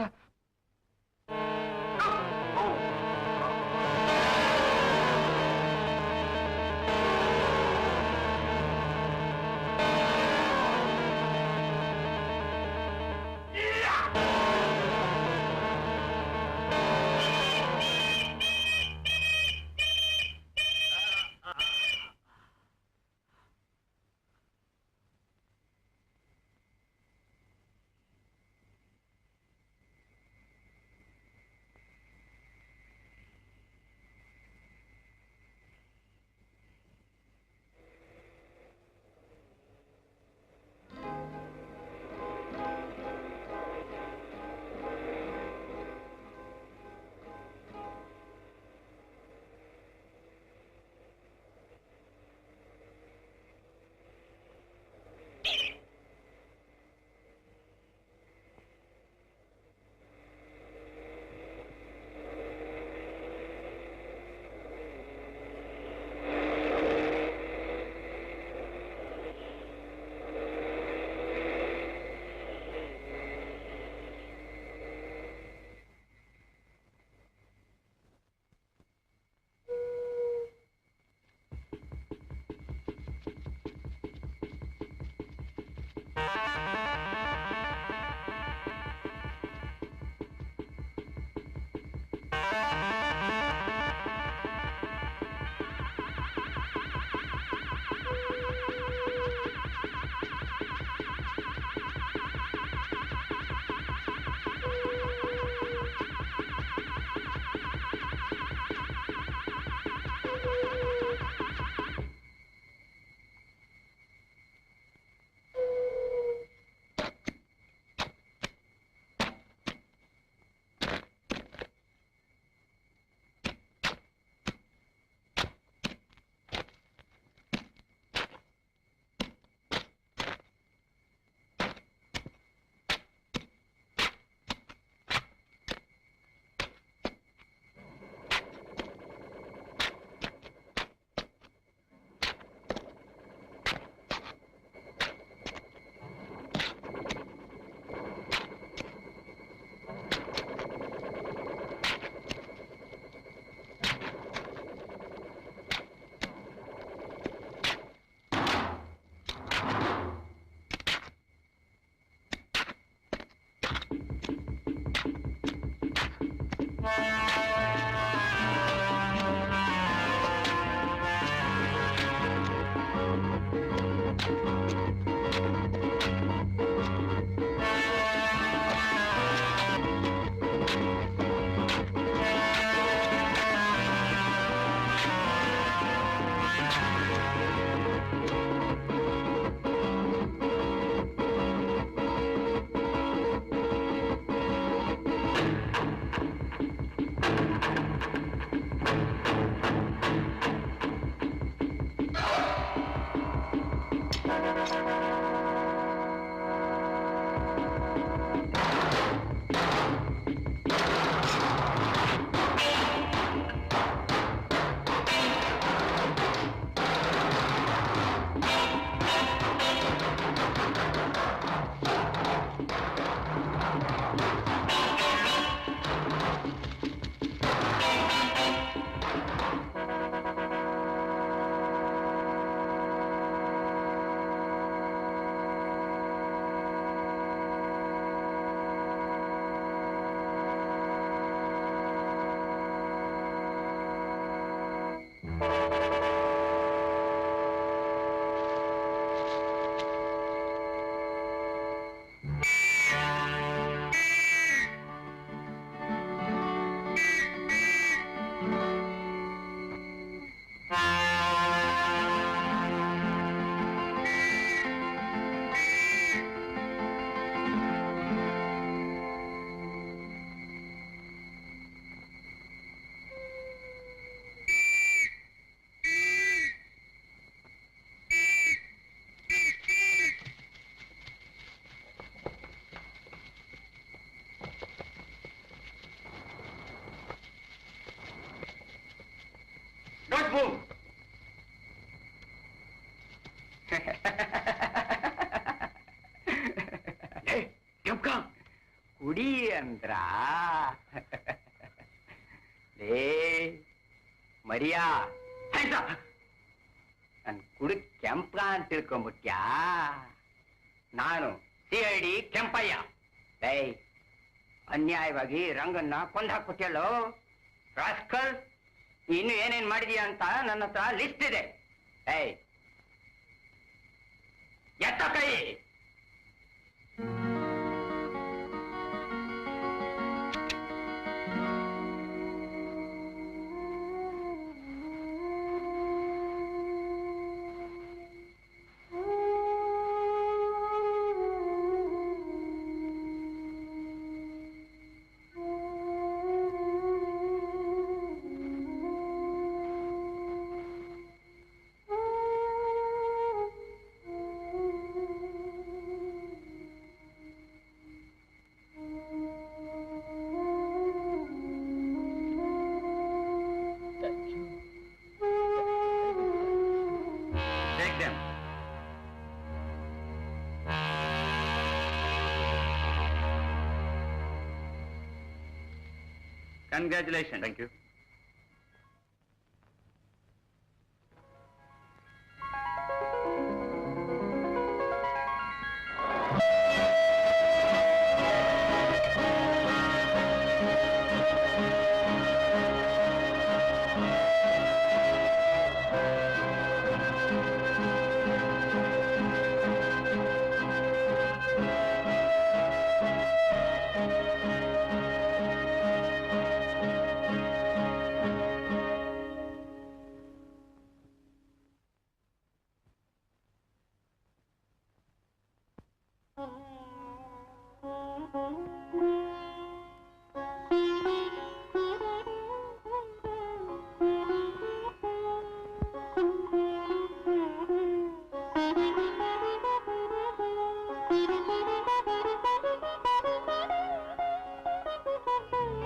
Don't move. ಕುಡಿ ಅಂದ್ರ ಲೇ ಮರಿಯಾ ನನ್ ಕುಡಿ ಕೆಂಪ ಅಂತ ತಿಳ್ಕೊಂಬಿಟ್ಯಾ? ನಾನು CID ಕೆಂಪಯ್ಯ. ಲೇ ಅನ್ಯಾಯವಾಗಿ ರಂಗನ್ನ ಕೊಂದಾಕ್ಬಿಟ್ಯಲ್ಲೋ ರಾಸ್ಕಲ್. ಇನ್ನು ಏನೇನ್ ಮಾಡಿದೀಯ ಅಂತ ನನ್ನ ಹತ್ರ ಲಿಸ್ಟ್ ಇದೆ. ಏಯ್ ಎತ್ತ ಕೈ. Congratulations. Thank you.